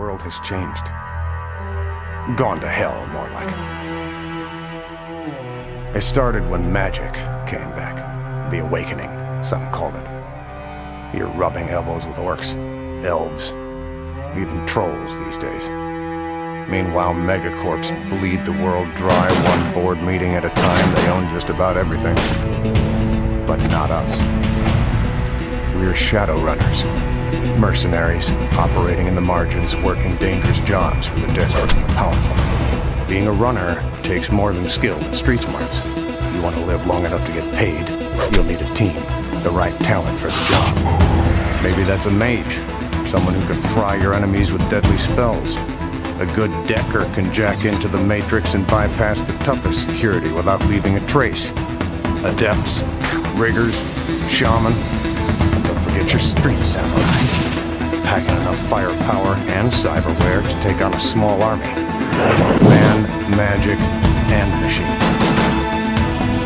world has changed. Gone to hell, more like. It started when magic came back. The Awakening, some call it. You're rubbing elbows with orcs, elves, even trolls these days. Meanwhile, megacorps bleed the world dry, one board meeting at a time. They own just about everything. But not us. We're Shadowrunners. Mercenaries, operating in the margins, working dangerous jobs for the desperate and the powerful. Being a runner takes more than skill and street smarts. You want to live long enough to get paid, you'll need a team, the right talent for the job. Maybe that's a mage, someone who can fry your enemies with deadly spells. A good decker can jack into the Matrix and bypass the toughest security without leaving a trace. Adepts, riggers, shaman, and don't forget your street samurai. Packing enough firepower and cyberware to take on a small army. Man, magic, and machine.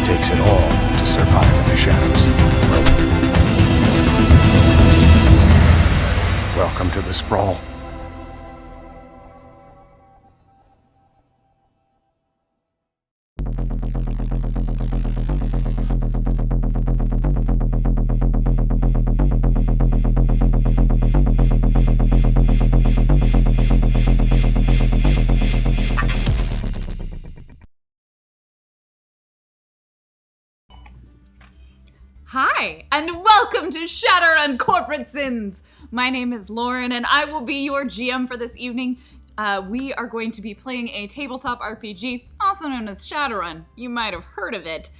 Takes it all to survive in the shadows. Welcome to the Sprawl. Hi, and welcome to Shadowrun Corporate Sins! My name is Lauren, and I will be your GM for this evening. We are going to be playing a tabletop RPG, also known as Shadowrun. You might have heard of it.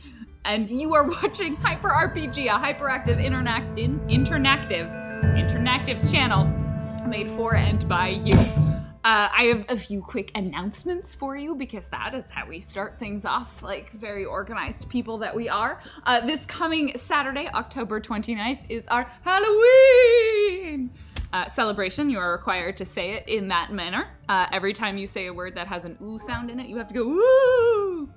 And you are watching Hyper RPG, a hyperactive interactive channel made for and by you. I have a few quick announcements for you because that is how we start things off, like very organized people that we are. This coming Saturday, October 29th, is our Halloween celebration. You are required to say it in that manner. Every time you say a word that has an ooh sound in it, you have to go ooh.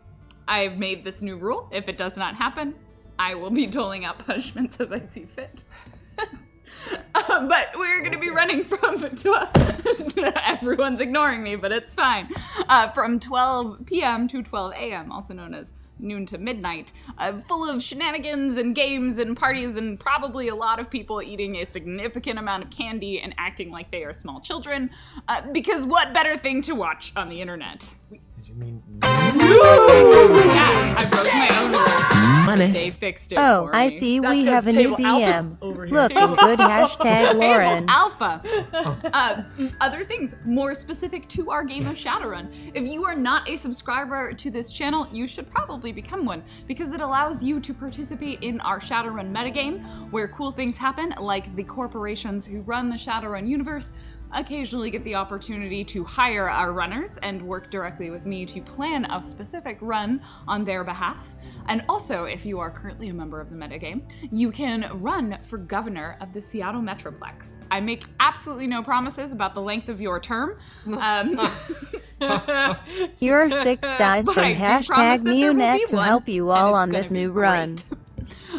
I've made this new rule. If it does not happen, I will be doling out punishments as I see fit. But we're going to be running from 12, everyone's ignoring me, but it's fine, from 12 p.m. to 12 a.m., also known as noon to midnight, full of shenanigans and games and parties and probably a lot of people eating a significant amount of candy and acting like they are small children, because what better thing to watch on the internet? Did you mean? Yeah, I broke my own rule. Money. They fixed it Oh, for I me. see. That's We 'cause have a new Table Alpha DM. over here. Look, good hashtag Lauren. Alpha. Other things more specific to our game of Shadowrun. If you are not a subscriber to this channel, you should probably become one because it allows you to participate in our Shadowrun metagame where cool things happen, like the corporations who run the Shadowrun universe occasionally get the opportunity to hire our runners and work directly with me to plan a specific run on their behalf. And also, if you are currently a member of the metagame, you can run for governor of the Seattle Metroplex. I make absolutely no promises about the length of your term. Here are 6 dice But from I do promise hashtag that there will be Neonet to one, help you and all it's on gonna this be new great. run.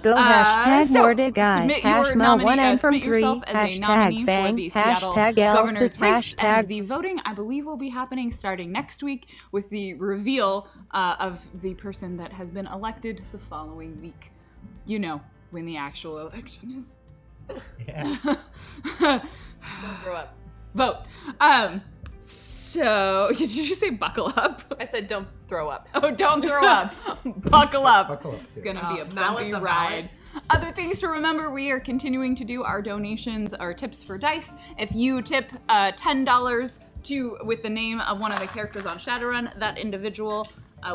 Go hashtag So, Mordegai, submit your hashmal 1N from submit 3, yourself as a nominee hashtag for Fang, the Seattle hashtag governor's Elsis, race, and hashtag the voting, I believe, will be happening starting next week with the reveal of the person that has been elected the following week. You know, when the actual election is. Yeah. Don't Grow up. Vote. So, did you just say buckle up? I said don't throw up. Oh, don't throw up. Buckle up. Buckle up, too. It's gonna be a Mallet bumpy the ride. Other things to remember, we are continuing to do our donations, our tips for dice. If you tip $10 with the name of one of the characters on Shadowrun, that individual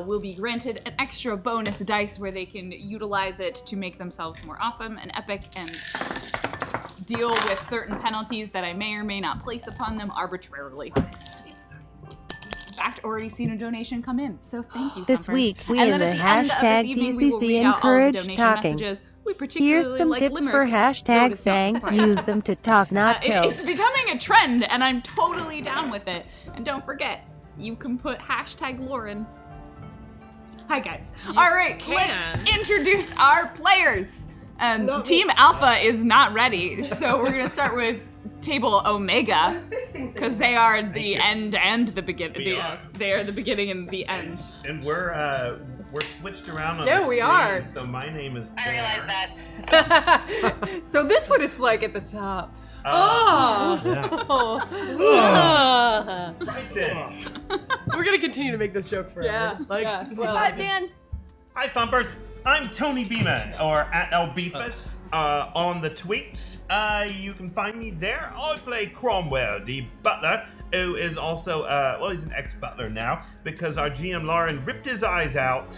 will be granted an extra bonus dice where they can utilize it to make themselves more awesome and epic and deal with certain penalties that I may or may not place upon them arbitrarily. In fact, already seen a donation come in, so thank you. This Thumpers. week, we And in then the at the end of this hashtag evening, we will PCC read out all of the encourage donation talking. messages. We particularly Here's some like tips for limericks, though hashtag it's not Fang. required. Use them to talk, not kill. It's becoming a trend, and I'm totally down with it. And don't forget, you can put hashtag Lauren. Hi, guys. All right, let's introduce our players. Team Alpha is not ready, so we're going to start with table Omega, because they are the end and the beginning. We are. They are the beginning and the end. And we're switched around on Yeah, the we screen, are. So my name is I realized Bear. that. So this one is like at the top. Right then. We're gonna continue to make this joke forever. Yeah. Like, yeah. well, What's up, Dan? Hi, Thumpers. I'm Tony Beeman, or at LBeefus, on the tweets. You can find me there. I play Cromwell, the butler, who is also, he's an ex-butler now, because our GM Lauren ripped his eyes out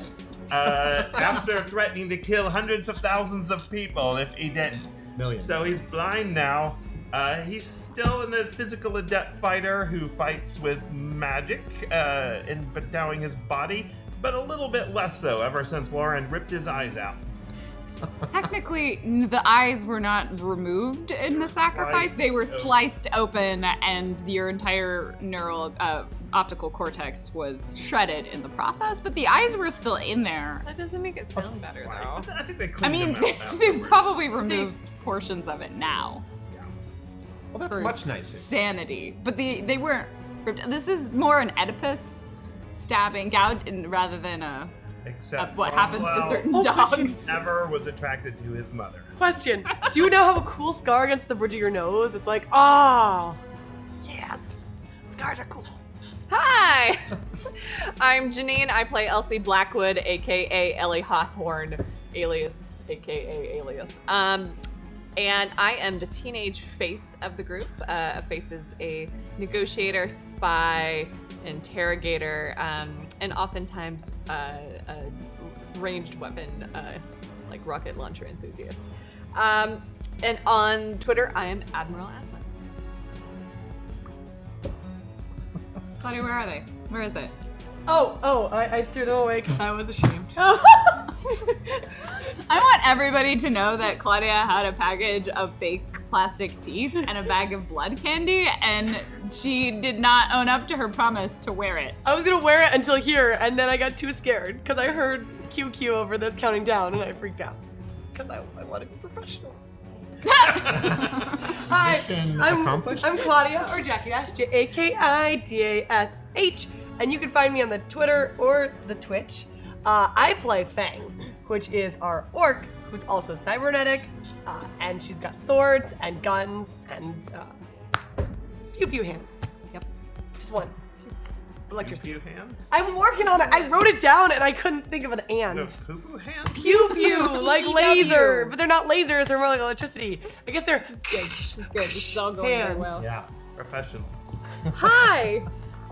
after threatening to kill hundreds of thousands of people if he didn't. Millions. So he's blind now. He's still a physical adept fighter who fights with magic in endowing his body, but a little bit less so ever since Lauren ripped his eyes out. Technically, the eyes were not removed in the sacrifice. They were sliced open, and your entire neural optical cortex was shredded in the process. But the eyes were still in there. That doesn't make it sound better though. I think they I cleaned mean, them out they've afterwards. probably removed portions of it now. Well, that's for much nicer. sanity. But they weren't ripped. This is more an Oedipus stabbing, gouging, rather than a Except what happens to Cromwell certain Oh, dogs. never was attracted to his mother. question. Do you now have a cool scar against the bridge of your nose? It's like, oh, yes. Scars are cool. Hi! I'm Janine. I play Elsie Blackwood, aka Ellie Hawthorne, alias, aka alias. And I am the teenage face of the group. Face is a negotiator, spy, interrogator, and oftentimes a ranged weapon, like rocket launcher enthusiast. And on Twitter, I am Admiral Asma. Claudia, where are they? Where is it? I threw them away because I was ashamed. I want everybody to know that Claudia had a package of fake plastic teeth and a bag of blood candy, and she did not own up to her promise to wear it. I was gonna wear it until here, and then I got too scared because I heard QQ over this counting down, and I freaked out because I want to be professional. Hi, Mission I'm accomplished? Claudia, or Jackie Dash, JAKIDASH, and you can find me on the Twitter or the Twitch. I play Fang, which is our orc, who's also cybernetic, and she's got swords and guns and pew-pew hands. Yep. Just one. Electricity. Pew hands? I'm working on it. I wrote it down and I couldn't think of an and. No poo-poo hands? Pew pew, like laser, but they're not lasers. They're more like electricity. I guess they're Good. This is all going very hands. well. Yeah. Professional. Hi,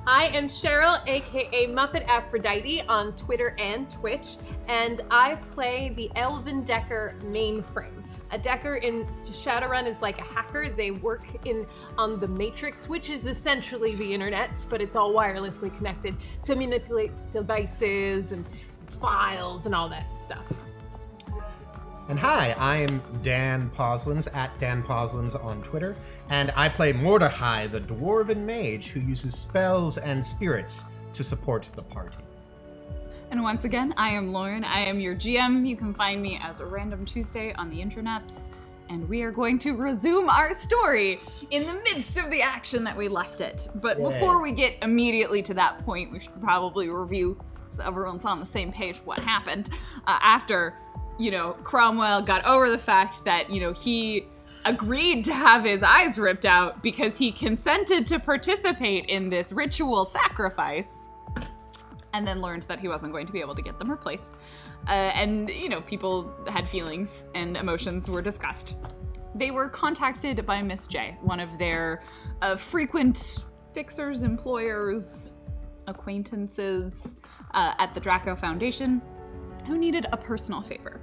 I am Cheryl, aka Muppet Aphrodite, on Twitter and Twitch, and I play the Elven Decker mainframe. A Decker in Shadowrun is like a hacker. They work on the Matrix, which is essentially the internet, but it's all wirelessly connected to manipulate devices and files and all that stuff. And hi, I'm Dan Poslins, at Dan Poslins on Twitter, and I play Mordechai, the Dwarven Mage, who uses spells and spirits to support the party. And once again, I am Lauren. I am your GM. You can find me as a Random Tuesday on the internets. And we are going to resume our story in the midst of the action that we left it. But before we get immediately to that point, we should probably review so everyone's on the same page what happened after, Cromwell got over the fact that, he agreed to have his eyes ripped out because he consented to participate in this ritual sacrifice. And then learned that he wasn't going to be able to get them replaced. And people had feelings and emotions were discussed. They were contacted by Miss J, one of their frequent fixers, employers, acquaintances at the Draco Foundation, who needed a personal favor.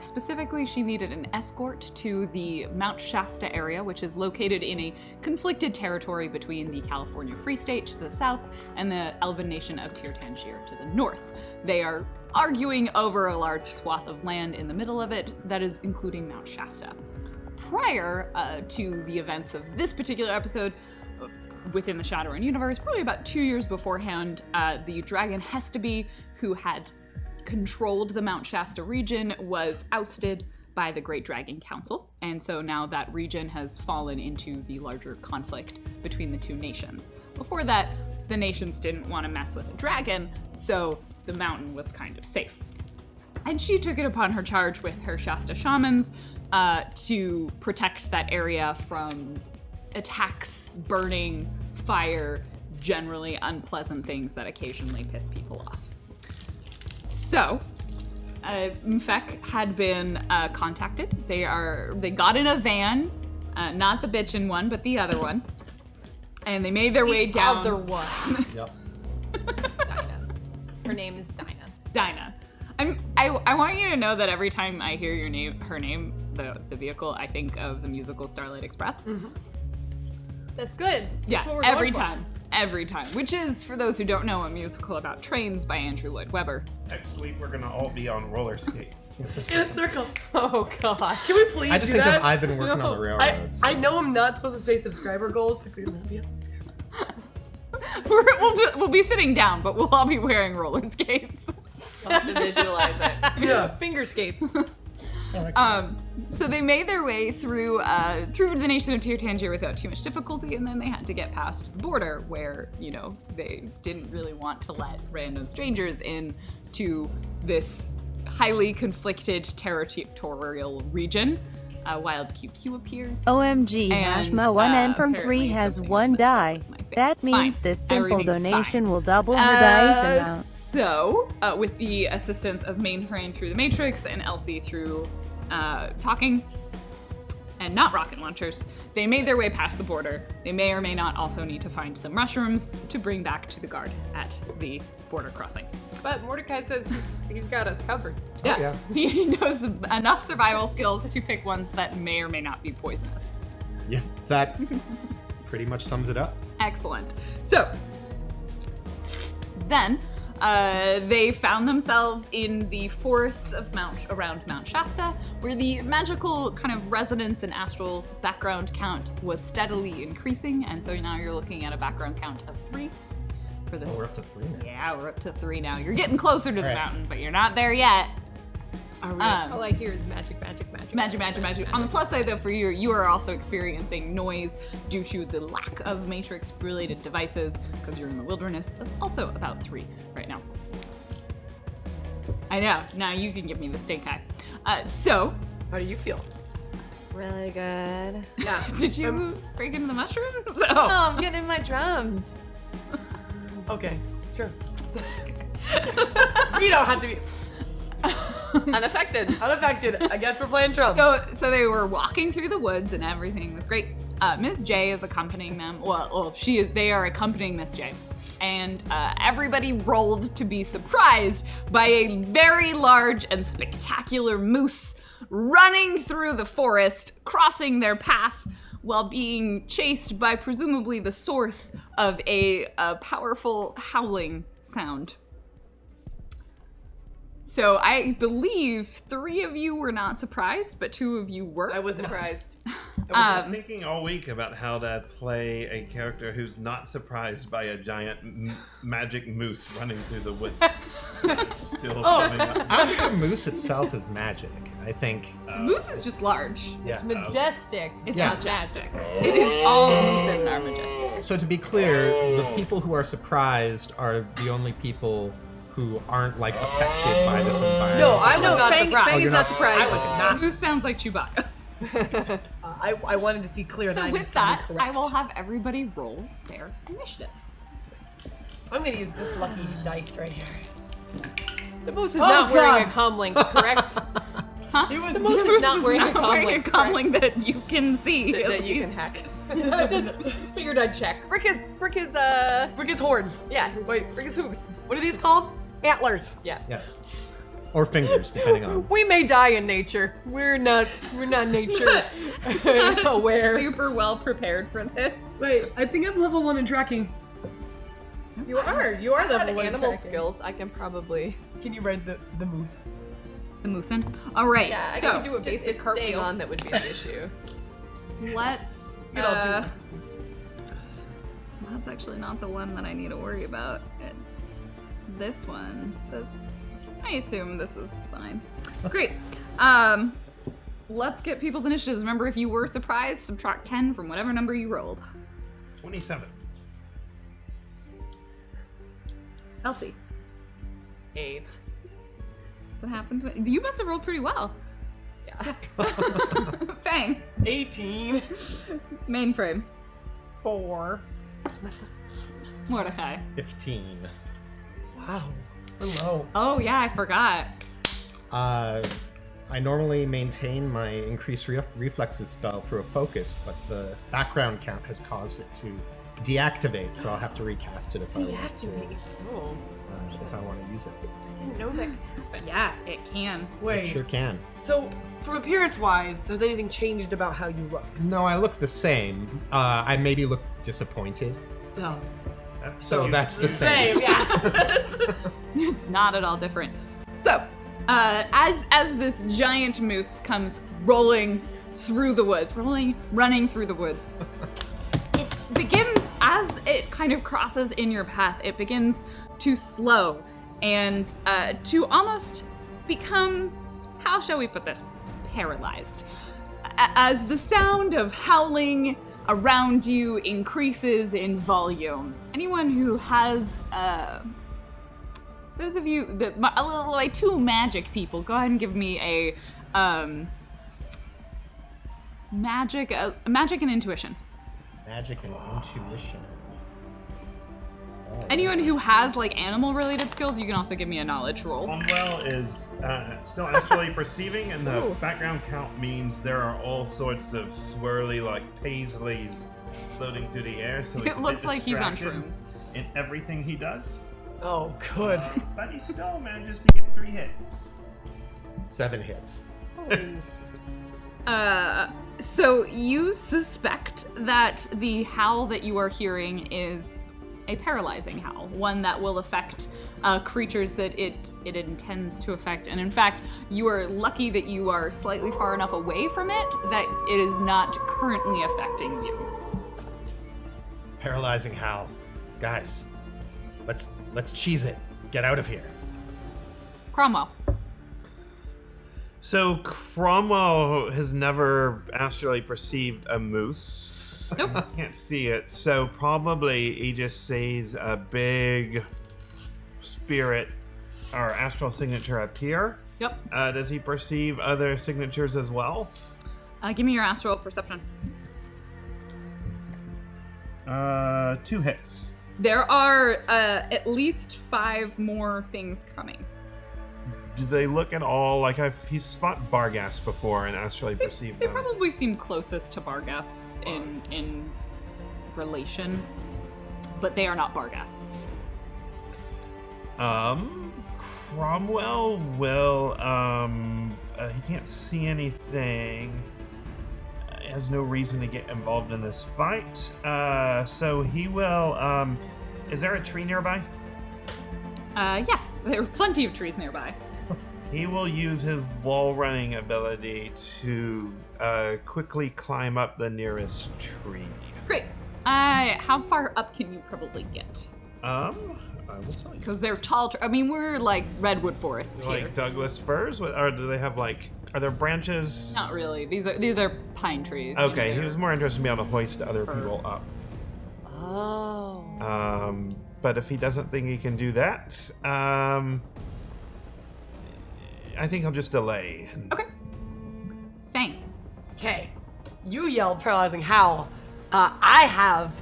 Specifically, she needed an escort to the Mount Shasta area, which is located in a conflicted territory between the California Free State to the south and the Elven nation of Tir Tanger to the north. They are arguing over a large swath of land in the middle of it, that is including Mount Shasta. Prior to the events of this particular episode, within the Shadowrun universe, probably about 2 years beforehand, the dragon Hestaby, who had controlled the Mount Shasta region, was ousted by the Great Dragon Council. And so now that region has fallen into the larger conflict between the two nations. Before that, the nations didn't want to mess with a dragon, so the mountain was kind of safe. And she took it upon her charge with her Shasta shamans to protect that area from attacks, burning, fire, generally unpleasant things that occasionally piss people off. So, Mfek had been contacted. They got in a van, not the bitchin' one, but the other one, and they made their way down. Other one. Yep. Dinah. Her name is Dinah. Dinah. I want you to know that every time I hear her name, the vehicle, I think of the musical Starlight Express. Mm-hmm. That's good. That's Yeah, what we're every going for. time. Every time. Which is, for those who don't know, a musical about trains by Andrew Lloyd Webber. Next week we're gonna all be on roller skates. In a circle. Oh god. Can we please I just do think that? that I've been working on the railroads. I know I'm not supposed to say subscriber goals because it won't be a subscriber. We'll be sitting down, but we'll all be wearing roller skates. I'll have to visualize it. Yeah. Finger skates. So they made their way through the nation of Tir-Tangier without too much difficulty, and then they had to get past the border where, you know, they didn't really want to let random strangers in to this highly conflicted territorial region. Wild QQ appears. OMG, And, Hashma 1N from apparently 3 has something 1 is messed up die. with my face. That It's means fine. this simple Everything's donation fine. will double her dice amount. So, with the assistance of Mainframe through the Matrix and Elsie through talking and not rocket launchers, they made their way past the border. They may or may not also need to find some mushrooms to bring back to the guard at the border crossing. But Mordecai says he's got us covered. Yeah. He knows enough survival skills to pick ones that may or may not be poisonous. Yeah, that pretty much sums it up. Excellent. So, then they found themselves in the forests of around Mount Shasta, where the magical kind of resonance and astral background count was steadily increasing, and so now you're looking at a background count of 3 for this. Oh, we're up to 3 now. Yeah, we're up to 3 now. You're getting closer to the Right. mountain, but you're not there yet. Are we? All I hear is magic, magic, magic. Magic. On the plus side, though, for you are also experiencing noise due to the lack of Matrix-related devices, because you're in the wilderness, of also about 3 right now. I know. Now you can give me the stink eye. So, How do you feel? Really good. Yeah. did you break into the mushrooms? Oh, I'm getting my drums. Okay. Sure. You don't have to be Unaffected. unaffected. I guess we're playing drums. So they were walking through the woods and everything was great. Miss J is accompanying them. They are accompanying Miss J. And everybody rolled to be surprised by a very large and spectacular moose running through the forest, crossing their path while being chased by presumably the source of a powerful howling sound. So I believe 3 of you were not surprised, but 2 of you were. I was Surprised. I was thinking all week about how to play a character who's not surprised by a giant magic moose running through the woods. It's still coming up. I don't think the moose itself is magic. I think, Moose is just large. yeah. Majestic. It's Yeah. majestic. It is all moose and are majestic. So to be clear, the people who are surprised are the only people who aren't like affected by this environment. No, I was No, not Fang- surprised. Fang is you're not not- surprised. I was not. Moose sounds like Chewbacca. I wanted to see clear that So I with did something that, correct. I will have everybody roll their initiative. I'm gonna use this lucky dice right here. The moose is Oh, not wearing God. a comlink, correct? Huh? It was The moose is not wearing a wearing a comlink. comlink that you can see. That you can hack. I just figured I'd check. Brick is Brick is horns. yeah. Wait, Brick is hooves. what are these called? Antlers. Yeah. Yes. Or fingers, depending on. We may die in nature. We're not nature aware. Super well prepared for this. Wait, I think I'm level 1 in tracking. You are I have level 1 in animal tracking. skills. I can probably. Can you ride the moose? The moosin. All right. Yeah, I so can do a just basic it's cartwheel staying on that would be an issue. Let's. You don't do it. That's actually not the one that I need to worry about. It's this one. I assume this is fine. Great. let's get people's initiatives. Remember, if you were surprised, subtract 10 from whatever number you rolled. 27. Elsie, 8. that's what happens when you must have rolled pretty well. Yeah. Fang, 18. Mainframe, 4. Mordecai. 15. Wow. Hello. Oh yeah, I forgot. I normally maintain my increased reflexes spell through a focus, but the background count has caused it to deactivate, so I'll have to recast it if I want to. Oh. If I want to use it. I didn't know that could happen. Yeah, it can. It Wait. sure can. So, from appearance-wise, has anything changed about how you look? No, I look the same. I maybe look disappointed. No. So that's the same. yeah. It's not at all different. So, as this giant moose comes rolling through the woods, running through the woods, it begins, as it kind of crosses in your path, it begins to slow and to almost become, how shall we put this, paralyzed. As the sound of howling around you increases in volume. Anyone who has, those of you, like 2 magic people, go ahead and give me a magic and intuition. Magic and intuition. Anyone who has like animal-related skills, you can also give me a knowledge roll. Cromwell is still astrally perceiving, and the background count means there are all sorts of swirly, like paisleys floating through the air. So It looks like he's on shrooms. in everything he does. Oh, good. But he still manages to get 3 hits. 7 hits. So you suspect that the howl that you are hearing is a paralyzing howl, one that will affect creatures that it intends to affect. And in fact, you are lucky that you are slightly far enough away from it that it is not currently affecting you. Paralyzing howl. Guys, let's cheese it. Get out of here. Cromwell. So Cromwell has never astrally perceived a moose. Nope. Can't see it, so probably he just sees a big spirit or astral signature appear. Yep. Does he perceive other signatures as well? Give me your astral perception. 2 hits. There are at least 5 more things coming. Do they look at all like he's fought Barghast before and astrally perceived They them? probably seem closest to Barghasts in relation, but they are not Barghasts. Cromwell will he can't see anything. He has no reason to get involved in this fight. So he will is there a tree nearby? Yes, there are plenty of trees nearby. He will use his wall running ability to quickly climb up the nearest tree. Great. How far up can you probably get? I will tell you. Because they're tall. I mean, we're like redwood forests here. Like Douglas firs, or do they have are there branches? Not really. These are pine trees. you know, Okay, he they're- was more interested in being able to hoist other people up. Oh. But if he doesn't think he can do that, I think he'll just delay. Okay. Fang. Okay. You yelled paralyzing howl. I have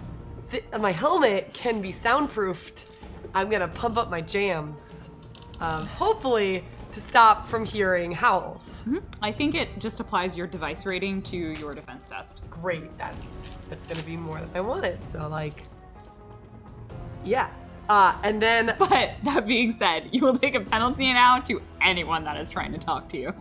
my helmet can be soundproofed. I'm gonna pump up my jams, hopefully to stop from hearing howls. I think it just applies your device rating to your defense test. Great, that's gonna be more than I wanted. So like, yeah. And then But that being said, you will take a penalty now to anyone that is trying to talk to you.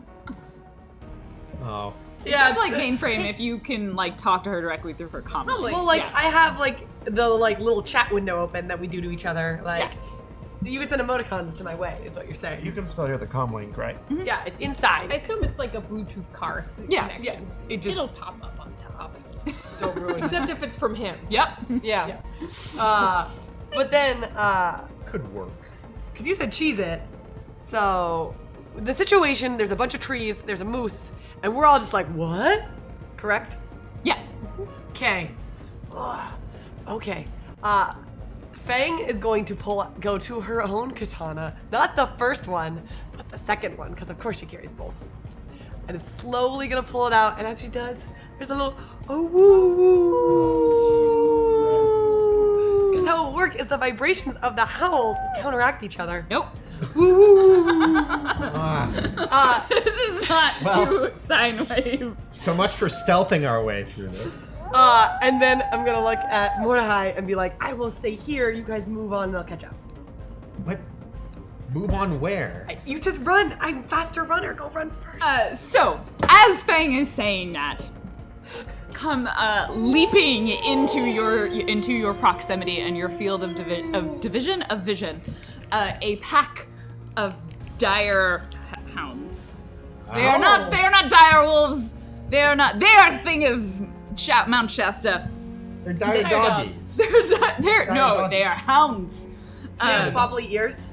Oh. yeah, Like mainframe, if you can like talk to her directly through her comm. well, like I have like the little chat window open that we do to each other. Like, you would send emoticons to my way, is what you're saying. You can still hear the comm link, right? Yeah, it's inside. I assume it's like a Bluetooth car Yeah, connection. It just It'll pop up on top. don't ruin. Except if it's from him. Yep. Yeah. But then, Could work. because you said cheese it, so the situation, there's a bunch of trees, there's a moose, And we're all just like, what? Correct? Yeah. Okay. Okay. Fang is going to go to her own katana. Not the first one, but the second one, because of course she carries both. And is slowly gonna pull it out, and as she does, there's a little woo. Because how it works is the vibrations of the howls counteract each other. Nope. This is not two sine waves. So much for stealthing our way through this. And then I'm gonna look at Mordechai and be like, I will stay here, you guys move on and I'll catch up. What? Move on where? You just run, I'm faster runner, go run first. So, as Fang is saying that, come leaping into your proximity and your field of vision, a pack of dire hounds. They are not dire wolves. They are a thing of Mount Shasta. They're dire doggies. They are hounds. Do they have wobbly ears?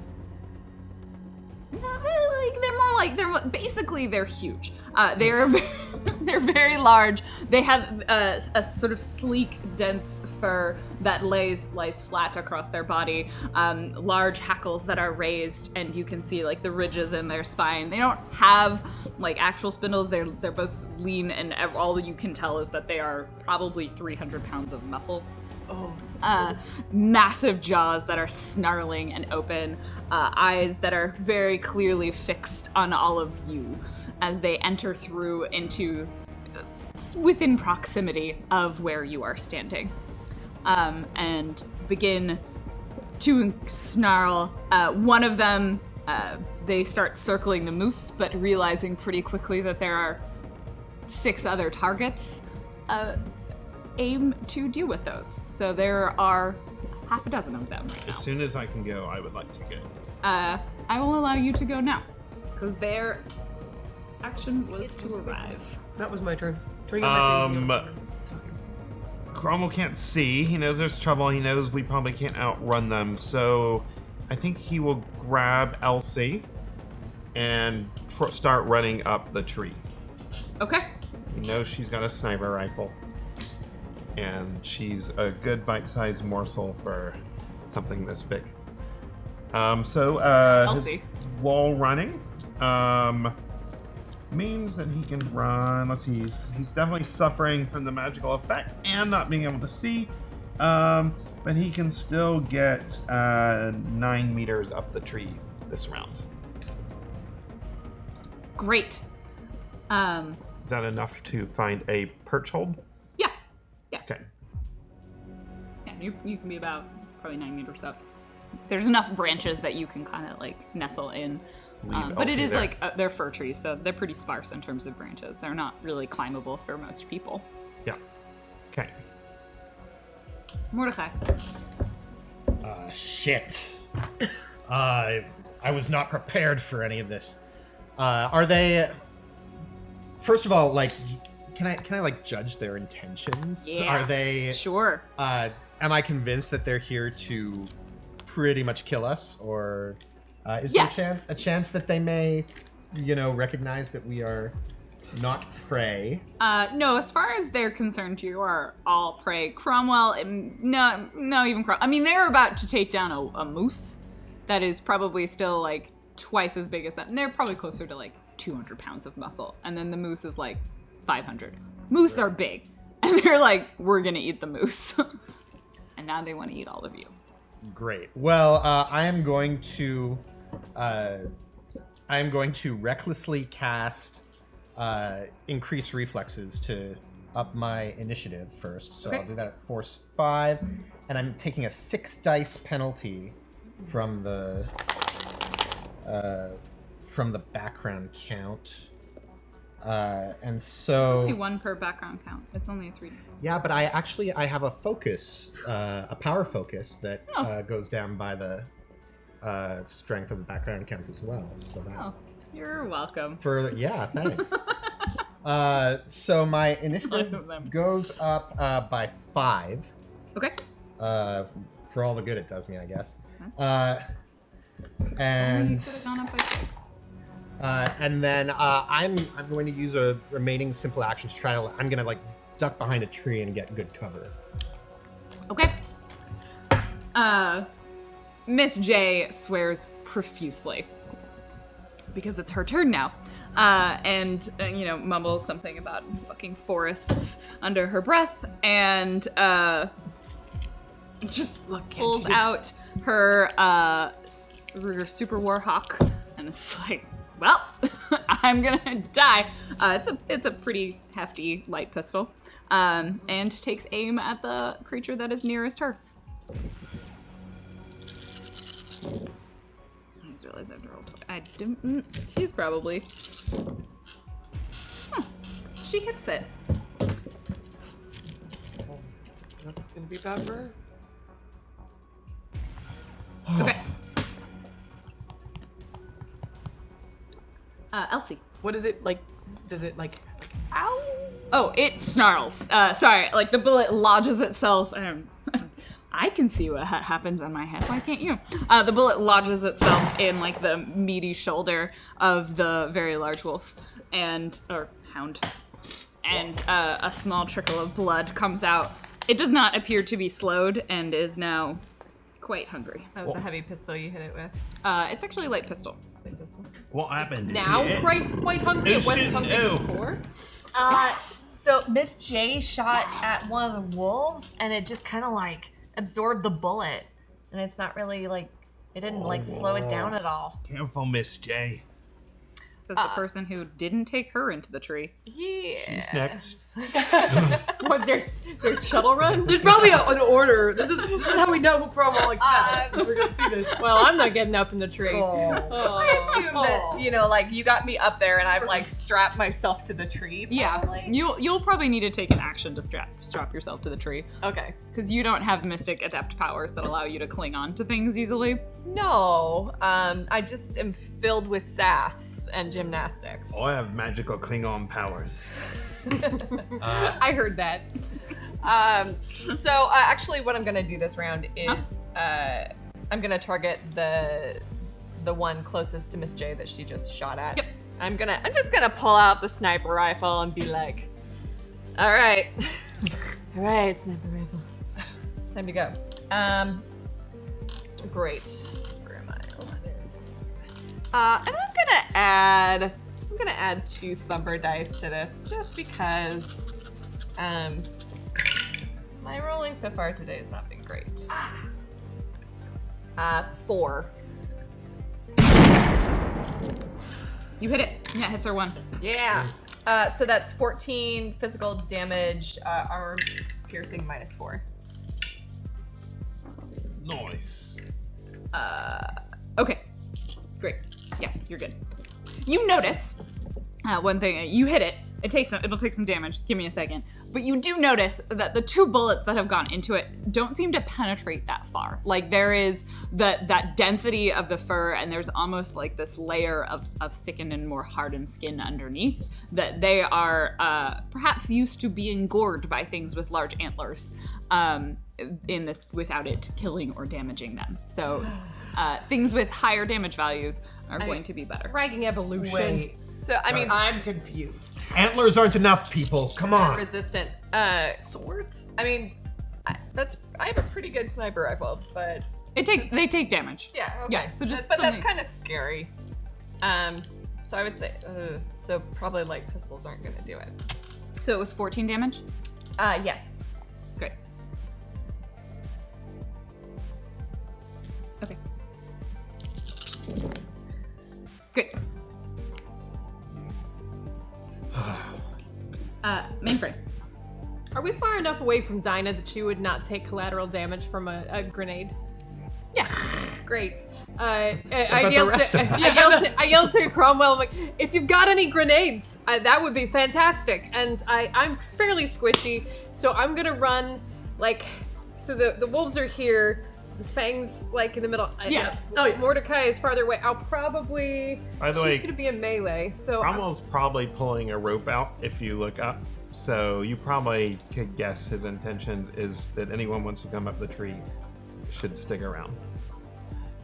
They're huge. They're very large. They have a sort of sleek, dense fur that lays flat across their body. Large hackles that are raised, and you can see like the ridges in their spine. They don't have like actual spindles. They're both lean, and all you can tell is that they are probably 300 pounds of muscle. Massive jaws that are snarling and open, eyes that are very clearly fixed on all of you as they enter through into within proximity of where you are standing, and begin to snarl. One of them, they start circling the moose, but realizing pretty quickly that there are 6 other targets. Aim to deal with those. So there are half a dozen of them right now. As soon as I can go, I would like to go. I will allow you to go now, because their action was to arrive. That was my turn. Cromwell can't see. He knows there's trouble. He knows we probably can't outrun them. So I think he will grab Elsie and start running up the tree. Okay. He knows she's got a sniper rifle. And she's a good bite-sized morsel for something this big. His wall running means that he can run. Let's see, he's definitely suffering from the magical effect and not being able to see. But he can still get 9 meters up the tree this round. Great. Is that enough to find a perch hold? Yeah. Okay. Yeah, you can be about probably 9 meters up. There's enough branches that you can kind of like nestle in. But it is there. like they're fir trees, so they're pretty sparse in terms of branches. They're not really climbable for most people. Yeah. Okay. Mordechai. Shit. I was not prepared for any of this. Are they? First of all, like, can I like judge their intentions? Yeah. Are they? Sure. Am I convinced that they're here to pretty much kill us, or is Yeah. there a chance that they may, recognize that we are not prey? No, as far as they're concerned, you are all prey. Cromwell, no, even Cromwell. I mean, they're about to take down a moose that is probably still like twice as big as that, and they're probably closer to like 200 pounds of muscle, and then the moose is like 500. Moose are big, and they're like, we're gonna eat the moose, and now they want to eat all of you. Great. Well, I am going to recklessly cast increase reflexes to up my initiative first. So Okay. I'll do that at force 5, and I'm taking a 6 dice penalty from the background count. And so Only 1 per background count. It's only a 3. yeah, but I have a focus, a power focus that goes down by the strength of the background count as well. So that Oh, you're welcome. thanks. So my initiative Both of them. goes up by 5. Okay. For all the good it does me, I guess. You And could have gone up by 6. And then I'm going to use a remaining simple action to try to. I'm gonna like duck behind a tree and get good cover. Okay. Miss J swears profusely because it's her turn now, and mumbles something about fucking forests under her breath, and just pulls out her super war hawk, and it's like, well, I'm gonna die. It's a pretty hefty light pistol, and takes aim at the creature that is nearest her. I just realized I have to roll twice. I didn't. She's probably. She hits it. That's gonna be bad for her. Okay. Elsie. What is it like? Does it like? Ow! Oh, it snarls. Sorry, like the bullet lodges itself. I can see what happens on my head. Why can't you? The bullet lodges itself in like the meaty shoulder of the very large wolf or hound, and a small trickle of blood comes out. It does not appear to be slowed and is now quite hungry. That was a heavy pistol you hit it with. It's actually a light pistol. Light pistol. What happened? Did Now, you hit? quite hungry. No It wasn't shit, hungry no. before. So Miss J shot at one of the wolves, and it just kind of like absorbed the bullet, and it's not really like it didn't like slow it down at all. Careful, Miss J. Says the person who didn't take her into the tree. Yeah. She's next. What, there's shuttle runs? There's probably an order. This is how we know who Cromwell likes best. We're gonna see this. Well, I'm not getting up in the tree. I assume that, like, you got me up there and I've, like, strapped myself to the tree. Yeah, probably. you'll probably need to take an action to strap yourself to the tree. Okay. Because you don't have mystic adept powers that allow you to cling on to things easily. No, I just am filled with sass and gymnastics. Oh, I have magical Klingon powers. I heard that. So actually what I'm gonna do this round is I'm gonna target the one closest to Miss J that she just shot at. Yep. I'm just gonna pull out the sniper rifle and be like, all right, all right, sniper rifle, time to go. Great. Where am I? And I'm gonna add 2 thumper dice to this just because my rolling so far today has not been great. 4. You hit it. Yeah, hits her 1. Yeah. So that's 14 physical damage, armor piercing -4. Nice. Okay. Great. Yeah, you're good. You notice one thing. You hit it. It'll take some damage. Give me a second. But you do notice that the 2 bullets that have gone into it don't seem to penetrate that far. Like there is that density of the fur, and there's almost like this layer of thickened and more hardened skin underneath that they are perhaps used to being gored by things with large antlers, without it killing or damaging them. So things with higher damage values are going to be better. Dragging evolution. Wait. So I mean, I'm confused. Antlers aren't enough, people. Come on. resistant. Swords? I mean, I have a pretty good sniper rifle, but They take damage. yeah, okay. Yeah, so just but that's something- kind of scary. So I would say, so probably light pistols aren't gonna do it. So it was 14 damage? Yes. Great. Okay. Great. Mainframe. Are we far enough away from Dinah that she would not take collateral damage from a grenade? Yeah. Great. about the rest of us? I yelled to Cromwell, I'm like, if you've got any grenades, that would be fantastic. And I'm fairly squishy, so I'm gonna run, like, so the wolves are here, the Fang's, like, in the middle. Yeah. Mordecai is farther away. I'll probably... By the she's way, gonna be in melee, so... Cromwell's probably pulling a rope out if you look up. So you probably could guess his intentions is that anyone wants to come up the tree should stick around.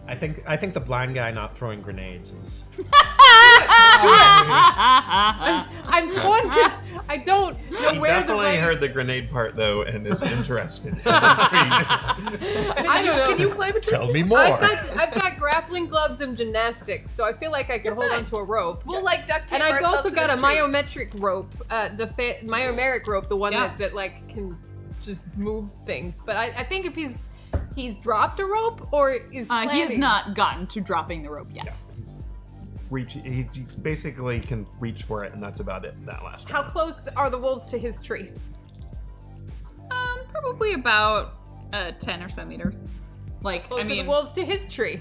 I think the blind guy not throwing grenades is. I'm torn because I don't know He where the definitely right. heard the grenade part though, and is interested. I don't know. Can you climb a tree? Tell me more. I've got grappling gloves and gymnastics, so I feel like I can hold onto a rope. We'll like duct tape And I've ourselves also to got a this tree. myometric rope, myomeric rope, the one Yeah. that like can just move things. But I think if he's dropped a rope or is planning. He has not gotten to dropping the rope yet. He basically can reach for it, and that's about it. That last How time. close are the wolves to his tree? Probably about 10 or so meters. Like, Closer I mean, the wolves to his tree.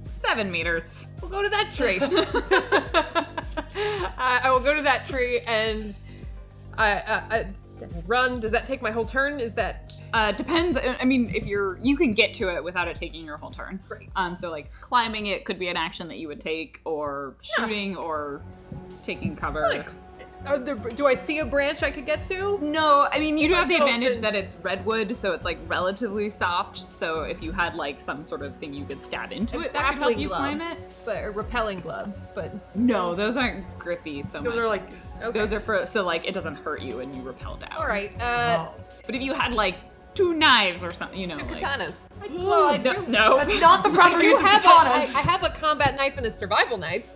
7 meters. We'll go to that tree. I will go to that tree and I run. Does that take my whole turn? Is that Depends. I mean, if you can get to it without it taking your whole turn. Great. So like climbing it could be an action that you would take, or shooting, or taking cover. do I see a branch I could get to? No, I mean you do have the Like advantage open- that it's redwood, so it's like relatively soft. So if you had like some sort of thing you could stab into it, that could help Grappling you climb gloves, it. but or repelling gloves. But No, those aren't grippy so Those much. are like. okay. Those are for so like it doesn't hurt you and you repel down. all right. But if you had like 2 knives or something, you know, like, Katanas. Well, I do. no. That's not the proper I do use of have katanas. I have a combat knife and a survival knife.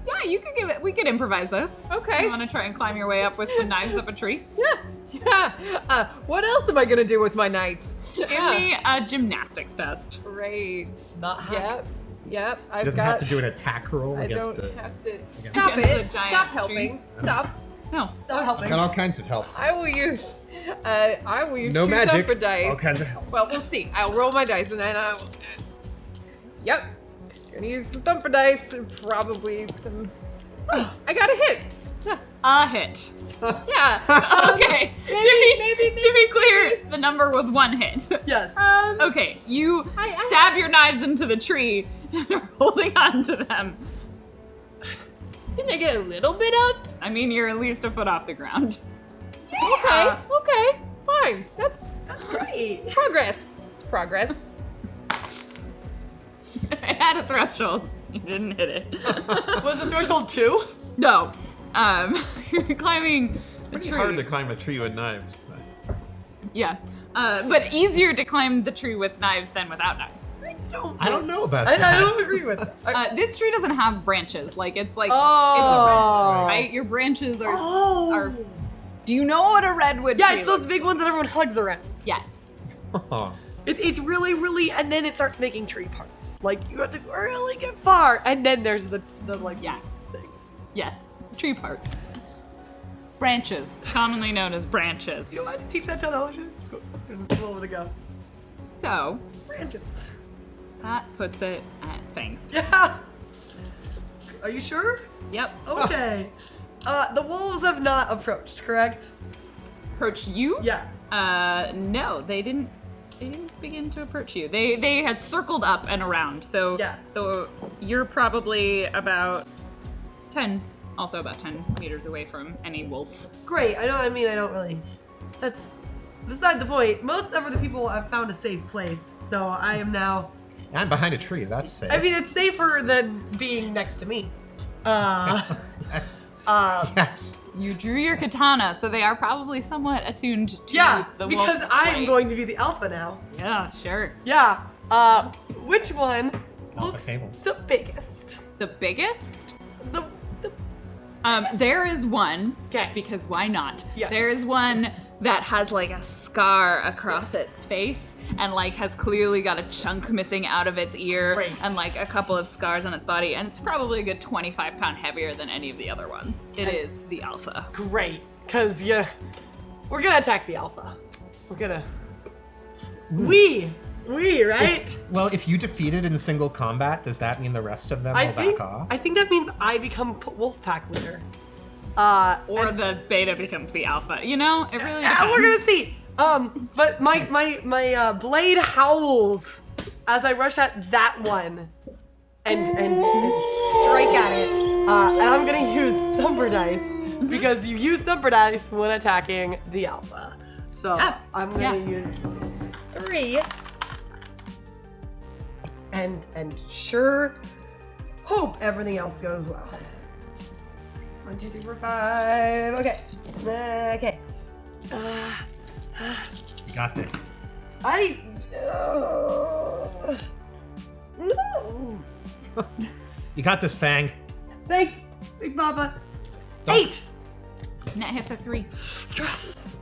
Yeah, you could give it. We could improvise this. Okay. You want to try and climb your way up with some knives up a tree? Yeah. What else am I gonna do with my knights? Give me a gymnastics test. Great. Not hack. Yep. He I've doesn't got. have to do an attack roll I against don't the. have to. Stop Against it. the giant Stop tree. helping. Stop. No. Stop helping. Got all kinds of help. I will use. I will use No two magic. thumper dice. All kinds of help. Well, we'll see. I'll roll my dice and then I will. Yep. Gonna use some thumper dice and probably some. Oh, I got a hit. Yeah. A hit. Yeah. Okay. To be clear, the number was 1 hit. Yes. Okay, you I- stab your knives into the tree and are holding on to them. Can I get a little bit up? I mean, you're at least a foot off the ground. Okay. Okay. Fine. That's Great. progress. It's progress. I had a threshold. You didn't hit it. Was the threshold 2? No. You're climbing a Pretty tree. hard to climb a tree with knives. Yeah. But easier to climb the tree with knives than without knives. I don't know about I that. don't agree with this. This tree doesn't have branches. Like it's like Oh. it's a redwood, right? Your branches are. are do you know what a redwood Yeah, tree it's those looks- big ones that everyone hugs around. Yes. Oh. It's really, really, and then it starts making tree parts. Like you have to really get far, and then there's the like Yeah. things. Yes. Tree parts. Branches, commonly known as branches. You know, I had to teach that to elementary school students a little bit ago. So Branches. that puts it at Fangs. Yeah. Are you sure? Yep. Okay. The wolves have not approached, correct? Approach you? Yeah. No, they didn't. They didn't begin to approach you. They had circled up and around. So Yeah. you're probably about 10 meters away from any wolf. Great. I don't really. That's beside the point. Most of the people have found a safe place, so I am now. I'm behind a tree. That's safe. I mean, it's safer than being next to me. yes. Yes. You drew your katana, so they are probably somewhat attuned to Yeah, the wolf. because I'm right? going to be the alpha now. Yeah, sure. Yeah. Which one Alpha looks table. the biggest? The biggest? The There is one. 'Kay. Because why not? Yes. There is one that has like a scar across its face and like has clearly got a chunk missing out of its ear Great. and like a couple of scars on its body, and it's probably a good 25 pound heavier than any of the other ones. It is the alpha. great, cause we're gonna attack the alpha. We're gonna. We right? Well, if you defeat it in single combat, does that mean the rest of them I will think back off? I think that means I become wolf pack leader. Or the beta becomes the alpha. You know, it really depends. We're gonna see. But my blade howls as I rush at that one and strike at it. And I'm gonna use thumper dice because you use thumper dice when attacking the alpha. So I'm gonna use 3. And sure hope everything else goes well. 1, 2, 3, 4, 5. Okay. Okay. You got this. No. You got this, Fang. Thanks, Big Papa. 8. Net hits a 3. Yes.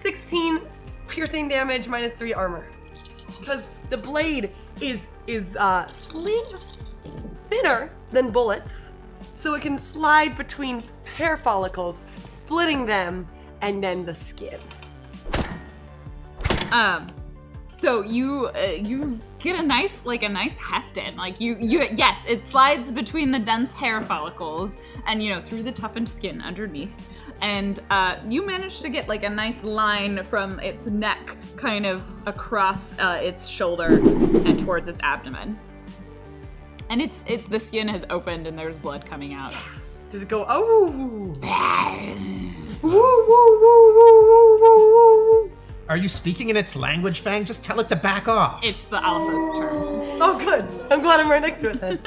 16 piercing damage minus 3 armor. Because the blade is thinner than bullets, so it can slide between hair follicles, splitting them, and then the skin. So you get a nice heft in. Like you yes, it slides between the dense hair follicles and through the toughened skin underneath. And you manage to get like a nice line from its neck kind of across its shoulder and towards its abdomen. And the skin has opened and there's blood coming out. Does it go, oh? Woo, woo, woo, woo, woo, woo, woo. Are you speaking in its language, Fang? Just tell it to back off. It's the alpha's turn. Oh, good. I'm glad I'm right next to it then.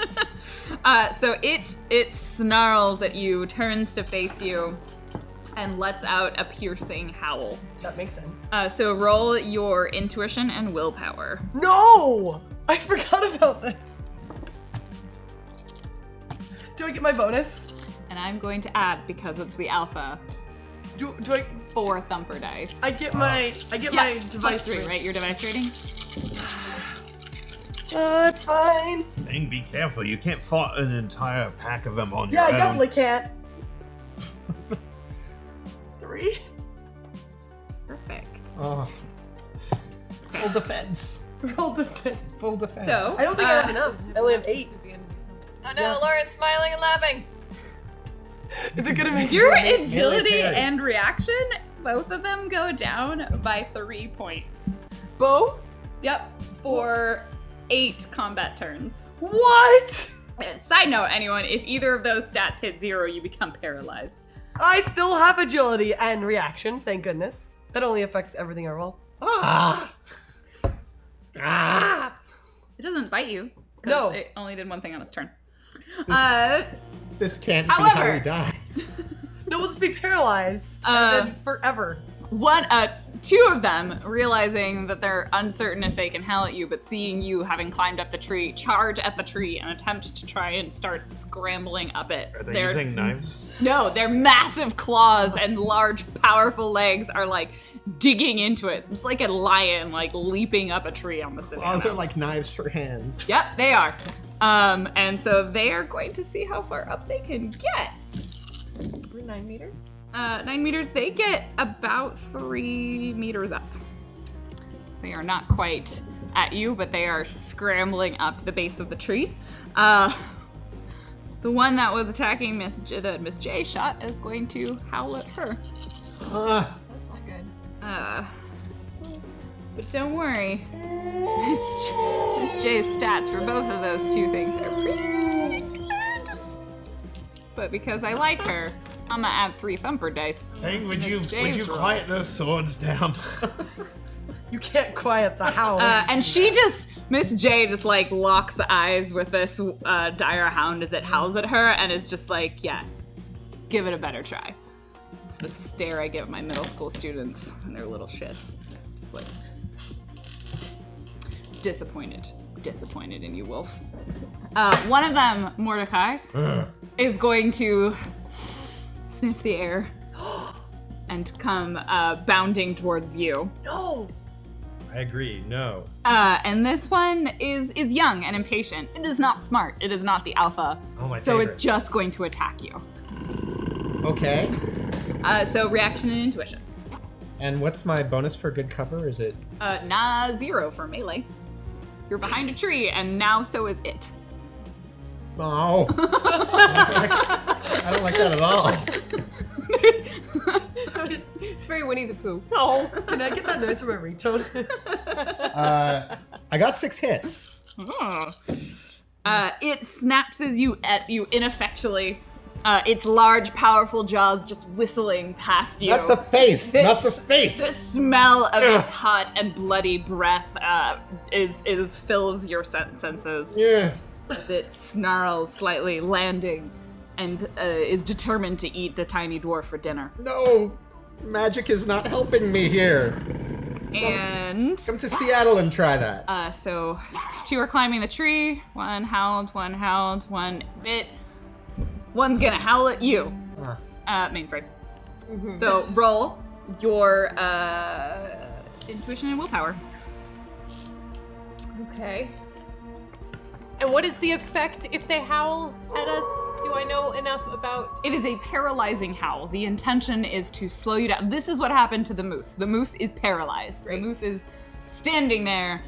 So it snarls at you, turns to face you, and lets out a piercing howl. That makes sense. So roll your intuition and willpower. No! I forgot about this. Do I get my bonus? And I'm going to add, because it's the alpha, Do I? 4 thumper dice. I get my device 3, rating. right? Your device rating? It's fine. Dang, be careful. You can't fight an entire pack of them on Yeah, I your own. definitely can't. 3. Perfect. Oh. Full defense. Roll defense. Full defense. So, I don't think I have enough. I only have 8. Oh no, Lauren's smiling and laughing. Is it gonna make your you agility carry. and reaction, both of them go down by 3 points. both? Yep, for 8 combat turns. What? Side note, anyone, if either of those stats hit 0, you become paralyzed. I still have agility and reaction, thank goodness. That only affects everything I roll. Ah! It doesn't bite you. 'Cause No. It only did one thing on its turn. This can't be how However- we die. No, we'll just be paralyzed and then forever. 2 of them, realizing that they're uncertain if they can hail at you, but seeing you having climbed up the tree, charge at the tree and attempt to try and start scrambling up it. Are they using knives? No, their massive claws and large, powerful legs are like digging into it. It's like a lion like leaping up a tree on the savannah. Claws are like knives for hands. Yep, they are. And so they are going to see how far up they can get. We're 9 meters? 9 meters, they get about 3 meters up. They are not quite at you, but they are scrambling up the base of the tree. The one that was attacking that Miss J shot is going to howl at her. That's not good. But don't worry, Miss J's stats for both of those 2 things are pretty good. But because I like her, I'm gonna add 3 thumper dice. Dang, would Miss you J's roll. quiet those swords down? You can't quiet the howl. And Miss J just like locks eyes with this dire hound as it howls at her and is just like, yeah, give it a better try. It's the stare I give my middle school students and their little shits. Just like, disappointed in you, Wolf. One of them, Mordecai, is going to sniff the air and come bounding towards you. No. I agree. No. And this one is young and impatient. It is not smart. It is not the alpha. Oh, my so favorite. it's just going to attack you. Okay. So reaction and intuition. And what's my bonus for good cover? Is it? 0 for melee. You're behind a tree, and now so is it. Oh. I don't like that at all. It's very Winnie the Pooh. No. Can I get that noise from my ringtone? I got 6 hits. It snaps at you ineffectually. Its large, powerful jaws just whistling past you. Not the face. Not the face. The smell of its hot and bloody breath fills your senses. Yeah. as it snarls slightly, landing, and is determined to eat the tiny dwarf for dinner. No! Magic is not helping me here. And Come to Seattle and try that. so 2 are climbing the tree. 1 howled, 1 bit. 1's gonna howl at you. Mainframe. So roll your intuition and willpower. Okay. And what is the effect if they howl at us? Do I know enough about? It is a paralyzing howl. The intention is to slow you down. This is what happened to the moose. The moose is paralyzed. The moose is standing there,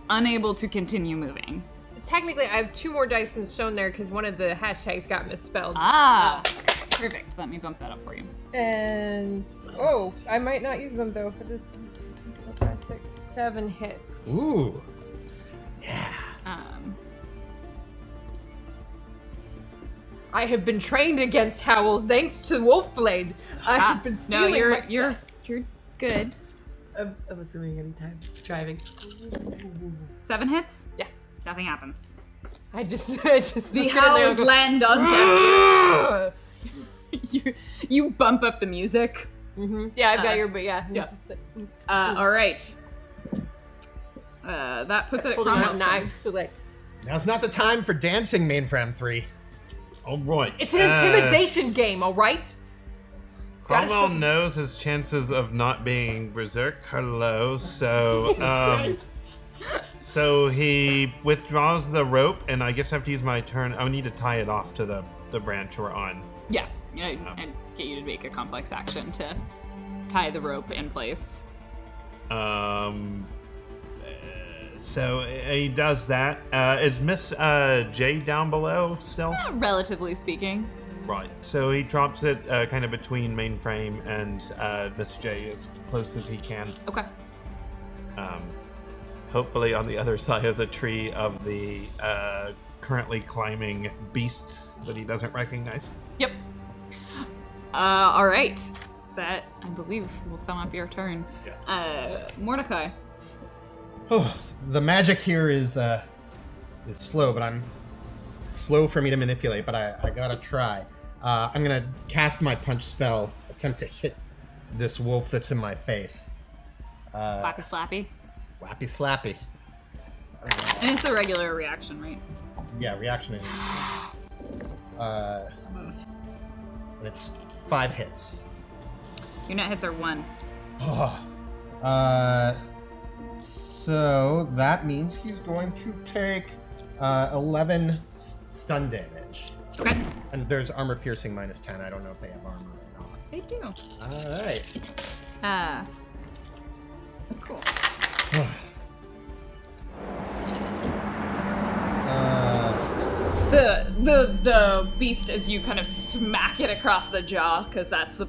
unable to continue moving. Technically, I have 2 more dice than shown there because one of the hashtags got misspelled. Perfect. Let me bump that up for you. And I might not use them though for this. 4, 5, 6, 7 hits. Ooh. I have been trained against howls thanks to Wolfblade. I have been stealing. No, you're good. I'm assuming anytime driving. 7 hits? Yeah. Nothing happens. I just The howls land on deaf. You bump up the music. Yeah, I've got your, but yeah. All right. That puts it at Holding out Cromwell's turn. knives to like. Now's not the time for dancing, Mainframe 3. All right. It's an intimidation game, all right? Cromwell knows his chances of not being berserk are low, so so he withdraws the rope, and I guess I have to use my turn. I need to tie it off to the branch we're on. Yeah, and get you to make a complex action to tie the rope in place. So he does that. Is Miss J down below still? Relatively speaking. Right. So he drops it kind of between Mainframe and Miss J as close as he can. Okay. Hopefully on the other side of the tree of the currently climbing beasts that he doesn't recognize. Yep. All right. That, I believe, will sum up your turn. Yes. Mordecai. Oh, the magic here is slow, but I'm slow for me to manipulate, but I gotta try. I'm gonna cast my punch spell, attempt to hit this wolf that's in my face. Slappy slappy. Whappy slappy. And it's a regular reaction, right? Yeah, reaction is. And it's 5 hits. Your net hits are 1. So that means he's going to take 11 stun damage. Okay. And there's armor piercing minus 10. I don't know if they have armor or not. They do. All right. Cool. The beast, as you kind of smack it across the jaw, because that's the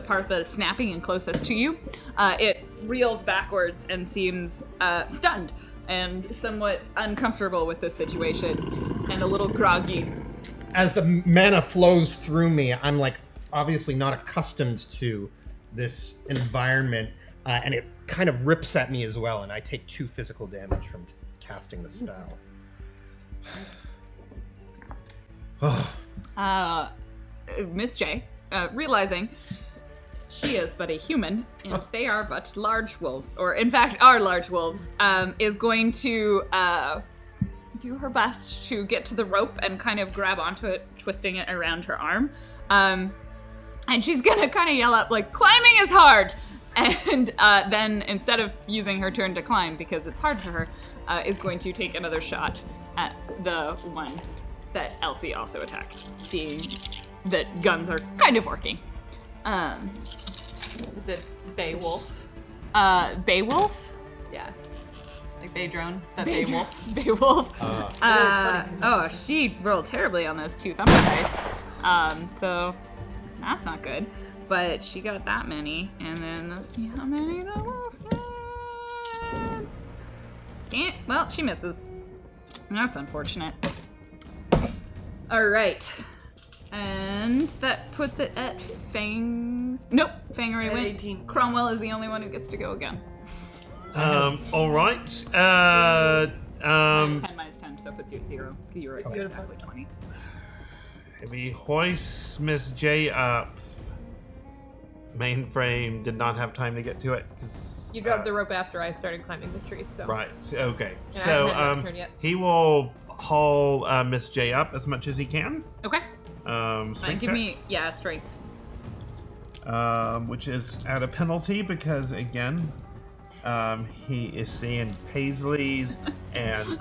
part that is snapping and closest to you, it reels backwards and seems stunned and somewhat uncomfortable with this situation and a little groggy. As the mana flows through me, I'm like obviously not accustomed to this environment, and it kind of rips at me as well, and I take 2 physical damage from casting the spell. Miss J, realizing she is but a human, and they are but large wolves, or in fact are large wolves, is going to do her best to get to the rope and kind of grab onto it, twisting it around her arm. And she's gonna kind of yell up, like, climbing is hard! And then, instead of using her turn to climb, because it's hard for her, is going to take another shot at the one that Elsie also attacked, seeing that guns are kind of working. Is it Beowulf? Beowulf? Yeah. Like Bay Drone, but Beowulf. Beowulf. She rolled terribly on those 2 thumper dice. So that's not good. But she got that many, and then let's see how many the wolf gets. Well, she misses. That's unfortunate. All right. And that puts it at Fang's. Nope, Fang already went. 18. Cromwell is the only one who gets to go again. All right. 10 minus 10. so it puts you at 0. You're at exactly 20. If he hoists Miss J up, Mainframe did not have time to get to it because You dropped the rope after I started climbing the tree, so. right. Okay, And I so haven't had my turn yet. he will haul Miss J up as much as he can. Okay. Strength Give check. me, strength. Which is at a penalty because again, he is seeing Paisleys and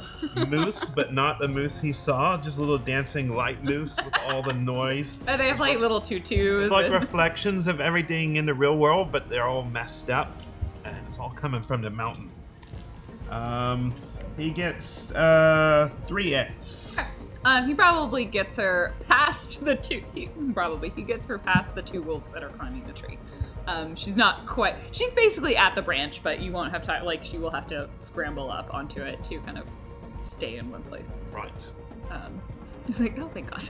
moose, but not the moose he saw, just a little dancing light moose with all the noise. And they have like little tutus. It's like and- reflections of everything in the real world, but they're all messed up, and it's all coming from the mountain. He gets 3 hits. He probably gets her past the two. He gets her past the 2 wolves that are climbing the tree. She's not quite. She's basically at the branch, but you won't have time. Like she will have to scramble up onto it to kind of stay in one place. Right. He's like, oh, thank God.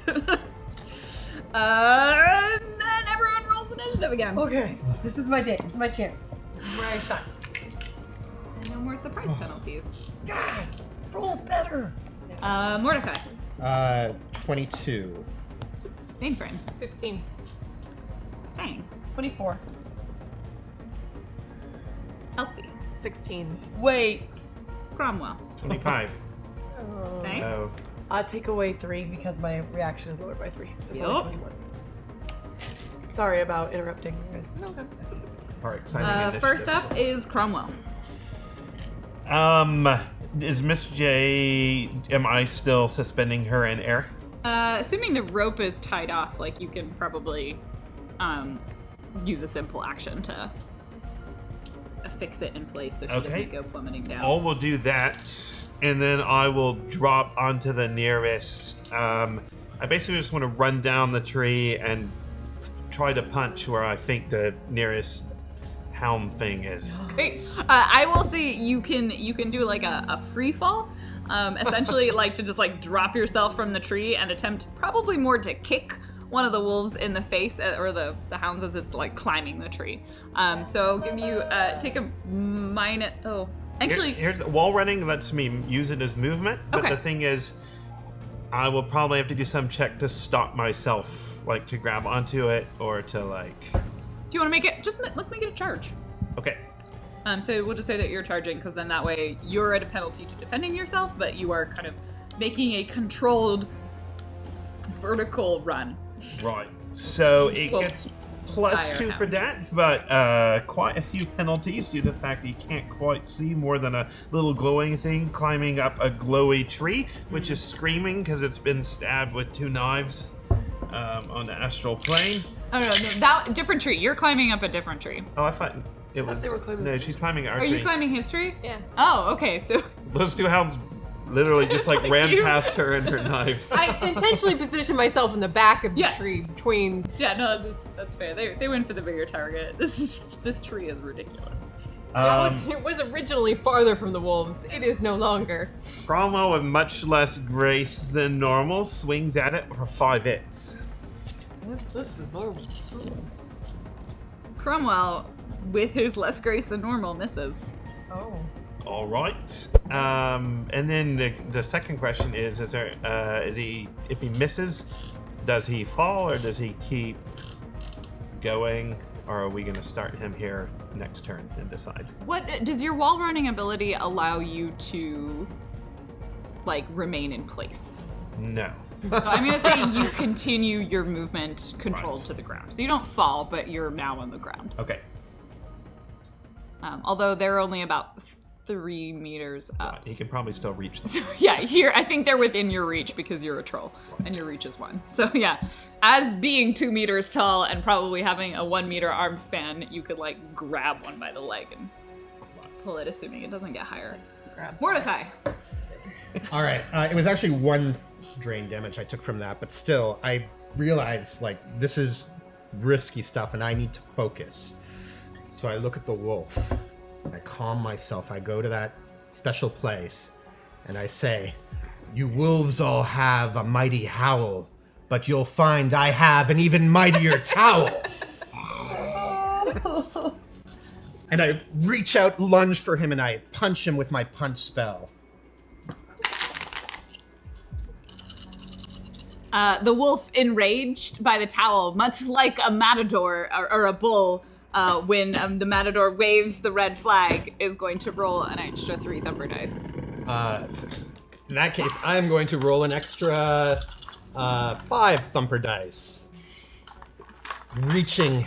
And then everyone rolls initiative again. Okay, this is my day. This is my chance. This is where I shine. And no more surprise penalties. God, roll better. Mordecai. 22. Mainframe. 15. Fang. 24. Elsie. 16. Wait. Cromwell. 25. Fang. Oh. Take away 3 because my reaction is lowered by 3. So it's Yup. only 21. Sorry about interrupting you guys. No, okay. All right. Exciting initiative. First up is Cromwell. Is Miss J? Am I still suspending her in air? Assuming the rope is tied off, like you can probably use a simple action to affix it in place so she Okay. doesn't go plummeting down. I will do that, and then I will drop onto the nearest. I basically just want to run down the tree and try to punch where I think the nearest helm thing is. Great. I will say you can do like a free fall, essentially like to just like drop yourself from the tree and attempt probably more to kick one of the wolves in the face or the hounds as it's like climbing the tree. So I'll give you take a minus. Oh, actually, Here's wall running lets me use it as movement, but Okay. the thing is, I will probably have to do some check to stop myself, like to grab onto it or to like. do you want to make it? Let's make it a charge. Okay. So we'll just say that you're charging, because then that way you're at a penalty to defending yourself, but you are kind of making a controlled vertical run. Right. So it Well, gets plus higher 2 for now. that, but quite a few penalties due to the fact that you can't quite see more than a little glowing thing climbing up a glowy tree, which is screaming because it's been stabbed with 2 knives on the astral plane. Oh no, that different tree. You're climbing up a different tree. Oh, I thought it was. they were climbing No, the she's climbing our Are tree. you climbing his tree? Yeah. Oh, okay. So Those 2 hounds literally just like like ran you. past her and her knives. I intentionally positioned myself in the back of the Yeah. tree between. yeah, no, that's fair. They went for the bigger target. This tree is ridiculous. It was originally farther from the wolves. It is no longer. Cromwell, with much less grace than normal, swings at it for 5 hits. This is normal. Cromwell, with his less grace than normal, misses. Oh. All right. And then the second question is there is he, if he misses, does he fall or does he keep going, or are we going to start him here next turn and decide? What does your wall running ability allow you to like remain in place? No. So I'm gonna say you continue your movement controlled Right. to the ground. So you don't fall, but you're now on the ground. Okay. Although they're only about 3 meters up. He can probably still reach them. Yeah, here I think they're within your reach because you're a troll and your reach is 1. So yeah, as being 2 meters tall and probably having a 1 meter arm span, you could like grab one by the leg and pull it, assuming it doesn't get higher. Mordecai. All right. It was actually 1 drain damage I took from that, but still, I realized like this is risky stuff and I need to focus. So I look at the wolf. I calm myself. I go to that special place and I say, "You wolves all have a mighty howl, but you'll find I have an even mightier towel." And I reach out, lunge for him, and I punch him with my punch spell. The wolf, enraged by the towel, much like a matador or a bull, when the matador waves the red flag, is going to roll an extra 3 thumper dice. In that case, I'm going to roll an extra 5 thumper dice. Reaching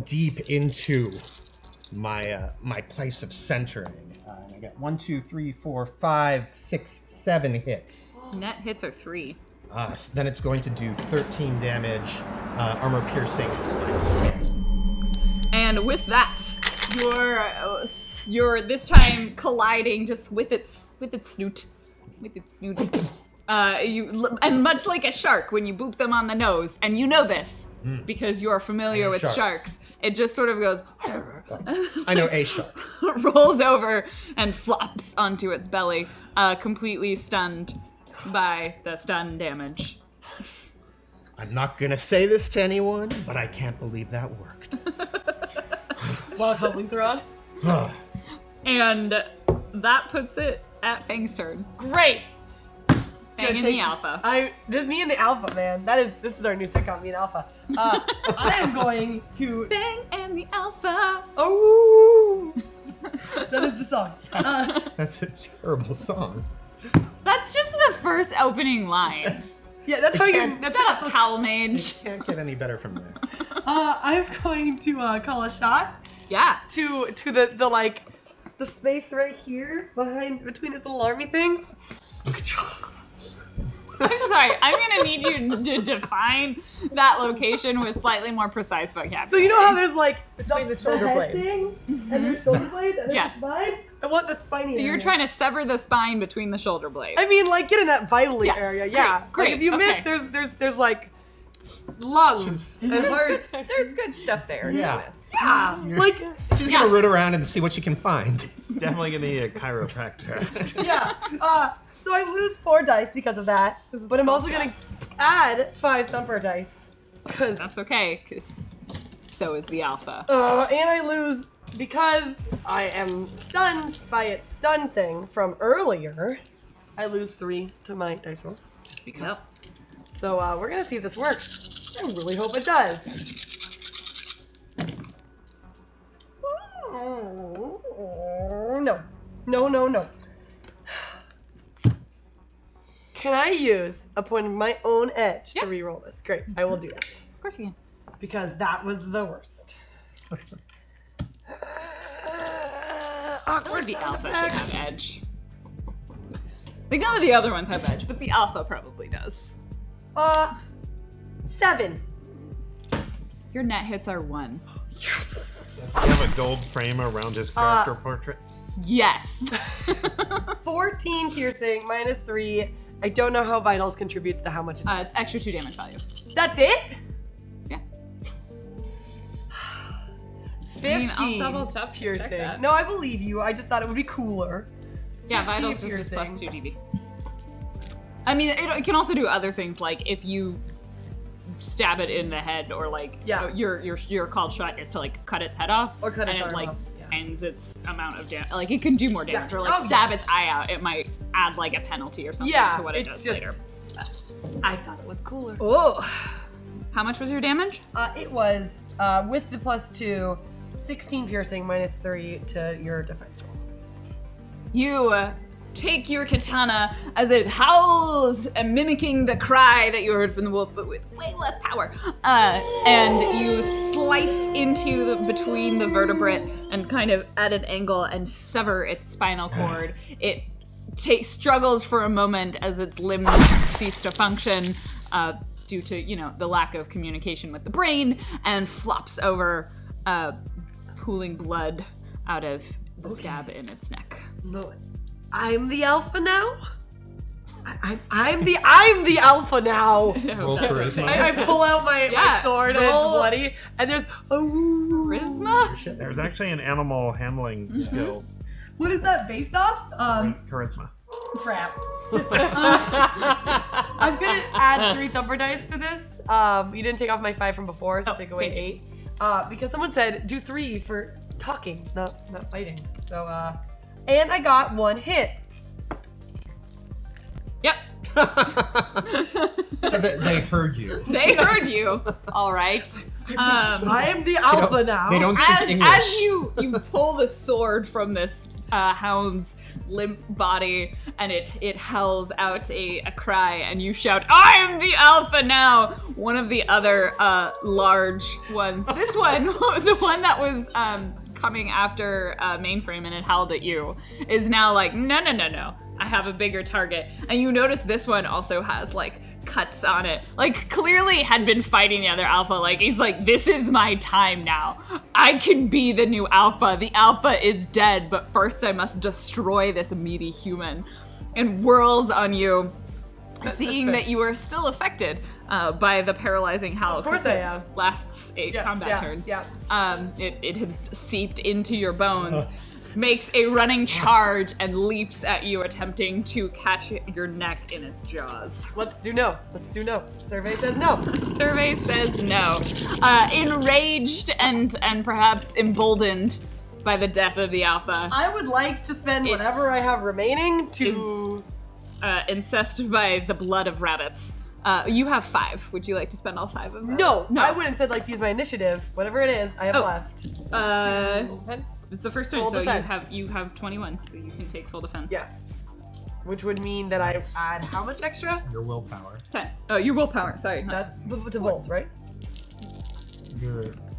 deep into my place of centering. I got 1, 2, 3, 4, 5, 6, 7 hits. Net hits are 3. So then it's going to do 13 damage, armor piercing. And with that, you're this time colliding just with its snoot. And much like a shark when you boop them on the nose, and you know this because you're familiar with sharks. It just sort of goes. I know a shark. Rolls over and flops onto its belly, completely stunned by the stun damage. I'm not gonna say this to anyone, but I can't believe that worked. While helpings are on. And that puts it at Fang's turn. Great. Fang in the alpha. Me and the alpha, man. This is our new sitcom, me and alpha. I am going to. Fang and the alpha. Oh. That is the song. That's a terrible song. That's just the first opening line. Yeah, that's how you. That's Shut up, towel mage. Can't get any better from there. I'm going to call a shot. Yeah. To the like the space right here between his little army things. I'm sorry. I'm gonna need you to define that location with slightly more precise vocabulary. So you know how there's like Between the shoulder head blades. thing, and there's shoulder blades, and there's Yeah. the spine. I want the spiny. So you're area. trying to sever the spine between the shoulder blades. I mean, like get in that vitally Yeah. area. Yeah. Great, Like if you okay. miss, there's like lungs and hearts. There's good stuff there. Yeah. Yeah. Like She's gonna root around and see what she can find. Definitely gonna need a chiropractor. yeah. So I lose 4 dice because of that, but I'm also gonna add 5 thumper dice because That's okay, because so is the alpha. and I lose because I am stunned by its stun thing from earlier. I lose 3 to my dice roll just because. So we're gonna see if this works. I really hope it does. No. Can I use a point of my own edge to re-roll this? Great, I will do that. Of course you can. Because that was the worst. Or Awkward the sound alpha effects. should have edge. Like none of the other ones have edge, but the alpha probably does. 7. Your net hits are 1. Does he have a gold frame around his character portrait? Yes. 14 piercing, minus 3. I don't know how vitals contributes to how much it does. It's extra 2 damage value. That's it? Yeah. 15 I'll double check piercing. that. No, I believe you. I just thought it would be cooler. Yeah, 15 vitals is just plus piercing. 2 DV. I mean, it can also do other things, like if you stab it in the head, or like your called shot is to like cut its head off, Or cut its and it arm like off, ends its amount of damage. Like it can do more damage, Yeah. or like Oh, stab its eye out. It might add like a penalty or something Yeah, to what it it's does just- later. I thought it was cooler. Oh, how much was your damage? It was, with the plus 2, 16 piercing, minus 3 to your defense roll. You take your katana as it howls, mimicking the cry that you heard from the wolf, but with way less power. And you slice into between the vertebrate and kind of at an angle and sever its spinal cord. It struggles for a moment as its limbs cease to function due to, the lack of communication with the brain, and flops over, pooling blood out of the stab in its neck. No, I'm the alpha now? I'm the alpha now. Roll charisma. I pull out my sword and it's roll- bloody, and there's Charisma? There's actually an animal handling skill. What is that based off? Charisma. Crap. I'm gonna add 3 thumper dice to this. You didn't take off my 5 from before, so take away thank 8. Because someone said do 3 for talking, not fighting. So and I got 1 hit. Yep. So that they heard you. They heard you. All right. I am the alpha now. They don't speak English. As you pull the sword from this hound's limp body, and it howls out a cry, and you shout, "I am the alpha now!" One of the other large ones, this one, the one that was coming after Mainframe and it howled at you, is now like, no, I have a bigger target. And you notice this one also has like cuts on it. Like clearly had been fighting the other alpha. Like he's like, this is my time now. I can be the new alpha. The alpha is dead, but first I must destroy this meaty human. And whirls on you, seeing that you are still affected by the paralyzing howl. Of course I am. Lasts 8 combat turns. Yeah. It has seeped into your bones. Makes a running charge and leaps at you, attempting to catch your neck in its jaws. Let's do no. Survey says no. Survey says no. Enraged and perhaps emboldened by the death of the alpha, I would like to spend whatever I have remaining to... incensed by the blood of rabbits. You have 5. Would you like to spend all 5 of them? No, I wouldn't say like to use my initiative. Whatever it is, I have left. It's the first turn, Full so defense. you have 21, so you can take full defense. Yes. Which would mean that I add how much extra? Your willpower. 10. Oh, your willpower. Sorry. That's to both, right?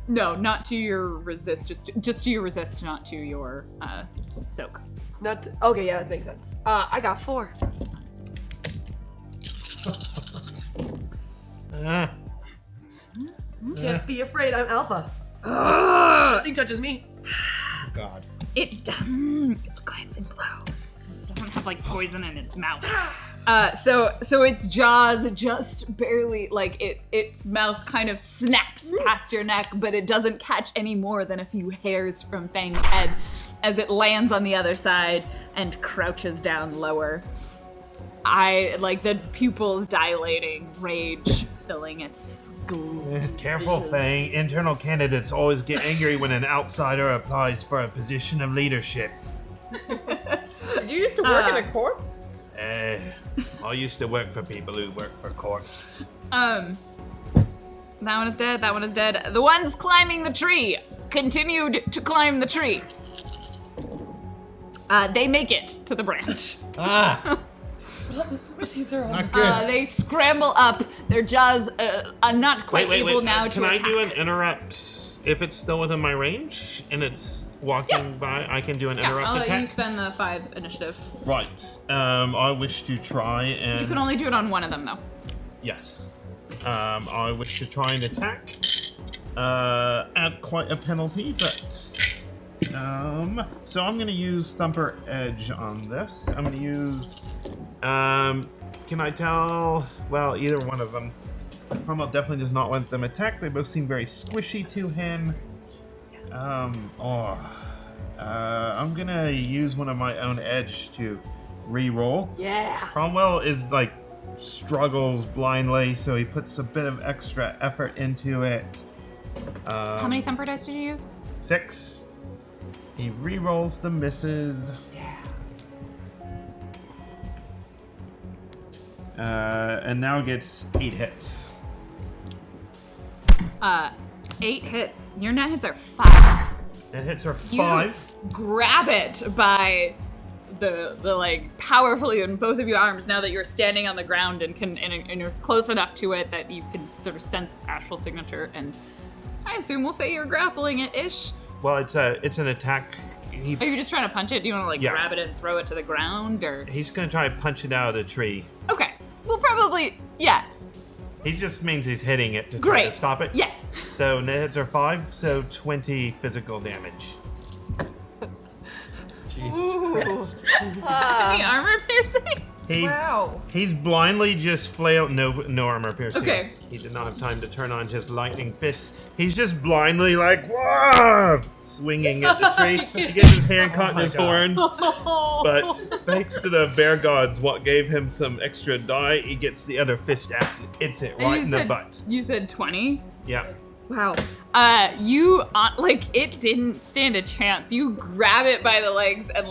No, not to your resist. Just to your resist, not to your soak. Not to, okay, yeah, that makes sense. I got 4. Can't be afraid, I'm alpha. Nothing touches me. God. It's glancing blow. It doesn't have like poison in its mouth. So its jaws just barely, like its mouth kind of snaps past your neck, but it doesn't catch any more than a few hairs from Fang's head as it lands on the other side and crouches down lower. The pupils dilating, rage filling its glue. Careful, Fang. Internal candidates always get angry when an outsider applies for a position of leadership. Did you used to work in a corp? I used to work for people who work for courts. That one is dead, that one is dead. The ones climbing the tree continued to climb the tree. They make it to the branch. Not good. They scramble up. Their jaws are not quite able now to Can I attack. do an interrupt if it's still within my range and it's walking by? I can do an interrupt I'll let attack. you spend the 5 initiative. Right. I wish to try and. You can only do it on one of them, though. Yes. I wish to try and attack. At quite a penalty, but. So I'm gonna use Thumper Edge on this. I'm gonna use. Can I tell? Well, either one of them. Cromwell definitely does not want them attacked. They both seem very squishy to him. I'm gonna use one of my own edge to re-roll. Yeah. Cromwell is like struggles blindly, so he puts a bit of extra effort into it. How many thumper dice did you use? 6. He re-rolls the misses. And now gets 8 hits. 8 hits. Your net hits are 5. It hits are You 5. grab it by the like powerfully in both of your arms now that you're standing on the ground and and you're close enough to it that you can sort of sense its astral signature, and I assume we'll say you're grappling it ish. Well, it's an attack. Are you just trying to punch it? Do you want to Yeah. grab it and throw it to the ground, or? He's gonna try and punch it out of the tree. Okay, we'll probably He just means he's hitting it to try Great. to stop it. Yeah. So net hits are 5, so 20 physical damage. Jesus Christ. Any armor piercing? Wow. He's blindly just flailed. No armor piercing. Okay. He did not have time to turn on his lightning fists. He's just blindly like, whoa, swinging at the tree. He gets his hand caught in his horns. But thanks to the bear gods, what gave him some extra die, he gets the other fist out. Hits it And right you in the said- butt. You said 20? Yeah. Wow. It didn't stand a chance. You grab it by the legs and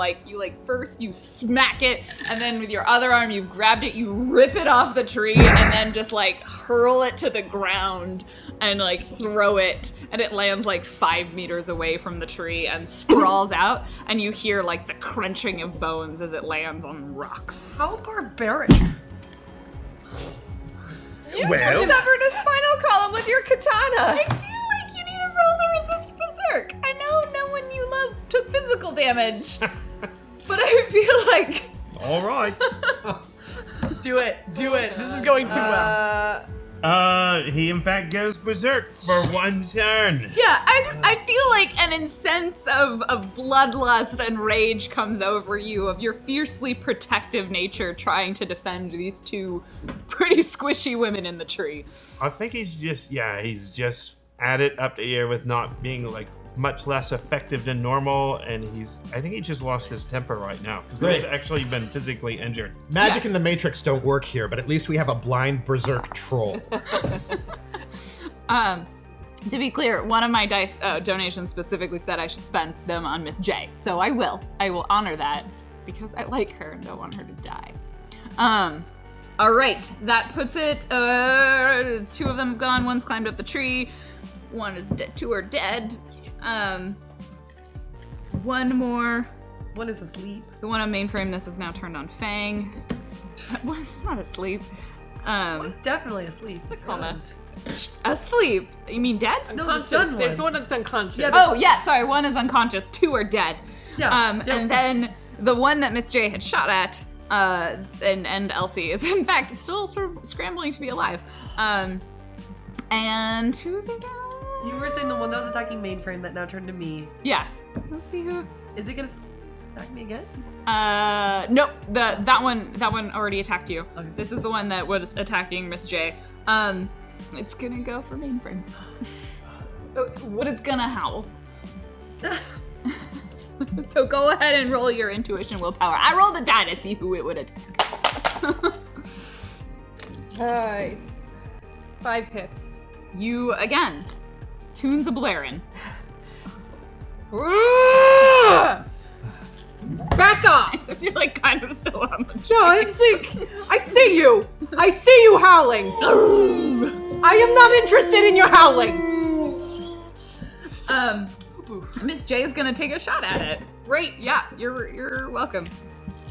first you smack it, and then with your other arm you grabbed it, you rip it off the tree, and then just hurl it to the ground and throw it, and it lands 5 meters away from the tree and sprawls out, and you hear the crunching of bones as it lands on rocks. How barbaric. You just severed a spinal column with your katana. I feel like you need to roll to resist berserk. I know no one you love took physical damage, but I feel like... All right. Do it. This is going too well. He in fact goes berserk for one turn. Yeah, I feel like an sense of bloodlust and rage comes over you, of your fiercely protective nature trying to defend these two pretty squishy women in the tree. I think he's just at it up the ear with not being much less effective than normal, and I think he just lost his temper right now because Great. he's actually been physically injured. Magic and the Matrix don't work here, but at least we have a blind berserk troll. To be clear, one of my dice donations specifically said I should spend them on Miss J, so I will honor that because I like her and don't want her to die. All right, that puts it. 2 of them have gone. One's climbed up the tree. One is dead. 2 are dead. One more. One is asleep. The one on mainframe. This is now turned on Fang. One's not asleep. One's definitely asleep. It's a coma. Asleep? You mean dead? No, the stunned There's one. one that's unconscious. Yeah, Oh yeah, sorry. One is unconscious. 2 are dead. Yeah. And then the one that Miss J had shot at, and Elsie is in fact still sort of scrambling to be alive. And who's it now? You were saying the one that was attacking mainframe that now turned to me. Yeah. Let's see who. Is it gonna attack me again? Nope. That one already attacked you. Okay. This is the one that was attacking Miss J. It's gonna go for mainframe. But it's gonna howl. So go ahead and roll your intuition willpower. I rolled a die to see who it would attack. Nice. 5 hits. You again. Tunes a blaring. Back off! So you're kind of still on the tree. No, I see you! I see you howling! I am not interested in your howling! Miss J is gonna take a shot at it. Great! Yeah, you're welcome.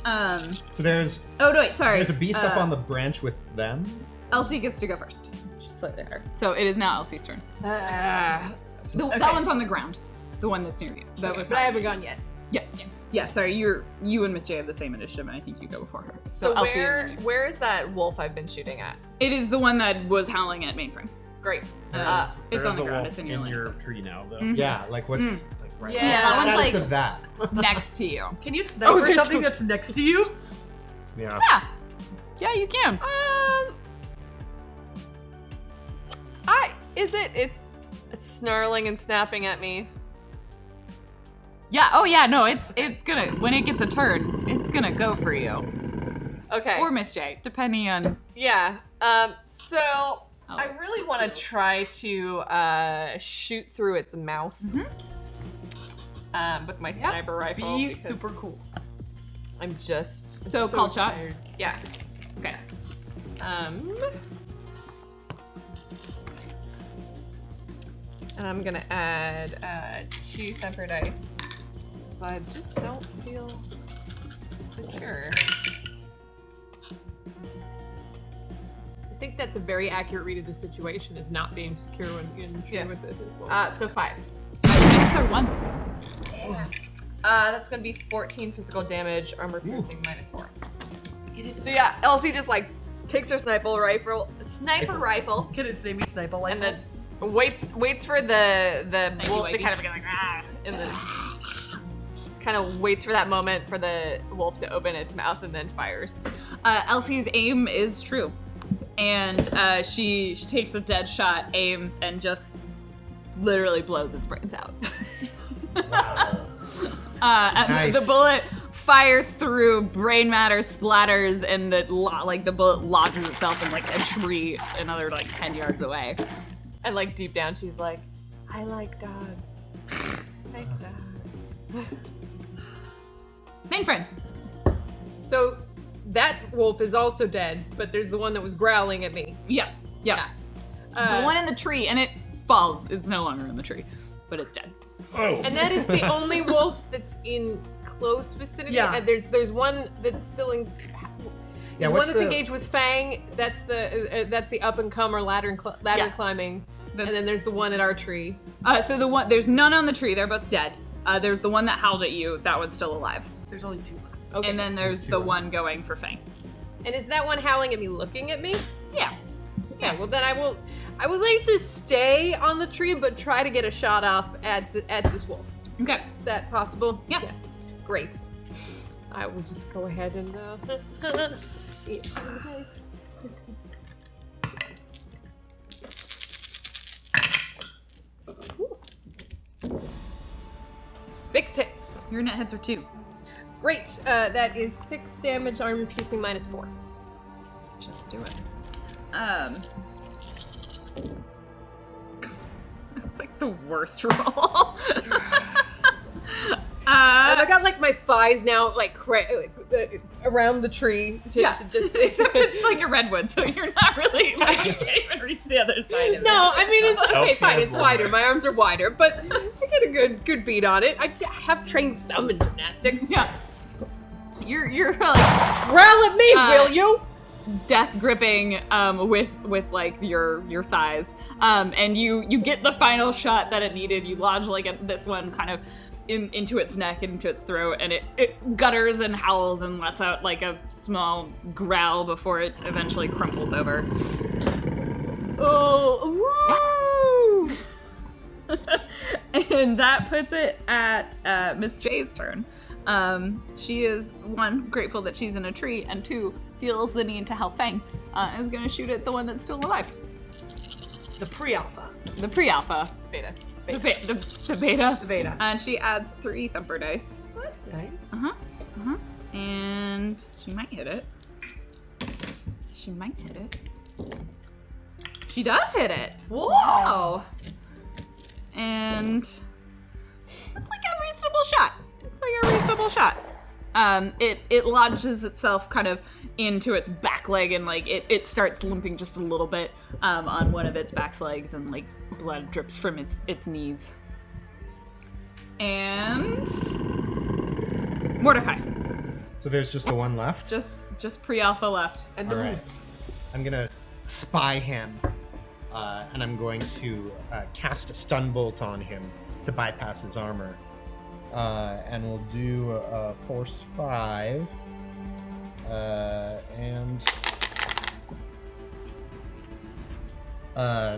So there's Oh no, wait, sorry. a beast up on the branch with them. Elsie gets to go first. She's slightly higher. So it is now Elsie's turn. That one's on the ground. The one that's near you. That was But I haven't gone yet. Yeah, sorry, you and Miss J have the same initiative, and I think you go before her. So Elsie and then you. where is that wolf I've been shooting at? It is the one that was howling at mainframe. Great. It's There on is the a ground. wolf It's in your line of sight. tree now, though. Yeah, what's Right. Yeah, that the one's status of that? next to you. Can you sniper there's something that's next to you? Yeah. Yeah, you can. It's snarling and snapping at me. Yeah. Oh yeah. No, it's gonna when it gets a turn, it's gonna go for you Okay. or Miss J, depending on. Yeah. So I really want to try to shoot through its mouth with my sniper rifle. Be because super cool. I'm just So call shot? tired. Yeah. Okay. And I'm gonna add 2 Thumper dice. I just don't feel secure. I think that's a very accurate read of the situation, is not being secure when in true with it. So 5. Hits are 1. That's gonna be 14 physical damage, armor piercing -4. So yeah, Elsie just takes her sniper rifle, Can its name be Sniper Rifle? and then waits for the wolf to wipey. kind of be and then kind of waits for that moment for the wolf to open its mouth and then fires. Elsie's aim is true, and she takes a dead shot, aims, and just literally blows its brains out. And Nice. the bullet fires through, brain matter splatters, and the bullet lodges itself in a tree another 10 yards away. And like deep down, she's like, I like dogs. I like dogs. Main friend. So that wolf is also dead, but there's the one that was growling at me. Yeah. The one in the tree, and it falls. It's no longer in the tree, but it's dead. Oh. And that is the only wolf that's in close vicinity. Yeah. And there's one that's still in. Yeah, There's what's one that's the- engaged with Fang. That's the up and comer ladder Yeah. climbing. That's- And then there's the one at our tree. So the one, there's none on the tree. They're both dead. There's the one that howled at you. That one's still alive. So there's only 2 left. Okay. And then there's the one going for Fang. And is that one howling at me, looking at me? Yeah. Yeah. Well, then I would like to stay on the tree, but try to get a shot off at this wolf. Okay. Is that possible? Yeah. Great. I will just go ahead and. Yeah. 6 hits. Your net hits are 2. Great. That is 6 damage, armor piercing -4. Just do it. It's like the worst roll. I got like my thighs now, like around the tree. To just Except it's like a redwood, so you're not really like you can't even reach the other side of it. No, I mean it's okay, she fine. has It's long wider. legs. My arms are wider, but I get a good beat on it. I have trained some in gymnastics. Yeah. You're like Growl at me, will you? death gripping with like your thighs, and you get the final shot that it needed. You lodge like this one kind of into its neck and into its throat, and it gutters and howls and lets out like a small growl before it eventually crumples over. Oh, woo! And that puts it at Miss J's turn. She is, 1, grateful that she's in a tree, and 2, feels the need to help Fang. Is gonna shoot at the one that's still alive. The pre-alpha. The pre-alpha. Beta. The beta. The beta. And she adds 3 thumper dice. That's nice. And she might hit it. She might hit it. She does hit it! Whoa! And it's like a reasonable shot. It's like a reasonable shot. It lodges itself kind of into its back leg, and like it starts limping just a little bit on one of its back legs, and like blood drips from its knees. And Mordecai, So there's just the one left. just pre-alpha left. And the All right. moose. I'm gonna spy him, and I'm going to cast a stun bolt on him to bypass his armor. And we'll do force 5, and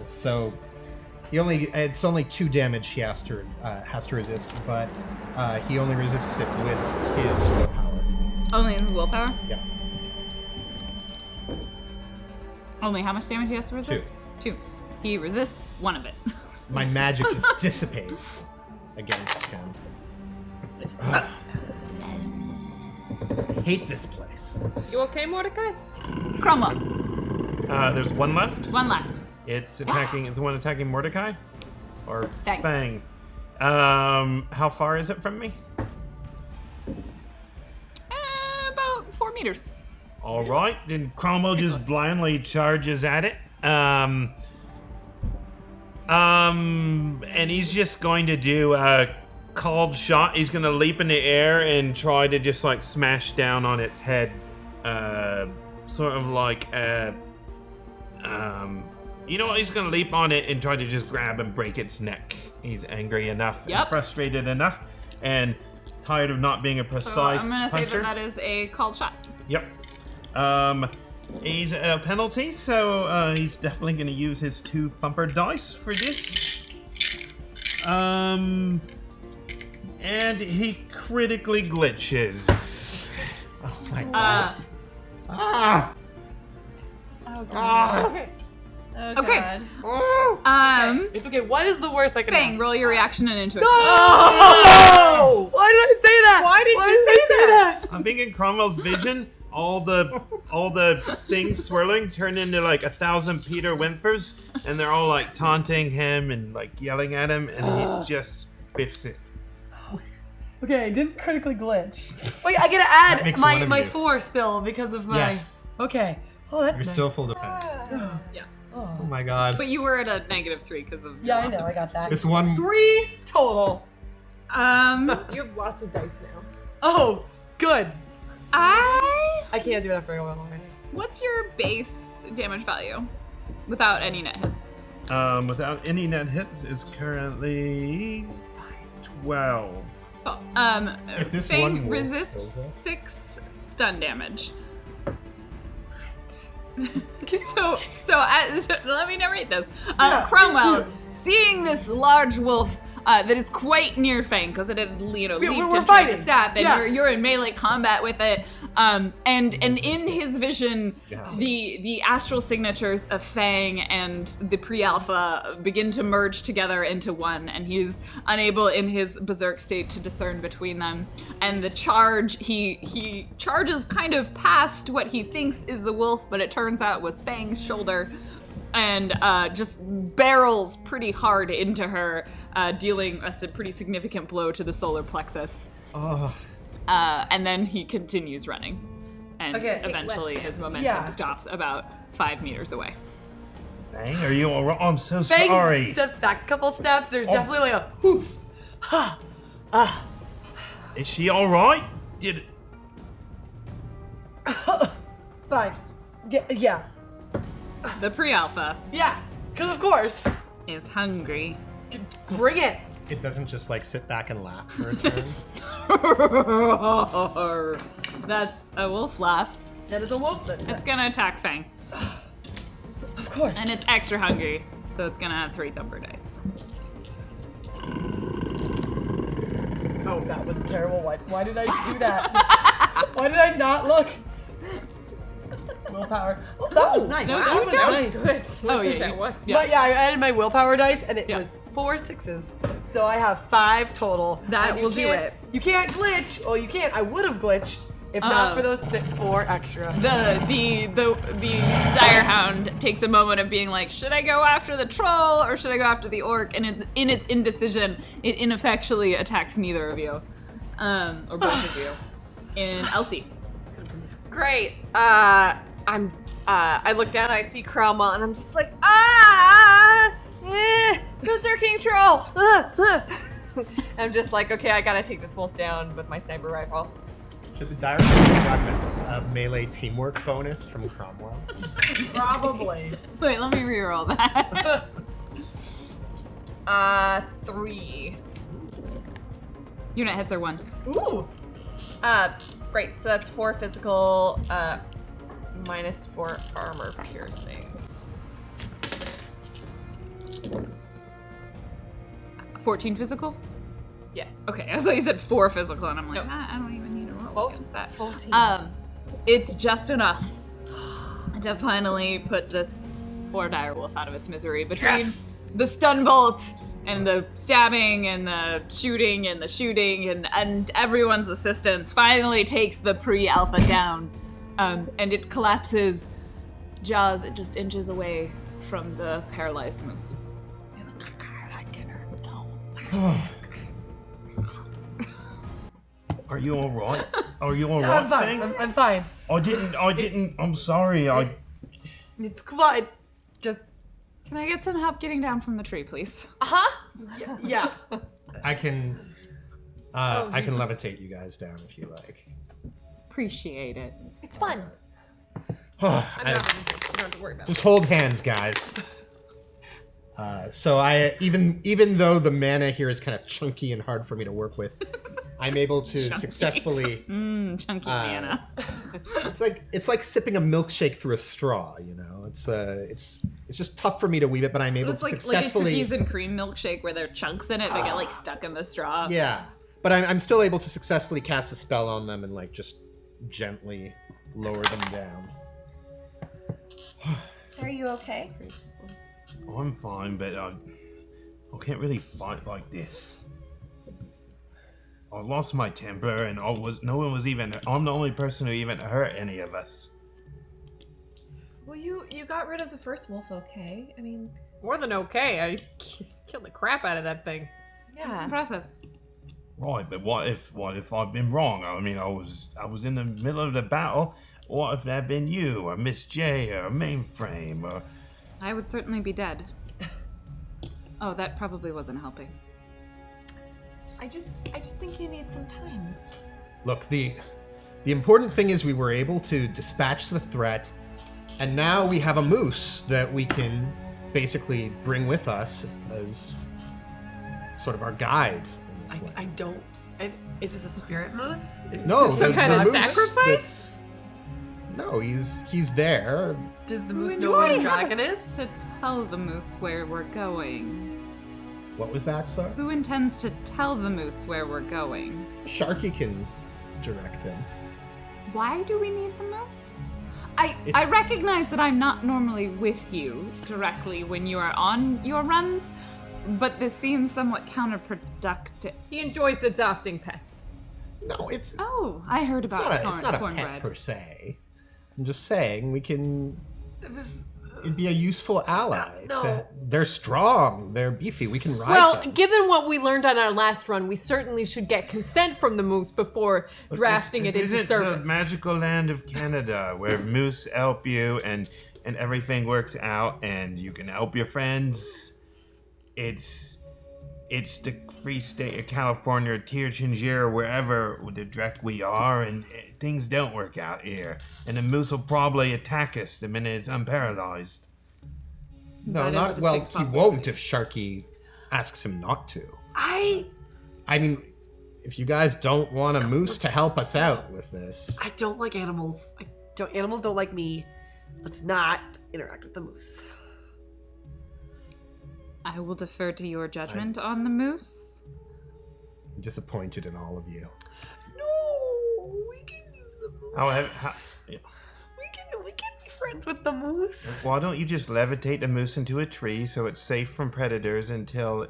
so it's only 2 damage he has to resist, but he only resists it with his willpower. Only his willpower? Yeah. Only how much damage he has to resist? 2. He resists 1 of it. My magic just dissipates against him. I hate this place. You okay, Mordecai? Cromwell, There's one left. 1 left. It's attacking. It's the one attacking Mordecai, or Fang. Fang. How far is it from me? About 4 meters. All right, then Cromwell just blindly charges at it. And he's just going to do a called shot. He's going to leap in the air and try to just like smash down on its head, sort of like you know what? He's going to leap on it and try to just grab and break its neck. He's angry enough, Yep. and frustrated enough, and tired of not being a precise So I'm gonna say puncher. that is a called shot. Yep. He's at a penalty, so he's definitely going to use his 2 thumper dice for this. And he critically glitches. Oh my god. Ah! Okay. It's okay. What is the worst that can Fang, happen? roll your reaction and intuition. Oh! Why did I say that? Why did you say that? I'm thinking Cromwell's vision all the things swirling turn into like 1,000 Peter Wimphers, and they're all like taunting him and like yelling at him, and he just biffs it. Okay, I didn't critically glitch. Wait, I gotta add makes one of my you. 4 still because of my. Yes. Okay. Oh, that's You're nice. still full defense. Yeah. Oh my god. But you were at a -3 because of. Yeah, I know. I got that. This one. 3 total. You have lots of dice now. Oh, good. I. I can't do that for a while. What's your base damage value without any net hits? Without any net hits is currently 12. If this Fang one wolf resists kills us- 6 stun damage. Let me narrate this. Cromwell, seeing this large wolf that is quite near Fang, because it had leaped we're and tried to fighting. stab, and Yeah. you're in melee combat with it. And in his vision, the astral signatures of Fang and the pre-alpha begin to merge together into one, and he's unable in his berserk state to discern between them. And the charge, he charges kind of past what he thinks is the wolf, but it turns out was Fang's shoulder, and just barrels pretty hard into her, dealing a pretty significant blow to the solar plexus. And then he continues running. And Okay. eventually his momentum Yeah. stops about 5 meters away. Dang, are you alright? I'm so Fang sorry. steps back a couple steps. There's definitely like a poof. Is she alright? Did Fine. Yeah. The pre-alpha Yeah. Because of course. is hungry. Bring it. It doesn't just like sit back and laugh for a turn. That's a wolf laugh. That is a wolf. It's gonna attack Fang. Of course. And it's extra hungry, so it's gonna have 3 thumper dice. Oh, that was terrible. Why did I do that? Why did I not look? Willpower. Oh, that was nice. No, that you was don't. nice. Good. Oh, yeah, that you- was. yeah. But yeah, I added my willpower dice, and it Yeah. was 4 6s. So I have 5 total. That And you will do can't- it. You can't glitch. Oh, you can't. I would have glitched if not for those 4 extra. The Direhound takes a moment of being like, should I go after the troll or should I go after the orc? And it's in its indecision, it ineffectually attacks neither of you, or both of you. And Elsie, Great. I look down and I see Cromwell and I'm just like, berserking troll. I'm just like, okay, I gotta take this wolf down with my sniper rifle. Should the dire have gotten a melee teamwork bonus from Cromwell? Probably. wait, let me reroll that. 3. Unit hits are 1. Ooh. Great. So that's 4 physical, minus 4 armor piercing. 14 physical? Yes. Okay, I thought you said 4 physical, and I'm like, Nope. I don't even need to roll Well, against that. 14. It's just enough to finally put this poor direwolf out of its misery. Between Yes! the stun bolt and the stabbing and the shooting and everyone's assistance finally takes the pre-alpha down. And it collapses. Jaws, it just inches away from the paralyzed moose. Are you alright? Are you alright, I'm fine. Fang? I'm fine. I'm sorry. It's fine. Just. Can I get some help getting down from the tree, please? Yeah. I can levitate you guys down if you like. Appreciate it. It's fun. You don't have to worry about it. Just hold hands, guys. So I even though the mana here is kind of chunky and hard for me to work with, I'm able to successfully. Chunky mana. It's like sipping a milkshake through a straw. You know, it's just tough for me to weave it, but I'm able It's to like a successfully. cookies and cream milkshake where there are chunks in it. They get like stuck in the straw. Yeah, but I'm still able to successfully cast a spell on them and like just gently lower them down. Are you okay? I'm fine, but I can't really fight like this. I lost my temper, and I'm the only person who even hurt any of us. Well, you got rid of the first wolf, okay? I mean, More than okay. I killed the crap out of that thing. That's yeah. impressive. Right, but what if I've been wrong? I mean, I was in the middle of the battle. What if that been you, or Miss J, or Mainframe, or... I would certainly be dead. Oh, that probably wasn't helping. I just think you need some time. Look, the important thing is we were able to dispatch the threat, and now we have a moose that we can basically bring with us as sort of our guide in this land. I don't. Is this a spirit moose? No, Some kind of moose sacrifice? that's- No, he's there. Does the moose know what a dragon is? To tell the moose where we're going. What was that, sir? Who intends to tell the moose where we're going? Sharky can direct him. Why do we need the moose? I It's- recognize that I'm not normally with you directly when you are on your runs, but this seems somewhat counterproductive. He enjoys adopting pets. No, it's Oh, I heard it's about not a pet cornbread. per se. I'm just saying we can. It'd be a useful ally. No. They're strong. They're beefy. We can ride Well, them. given what we learned on our last run, we certainly should get consent from the moose before drafting This it into isn't service. the magical land of Canada where moose help you and everything works out and you can help your friends. It's the free state of California, Tirchinjir, or wherever the dreck we are, and things don't work out here. And the moose will probably attack us the minute it's unparalyzed. No, That is a not well. distinct He possibility. won't if Sharky asks him not to. I mean, if you guys don't want a moose to help us out with this, don't like animals. Animals don't like me. Let's not interact with the moose. I will defer to your judgment on the moose. I'm disappointed in all of you. No, we can use the moose. Yeah. We can be friends with the moose. Why don't you just levitate the moose into a tree so it's safe from predators until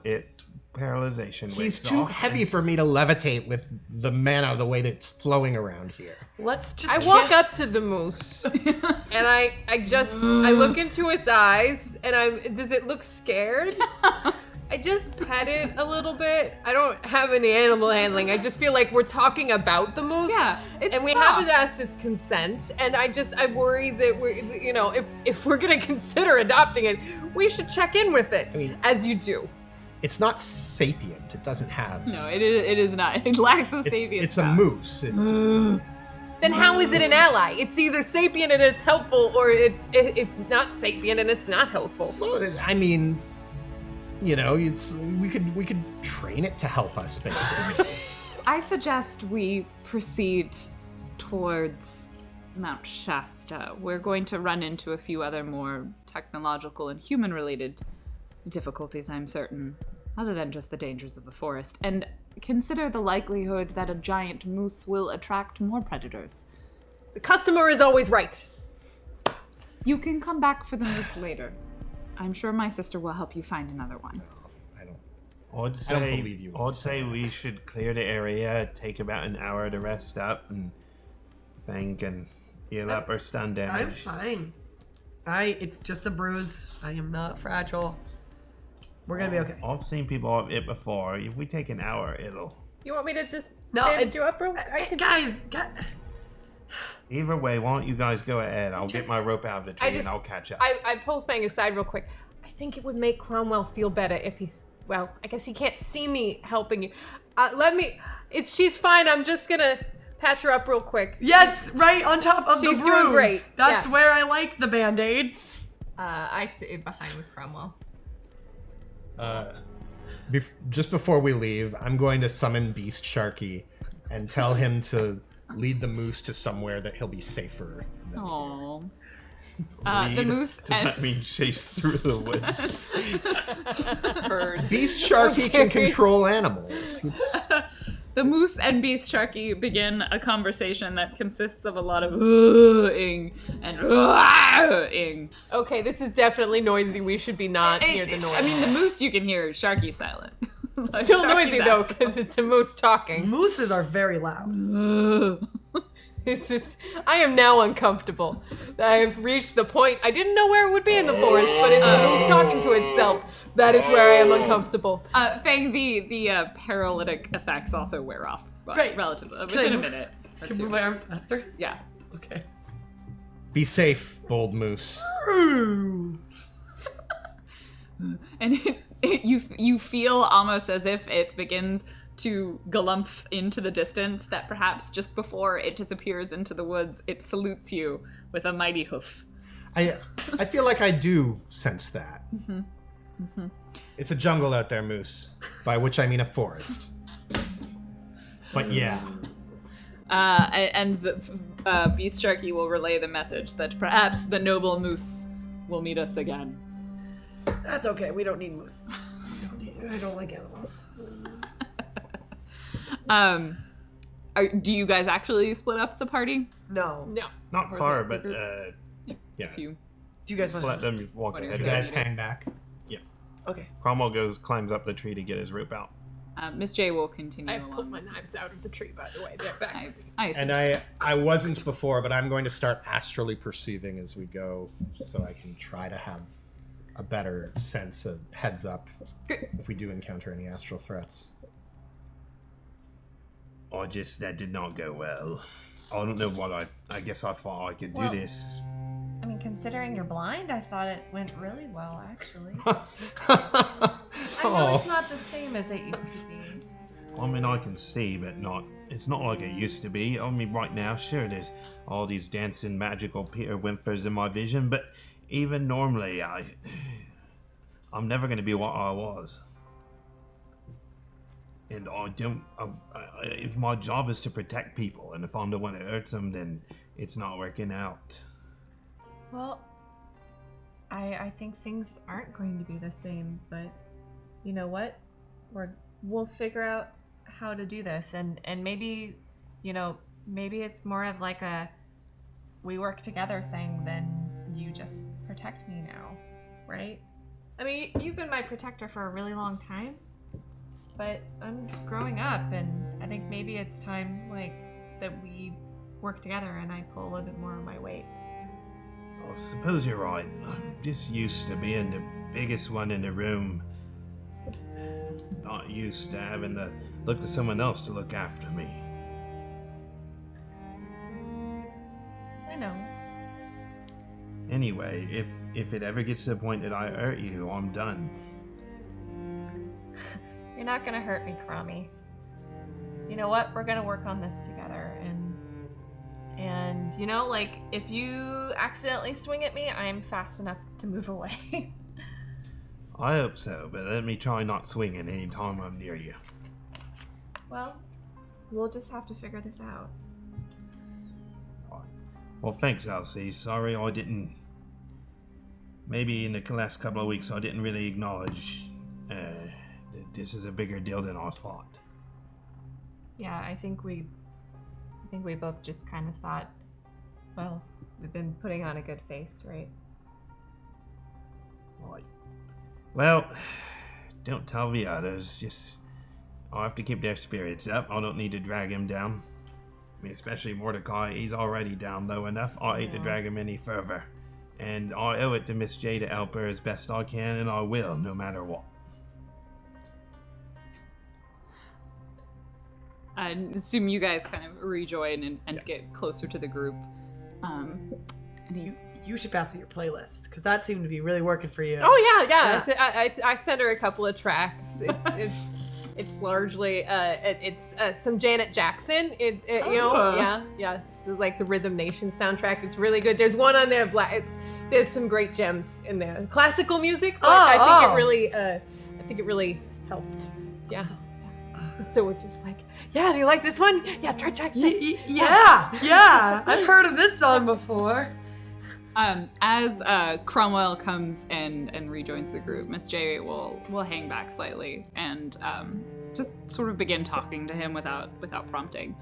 paralyzation He's wears too off? heavy for me to levitate with the mana the way that's flowing around here. Let's just. I walk up to the moose and I look into its eyes and does it look scared? I just pet it a little bit. I don't have any animal handling. I just feel like we're talking about the moose. Yeah, it's and we soft. haven't asked its consent. And I worry that if we're gonna consider adopting it, we should check in with it. I mean- as you do. It's not sapient. It doesn't have. No, it is not. It lacks the sapient. It's a moose. It's Then how is it an ally? It's either sapient and it's helpful, or it's not sapient and it's not helpful. well, I mean, we could train it to help us basically. I suggest we proceed towards Mount Shasta. We're going to run into a few other more technological and human-related difficulties, I'm certain, other than just the dangers of the forest, and consider the likelihood that a giant moose will attract more predators. The customer is always right. You can come back for the moose later. I'm sure my sister will help you find another one. I'd I don't believe you. I'd say we should clear the area, take about an hour to rest up, and Fang can heal up her stun I'm damage. fine. It's just a bruise. I am not fragile. We're gonna be okay. I've seen people have it before. If we take an hour, it'll... You want me to just No, band you up real? I can. Guys, Either way, why don't you guys go ahead? I'll get my rope out of the tree and I'll catch up. I pull Fang aside real quick. I think it would make Cromwell feel better if he's. Well, I guess he can't see me helping you. She's fine. I'm just gonna patch her up real quick. yes, right on top of She's the doing bruise. great. That's Yeah. where I like the band-aids. I stay behind with Cromwell. Just before we leave, I'm going to summon Beast Sharky and tell him to lead the moose to somewhere that he'll be safer. Aww. The Lead? moose Does and that mean chase through the woods? Beast Sharky can control animals. the moose and Beast Sharky begin a conversation that consists of a lot of ing and ing. Okay, this is definitely noisy. We should be not near the noise. I mean, the moose you can hear, Sharky silent. Still noisy though, because it's a moose talking. Mooses are very loud. It's just, I am now uncomfortable. I've reached the point. I didn't know where it would be in the forest, but it's the moose talking to itself. That is where I am uncomfortable. Fang, the paralytic effects also wear off Great. relatively Can within I a move- minute. Or Can I two. move my arms faster? Yeah. Okay. Be safe, bold moose. And you feel almost as if it begins to galumph into the distance, that perhaps just before it disappears into the woods, it salutes you with a mighty hoof. I feel like I do sense that. It's a jungle out there, moose. By which I mean a forest. But yeah. And the Beast Sharky will relay the message that perhaps the noble moose will meet us again. That's okay. We don't need moose. I don't like animals. Do you guys actually split up the party? No. No. Not far, but yeah. If you Do you guys want Let to? them walk What are ahead. you You guys Yes. hang back. Okay. Cromwell climbs up the tree to get his rope out. Pull, Miss J will continue I've pulled along. my knives out of the tree, by the way. They're back. I see. And I wasn't before, but I'm going to start astrally perceiving as we go, so I can try to have a better sense of heads up Great. if we do encounter any astral threats. That did not go well. I don't know what I guess I thought I could do Well- this. I mean, considering you're blind, I thought it went really well, actually. Oh. I know it's not the same as it used to be. I mean, I can see, but it's not like it used to be. I mean, right now, sure, there's all these dancing magical Peter Wimphers in my vision, but even normally, I'm never going to be what I was. And if my job is to protect people, and if I'm the one that hurts them, then it's not working out. Well, I think things aren't going to be the same, but you know what? We'll figure out how to do this, and maybe, maybe it's more of like a we work together thing than you just protect me now, right? I mean, you've been my protector for a really long time, but I'm growing up, and I think maybe it's time that we work together and I pull a little bit more of my weight. I suppose you're right. I'm just used to being the biggest one in the room. Not used to having to look to someone else to look after me. I know. Anyway, if it ever gets to the point that I hurt you, I'm done. You're not gonna hurt me, Crommy. You know what? We're gonna work on this together, and if you accidentally swing at me, I'm fast enough to move away. I hope so, but let me try not swinging any time I'm near you. Well, we'll just have to figure this out. Well, thanks, Elsie. Sorry I didn't... Maybe in the last couple of weeks I didn't really acknowledge that this is a bigger deal than I thought. Yeah, I think we both just kind of thought, well, we've been putting on a good face, right? Right. Well, don't tell the others. Just, I'll have to keep their spirits up. I don't need to drag him down. I mean, especially Mordecai. He's already down low enough. I hate to drag him any further. And I owe it to Miss J to help her as best I can, and I will, no matter what. I assume you guys kind of rejoin and get closer to the group. And You should pass me your playlist, because that seemed to be really working for you. Oh yeah. I sent her a couple of tracks. It's largely it's some Janet Jackson. It's like the Rhythm Nation soundtrack. It's really good. There's one on there. There's some great gems in there. Classical music, but I think it really helped. Yeah. So we're just like, yeah, do you like this one? Yeah, try track 6. Yeah. I've heard of this song before. As Cromwell comes and rejoins the group, Miss J will hang back slightly and just sort of begin talking to him without prompting.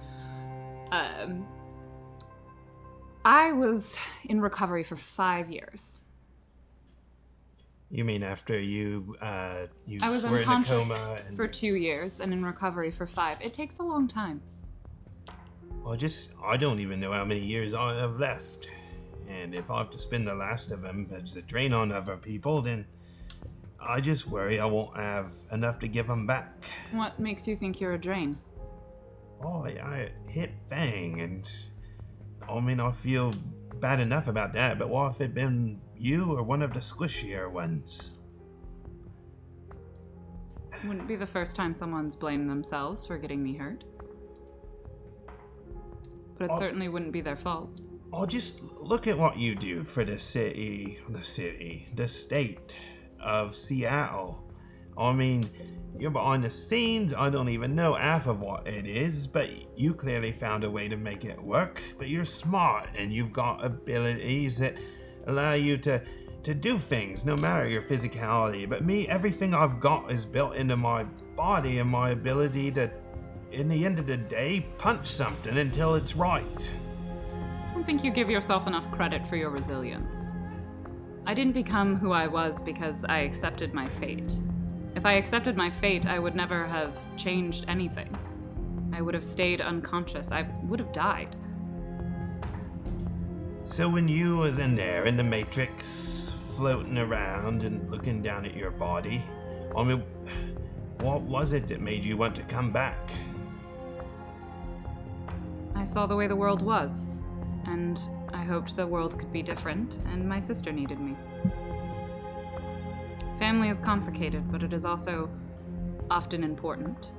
I was in recovery for 5 years. You mean after you you I was were in a unconscious coma and for 2 years and in recovery for 5. It takes a long time. I don't even know how many years I have left. And if I have to spend the last of them as a drain on other people, then I just worry I won't have enough to give them back. What makes you think you're a drain? Oh, I hit Fang, and I mean, I feel bad enough about that, but what if it been you or one of the squishier ones? Wouldn't be the first time someone's blamed themselves for getting me hurt. But it certainly wouldn't be their fault. Oh, just look at what you do for the state of Seattle. I mean, you're behind the scenes. I don't even know half of what it is, but you clearly found a way to make it work. But you're smart and you've got abilities that allow you to do things no matter your physicality. But me, everything I've got is built into my body and my ability to, in the end of the day, punch something until it's right. I don't think you give yourself enough credit for your resilience. I didn't become who I was because I accepted my fate. If I accepted my fate, I would never have changed anything. I would have stayed unconscious. I would have died. So when you was in there in the Matrix, floating around and looking down at your body, I mean, what was it that made you want to come back? I saw the way the world was, and I hoped the world could be different, and my sister needed me. Family is complicated, but it is also often important.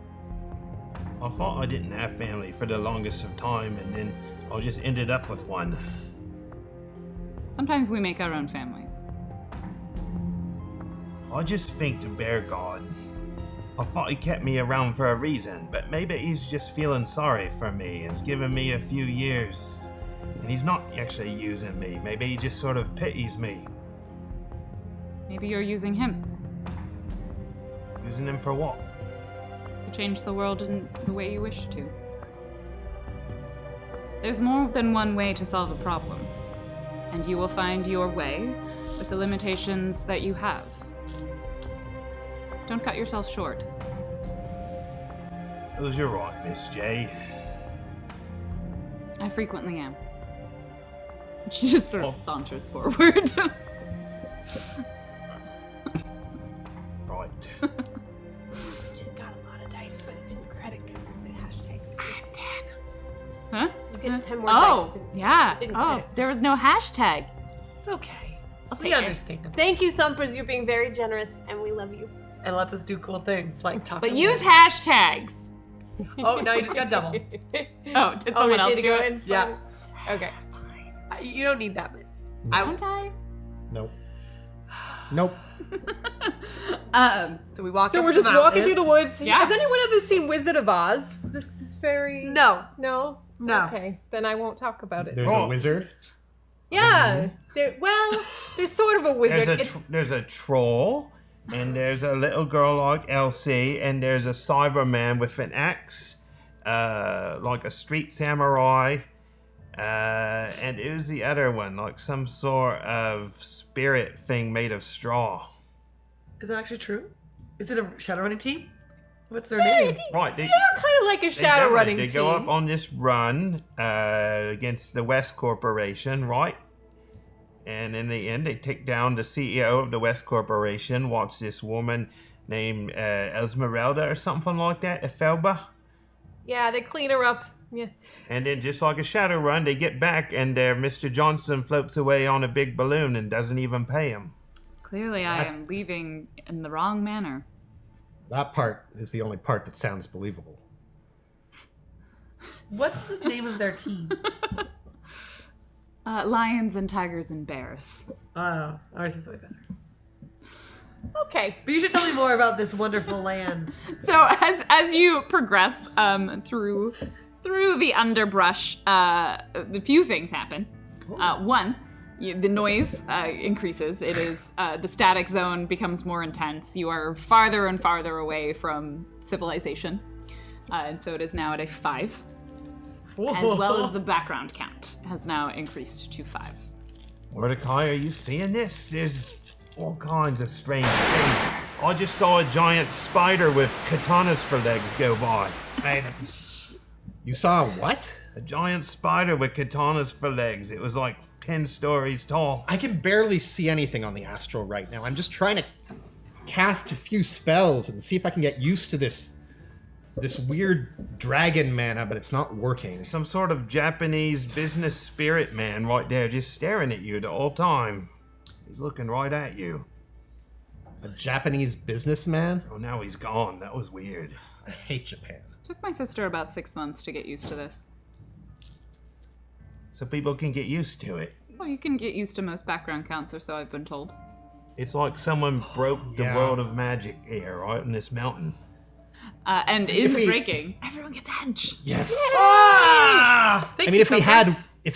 I thought I didn't have family for the longest of time, and then I just ended up with one. Sometimes we make our own families. I just think the bear god. I thought he kept me around for a reason, but maybe he's just feeling sorry for me and's giving me a few years. And he's not actually using me. Maybe he just sort of pities me. Maybe you're using him Using him for what? to change the world in the way you wish to. There's more than one way to solve a problem, and you will find your way with the limitations that you have. Don't cut yourself short. Suppose you're right, Miss J. I frequently am. She just sort of saunters forward. Right. Just got a lot of dice, but it didn't credit because of the hashtag. Huh? You get 10 more Oh, dice. yeah. didn't Oh, credit. there was no hashtag. It's okay. We understand. Thank you, Thumpers. You're being very generous, and we love you. And lets us do cool things like talk. But to use them. hashtags. Oh, now you just got double. Oh, did someone else do it? Yeah. Okay. You don't need that many. Won't I? Nope. Nope. So we walk. So up we're the just walking mountain. through the woods. Yeah. Has anyone ever seen Wizard of Oz? This is very... No. No? No. Okay, then I won't talk about it. There's a wizard. Yeah. Well, there's sort of a wizard. There's a troll, and there's a little girl like Elsie, and there's a Cyberman with an axe, like a street samurai, and who's the other one? Like some sort of spirit thing made of straw. Is that actually true? Is it a Shadowrunning team? What's their name? Right, They're kind of like a shadow running They team. go up on this run against the West Corporation, right? And in the end, they take down the CEO of the West Corporation. What's this woman named Esmeralda or something like that? Ethelba? Yeah, they clean her up. Yeah. And then just like a shadow run, they get back and Mr. Johnson floats away on a big balloon and doesn't even pay him. Clearly, I am leaving in the wrong manner. That part is the only part that sounds believable. What's the name of their team? Lions and tigers and bears. Oh, ours is way better. Okay. But you should tell me more about this wonderful land. So as you progress through the underbrush, a few things happen. One, the noise increases. It is the static zone becomes more intense. You are farther and farther away from civilization, and so it is now at a 5, as well as the background count has now increased to 5. Mordecai, are you seeing this? There's all kinds of strange things. I just saw a giant spider with katanas for legs go by. You saw what? A giant spider with katanas for legs. It was like 10 stories tall. I can barely see anything on the astral right now. I'm just trying to cast a few spells and see if I can get used to this weird dragon mana, but it's not working. Some sort of Japanese business spirit man right there just staring at you the whole time. He's looking right at you. A Japanese businessman? Oh, now he's gone. That was weird. I hate Japan. Took my sister about 6 months to get used to this. So people can get used to it. Well, you can get used to most background counts, or so I've been told. It's like someone broke the Yeah. world of magic here, right, in this mountain. And in If the we- breaking, everyone gets hench. Yes. Ah! I mean, if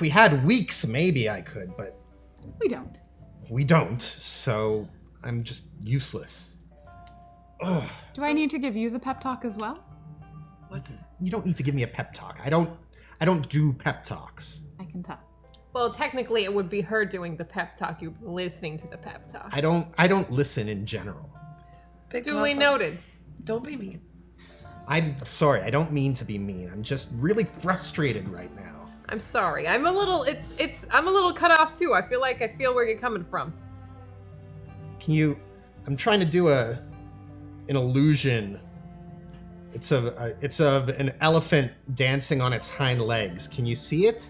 we had weeks, maybe I could, but We don't. we don't. So I'm just useless. Do I need to give you the pep talk as well? You don't need to give me a pep talk. I don't do pep talks. I can tell. Well, technically, it would be her doing the pep talk. You're listening to the pep talk. I don't listen in general. Big Duly Papa, noted. Don't be mean. I'm sorry. I don't mean to be mean. I'm just really frustrated right now. I'm sorry. I'm a little. I'm a little cut off too. I feel where you're coming from. Can you? I'm trying to do an illusion. It's of an elephant dancing on its hind legs. Can you see it?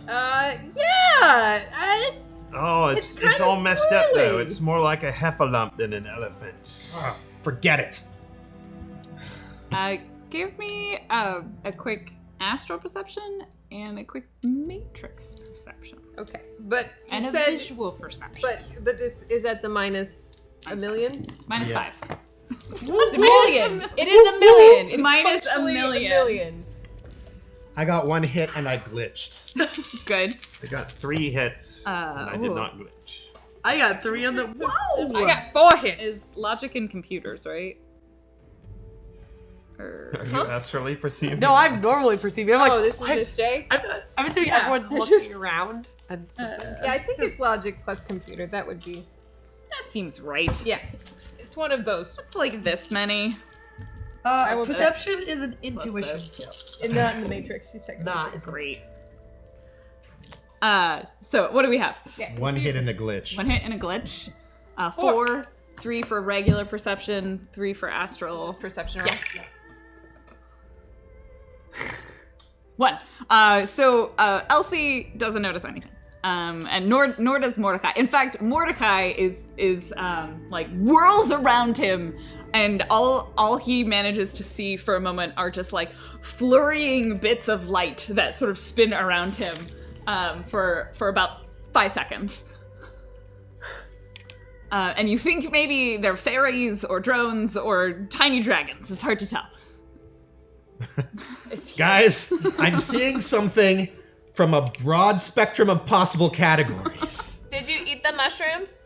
Yeah. Oh, it's kinda all messed up though. swirly. It's more like a heffalump than an elephant. Forget it. Give me a quick astral perception and a quick matrix perception. Okay, but And you a said, visual perception. but this is at the minus a million. Minus Yeah. 5. It's a million. It is a million. It's Minus a functionally million. I got one hit and I glitched. Good. I got 3 hits, and I did ooh. not glitch. I got 3 on the. Whoa! I got 4 hits. Is logic in computers, right? Are you astrally perceiving? No, I'm normally perceiving. I'm like, Oh, this is what? Miss J? I'm assuming everyone's It's looking just- around and something. Yeah, I think it's logic plus computer. That would be. That seems right. Yeah, it's one of those. It's like this many. I will- Perception is an intuition this. skill. And not in the Matrix. She's technically Not. Great. So what do we have? One hit and a glitch. 1 hit and a glitch. 4, 3 for regular perception, 3 for astral. It's perception roll. 1. So Elsie doesn't notice anything. And nor does Mordecai. In fact, Mordecai is like whirls around him, and all he manages to see for a moment are just like flurrying bits of light that sort of spin around him for about 5 seconds. And you think maybe they're fairies or drones or tiny dragons. It's hard to tell. Guys, I'm seeing something from a broad spectrum of possible categories. Did you eat the mushrooms?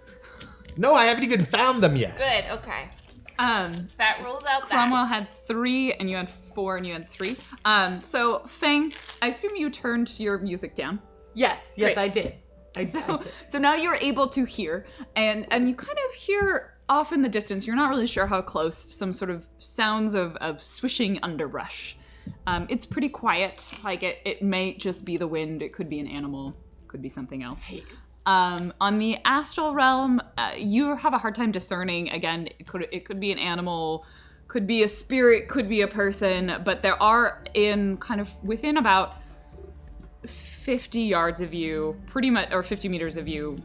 No, I haven't even found them yet. Good. Okay. Um, That rules out that. Cromwell had 3, and you had 4, and you had 3. So Fang, I assume you turned your music down. Yes, Great. I did. So now you're able to hear, and you kind of hear off in the distance. You're not really sure how close. Some sort of sounds of swishing underbrush. It's pretty quiet. Like it may just be the wind. It could be an animal. Could be something else. On the astral realm, you have a hard time discerning. Again, it could be an animal, could be a spirit, could be a person. But there are within about 50 yards of you, pretty much, or 50 meters of you,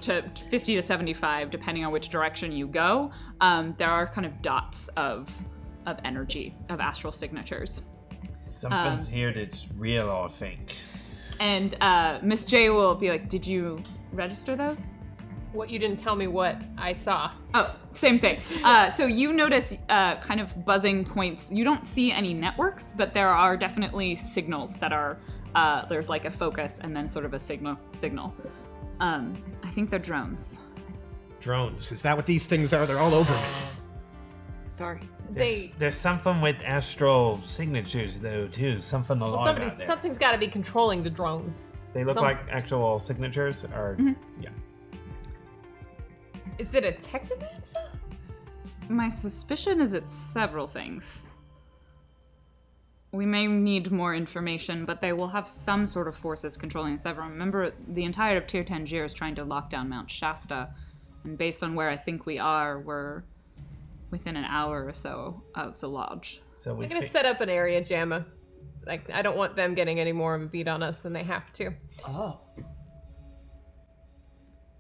to 50 to 75, depending on which direction you go. There are kind of dots of energy, of astral signatures. Something's here that's real, I think. And Miss J will be like, did you register those? What, you didn't tell me what I saw. Oh, same thing. So you notice kind of buzzing points. You don't see any networks, but there are definitely signals that are, there's like a focus and then sort of a signal. I think they're drones. Drones. Is that what these things are? They're all over me. Sorry. There's something with astral signatures though too. Something alive out there. Something's got to be controlling the drones. They look like actual signatures, or yeah. Is it a technomancer? My suspicion is it's several things. We may need more information, but they will have some sort of forces controlling several. Remember, the entire of Tier Tangier is trying to lock down Mount Shasta, and based on where I think we are, we're within an hour or so of the lodge. So we I'm gonna think- set up an area jammer. Like, I don't want them getting any more of a beat on us than they have to. Oh.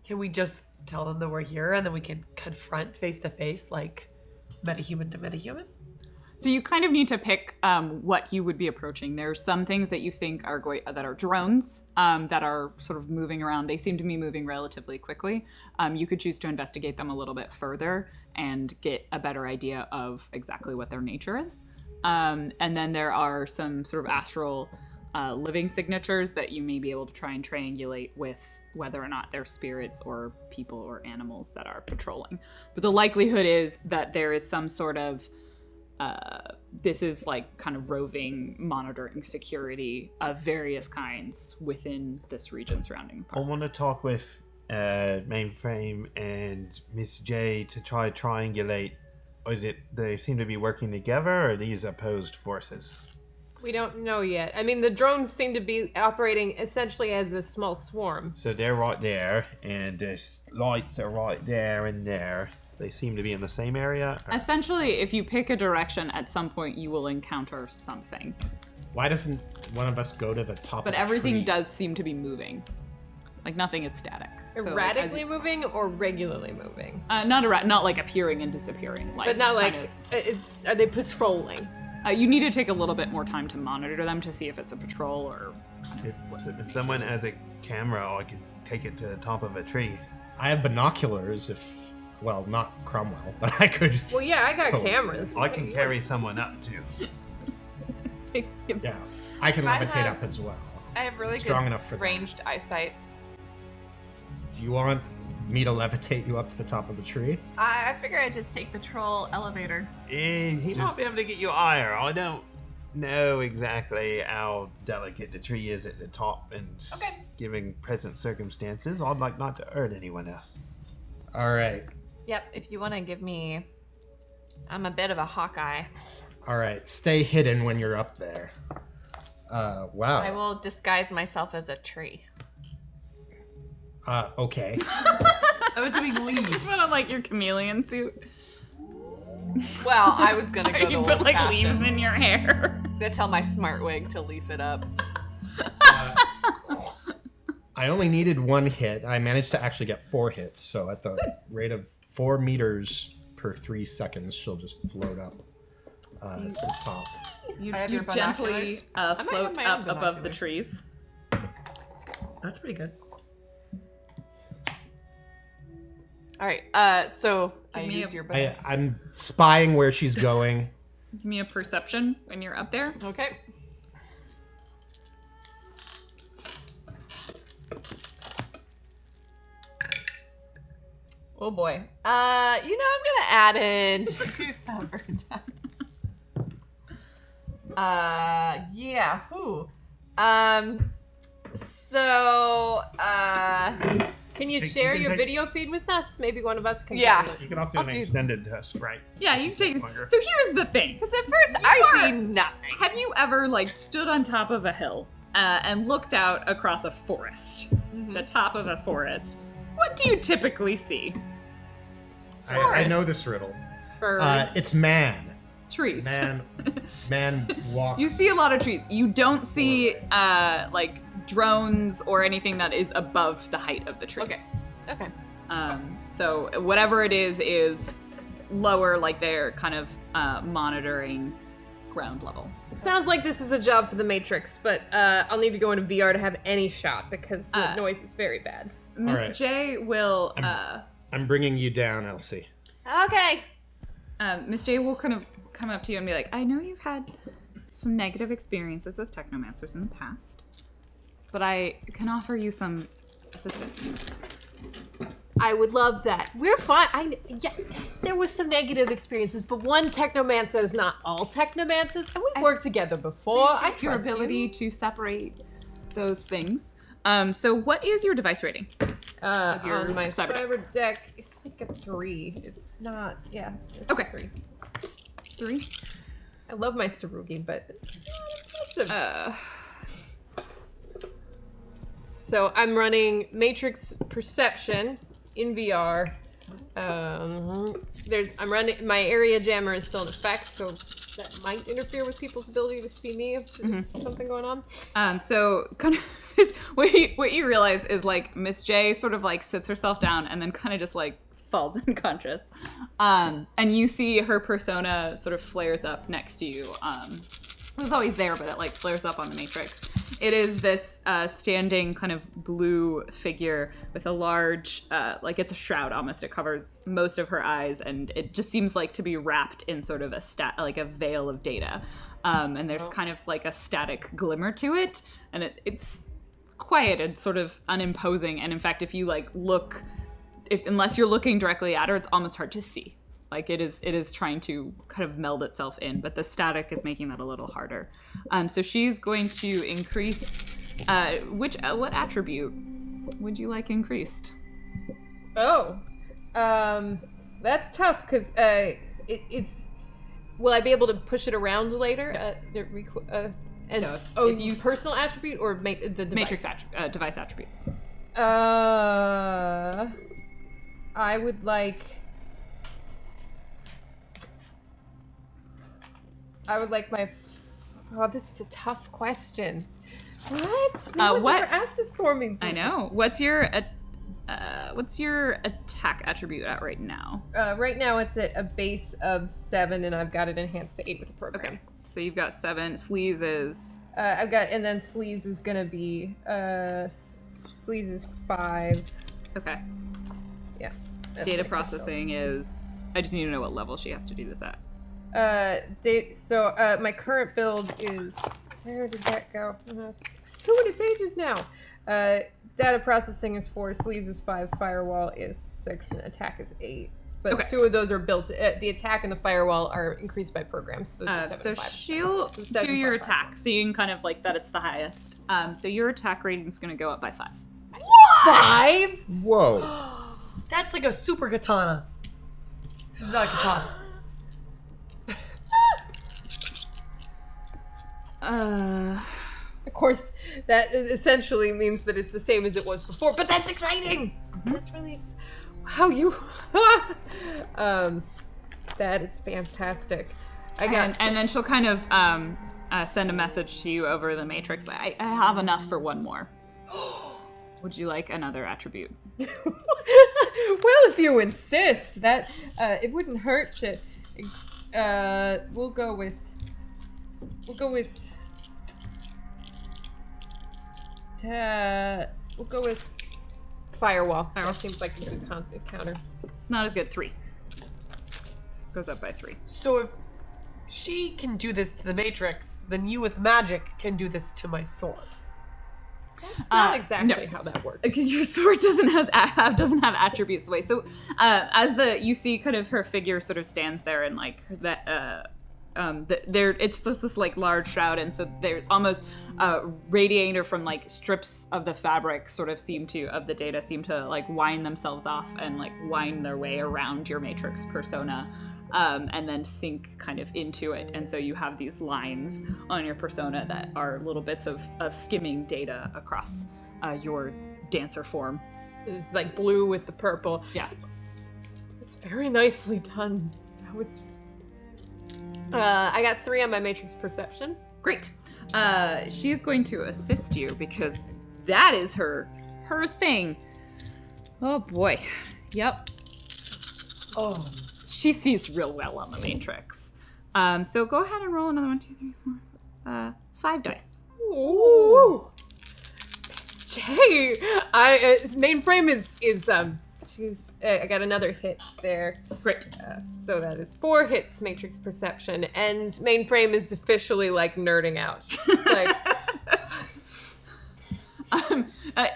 Can we just tell them that we're here and then we can confront face to face, like metahuman to metahuman? So you kind of need to pick what you would be approaching. There's some things that you think are that are drones that are sort of moving around. They seem to be moving relatively quickly. You could choose to investigate them a little bit further and get a better idea of exactly what their nature is. And then there are some sort of astral living signatures that you may be able to try and triangulate with whether or not they're spirits or people or animals that are patrolling. But the likelihood is that there is some sort of this is like kind of roving monitoring security of various kinds within this region surrounding the I park. want to talk with Mainframe and Miss J to try triangulate. Or is it they seem to be working together, or are these opposed forces? We don't know yet. I mean, the drones seem to be operating essentially as a small swarm. So they're right there, and the lights are right there and there. They seem to be in the same area. Essentially, if you pick a direction, at some point you will encounter something. Why doesn't one of us go to the top But of the everything tree? does seem to be moving. Like nothing is static. So, like, Erratically moving or regularly moving? not like appearing and disappearing. Like, But not kind like, are they patrolling? you need to take a little bit more time to monitor them to see if it's a patrol or kind of If someone has a camera, I could take it to the top of a tree. I have binoculars if, well, not Cromwell, but I could. Well, yeah, I got Oh. cameras. I can carry someone up too. Yeah, I can I levitate have- up as well. I have really Strong good enough for that. ranged eyesight. Do you want me to levitate you up to the top of the tree? I figure I'd just take the troll elevator. He might be able to get you higher. I don't know exactly how delicate the tree is at the top, and Okay. given present circumstances, I'd like not to hurt anyone else. All right, Yep, if you want to give me... I'm a bit of a Hawkeye. all right. Stay hidden when you're up there. Wow. I will disguise myself as a tree. Okay. I was doing leaves. put on like your chameleon suit. Well, I was gonna go you the put like old-fashioned. leaves in your hair. I was gonna tell my smart wig to leaf it up. I only needed one hit. I managed to actually get 4 hits, so at the rate of 4 meters per 3 seconds, she'll just float up to the top. You, I have you your gently binoculars. float have my own up above the binoculars. trees. That's pretty good. All right. So I Give me use a- your. I'm spying where she's going. Give me a perception when you're up there. Okay. Oh boy. I'm gonna add in 2 stubborn dice. Yeah. Who? Can you You share can your take- video feed with us? Maybe one of us can. Yeah. get it. You can also I'll do an do- extended test, right? Yeah, you can take. Longer. So here's the thing. Because at first I see nothing. Have you ever like stood on top of a hill and looked out across a forest? The top of a forest. What do you typically see? I know this riddle. Birds. It's man. Trees. Man walks. You see a lot of trees. You don't see like drones or anything that is above the height of the trees. Okay. So whatever it is lower, like they're kind of monitoring ground level. Sounds like this is a job for the Matrix, but I'll need to go into VR to have any shot because the noise is very bad. Miss right. J will I'm bringing you down, Elsie. Okay. Miss J will kind of come up to you and be like, I know you've had some negative experiences with technomancers in the past, but I can offer you some assistance. I would love that. We're fine. There was some negative experiences, but one technomancer is not all technomancers, and we've worked together before. I trust Your ability to separate those things. So what is your device rating? your on my cyber deck. cyber deck. It's like a 3. It's not. Yeah. It's Okay. a 3. 3. I love my Sarugi, but it's not impressive. So I'm running Matrix Perception in VR. I'm running my area jammer is still in effect, so that might interfere with people's ability to see me if there's something going on. So kind of what you realize is like Miss J sort of like sits herself down and then kind of just like falls unconscious. And you see her persona sort of flares up next to you. It was always there, but it like flares up on the Matrix. It is this standing kind of blue figure with a large, like it's a shroud almost. It covers most of her eyes, and it just seems like to be wrapped in sort of a veil of data. And there's kind of like a static glimmer to it, and it's quiet and sort of unimposing. And in fact, if you like look, unless you're looking directly at her, it's almost hard to see. Like it is trying to kind of meld itself in, but the static is making that a little harder. So she's going to increase. What attribute would you like increased? Oh, that's tough because it's. Will I be able to push it around later? No, if you personal attribute or the device? Matrix device attributes. I would like. My. Oh, this is a tough question. What? No one's ever asked this for me. I know. What's your attack attribute at right now? Right now it's at a base of 7, and I've got it enhanced to 8 with the program. Okay. So you've got 7. Sleaze is. And then Sleaze is gonna be. Sleaze is 5. Okay. Yeah. Data processing is. I just need to know what level she has to do this at. My current build is, where did that go? So many pages now. Data processing is 4, Sleaze is 5, firewall is 6, and attack is 8. But Okay. 2 of those are built. The attack and the firewall are increased by programs. So, those are 7 So and 5. she'll So 7, do your 5, attack, seeing kind of like that it's the highest. So your attack rating is going to go up by 5. 5? Whoa. That's like a super katana. This is not a katana. Of course, that essentially means that it's the same as it was before, but that's exciting! That's really... Wow, you... that is fantastic. And then she'll kind of send a message to you over the Matrix. I have enough for one more. Would you like another attribute? Well, if you insist, that it wouldn't hurt to. We'll go with firewall. That seems like a good counter. Not as good. 3. Goes up by 3. So if she can do this to the Matrix, then you with magic can do this to my sword. Not exactly how that works. Because your sword doesn't have attributes the way. So as you see kind of her figure sort of stands there and like that it's just this like large shroud, and so they're almost radiating her from like strips of the fabric of the data seem to like wind themselves off and like wind their way around your Matrix persona. And then sink kind of into it. And so you have these lines on your persona that are little bits of skimming data across your dancer form. It's like blue with the purple. Yeah. It's very nicely done. That was... I got 3 on my Matrix Perception. Great. She's going to assist you because that is her thing. Oh boy. Yep. Oh. She sees real well on the Matrix. So go ahead and roll another 1, 2, 3, 4, 5 dice. Ooh. Jay, mainframe is she's. I got another hit there. Great. So that is 4 hits Matrix Perception, and mainframe is officially like nerding out. She's like,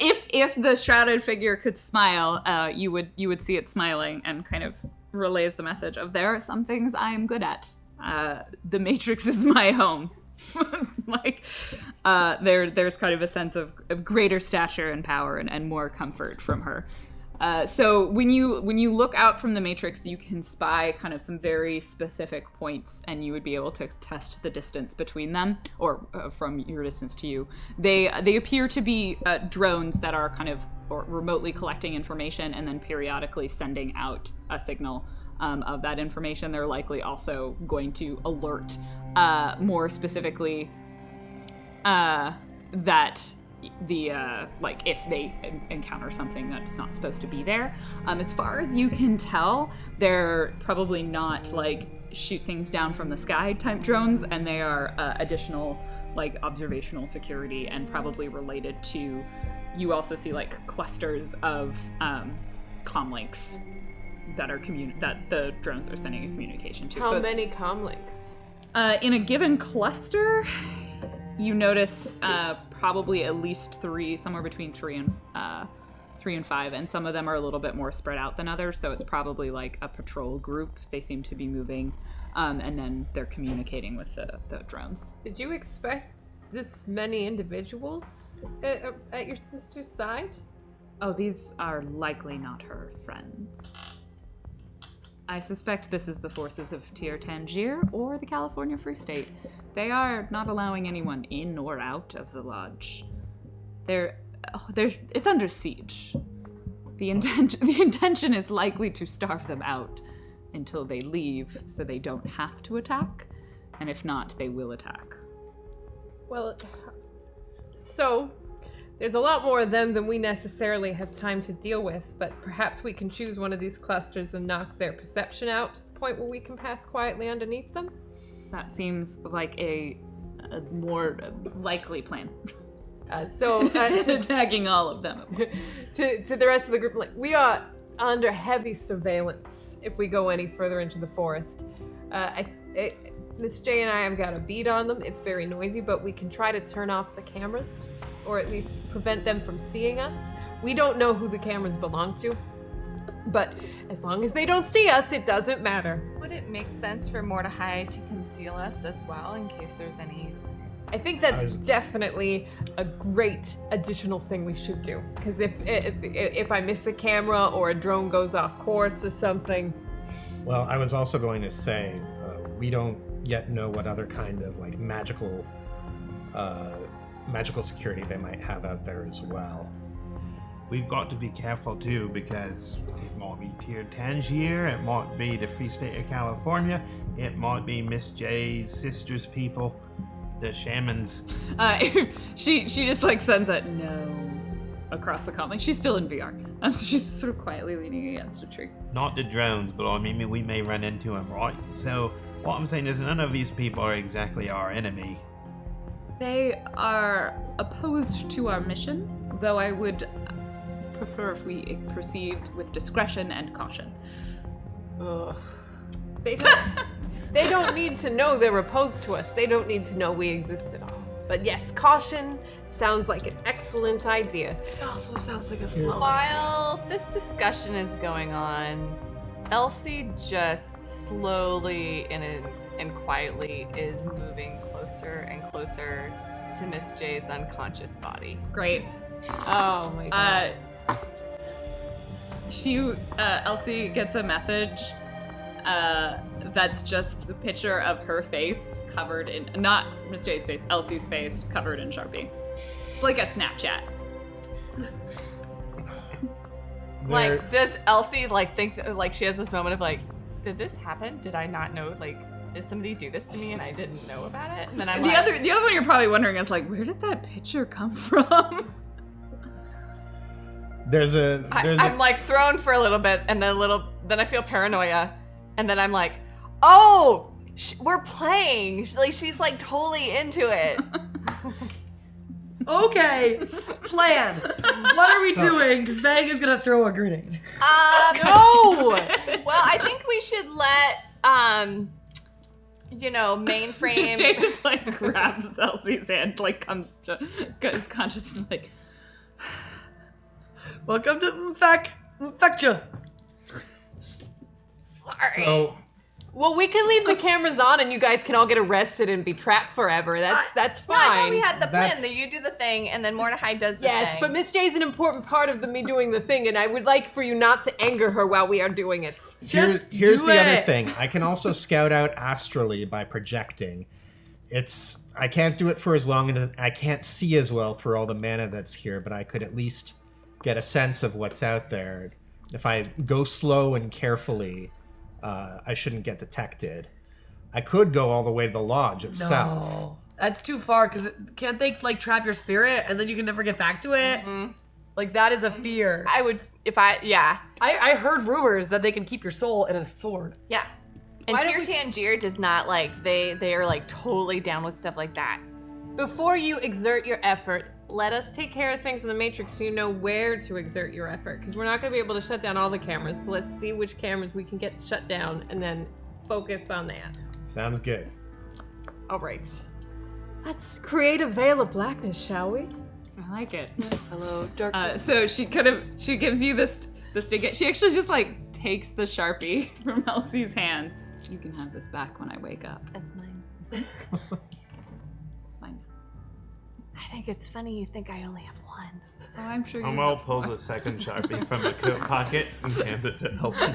if the shrouded figure could smile, you would see it smiling and kind of relays the message of there are some things I am good at. The Matrix is my home. there's kind of a sense of greater stature and power and more comfort from her. So when you look out from the matrix, you can spy kind of some very specific points, and you would be able to test the distance between them, or from your distance to you. They appear to be drones that are kind of remotely collecting information and then periodically sending out a signal of that information. They're likely also going to alert more specifically that the if they encounter something that's not supposed to be there. As far as you can tell, they're probably not like shoot things down from the sky type drones, and they are additional like observational security and probably related to. You also see like clusters of comlinks that are that the drones are sending a communication to. How many comlinks? In a given cluster, you notice probably at least 3, somewhere between 3 and 5, and some of them are a little bit more spread out than others, so it's probably like a patrol group. They seem to be moving, and then they're communicating with the drones. Did you expect this many individuals at your sister's side? Oh, these are likely not her friends. I suspect this is the forces of Tir Tangier or the California Free State. They are not allowing anyone in or out of the lodge. It's under siege. The intention is likely to starve them out until they leave, so they don't have to attack. And if not, they will attack. Well, so there's a lot more of them than we necessarily have time to deal with, but perhaps we can choose one of these clusters and knock their perception out to the point where we can pass quietly underneath them. That seems like a more likely plan. To tagging all of them. to the rest of the group, like, we are under heavy surveillance if we go any further into the forest. Miss J and I have got a bead on them. It's very noisy, but we can try to turn off the cameras, or at least prevent them from seeing us. We don't know who the cameras belong to, but as long as they don't see us, it doesn't matter. Would it make sense for Mordecai to conceal us as well in case there's any... I think that's definitely a great additional thing we should do. Because if I miss a camera or a drone goes off course or something... Well, I was also going to say, we don't yet know what other kind of like magical security they might have out there as well. We've got to be careful too, because it might be Tir Tangier, it might be the Free State of California, it might be Miss J's sister's people, the shamans. She just like sends a no across the comm. Like she's still in VR. So she's sort of quietly leaning against a tree. Not the drones, but I mean we may run into them, right? So what I'm saying is none of these people are exactly our enemy. They are opposed to our mission, though I would prefer if we proceed with discretion and caution. Ugh. They don't need to know they're opposed to us. They don't need to know we exist at all. But yes, caution sounds like an excellent idea. It also sounds like a slow. While this discussion is going on, Elsie just slowly and quietly is moving closer and closer to Miss J's unconscious body. Great. Oh my god. Elsie gets a message that's just the picture of her face covered in, not Miss J's face, Elsie's face covered in Sharpie. It's like a Snapchat. Like, does Elsie think she has this moment of like, did this happen? Did I not know? Like, did somebody do this to me and I didn't know about it? And then the other one you're probably wondering is like, where did that picture come from? I'm like thrown for a little bit, and then I feel paranoia, and then I'm like, oh, we're playing. She's like totally into it. Okay, plan. What are we doing? Because Bang is gonna throw a grenade. No. Well, I think we should let mainframe. Jay just like grabs Elsie's hand, like comes to is conscious and like. Welcome to Infectia. Sorry. So Well, we can leave the cameras on and you guys can all get arrested and be trapped forever. That's fine. I thought we had the plan That's- that you do the thing and then Mordecai does the Yes, thing. but Miss J is an important part of me doing the thing, and I would like for you not to anger her while we are doing it. Here's do the other it. thing. I can also scout out astrally by projecting. I can't do it for as long, and I can't see as well through all the mana that's here, but I could at least get a sense of what's out there. If I go slow and carefully, I shouldn't get detected. I could go all the way to the lodge itself. No. That's too far, because can't they, like, trap your spirit and then you can never get back to it? Like, that is a fear. I would, if I, yeah. I heard rumors that they can keep your soul in a sword. Yeah. And Why don't Tyr we- Tangier does not like, they are like totally down with stuff like that. Before you exert your effort, let us take care of things in the Matrix so you know where to exert your effort. Because we're not going to be able to shut down all the cameras. So let's see which cameras we can get shut down and then focus on that. Sounds good. All right. Let's create a veil of blackness, shall we? I like it. Hello, darkness. So she gives you this ticket. She actually just like takes the Sharpie from Elsie's hand. You can have this back when I wake up. That's mine. It's mine. I think it's funny you think I only have one. Oh, I'm sure you Cromwell pulls a second Sharpie from the coat pocket and hands it to Elsie.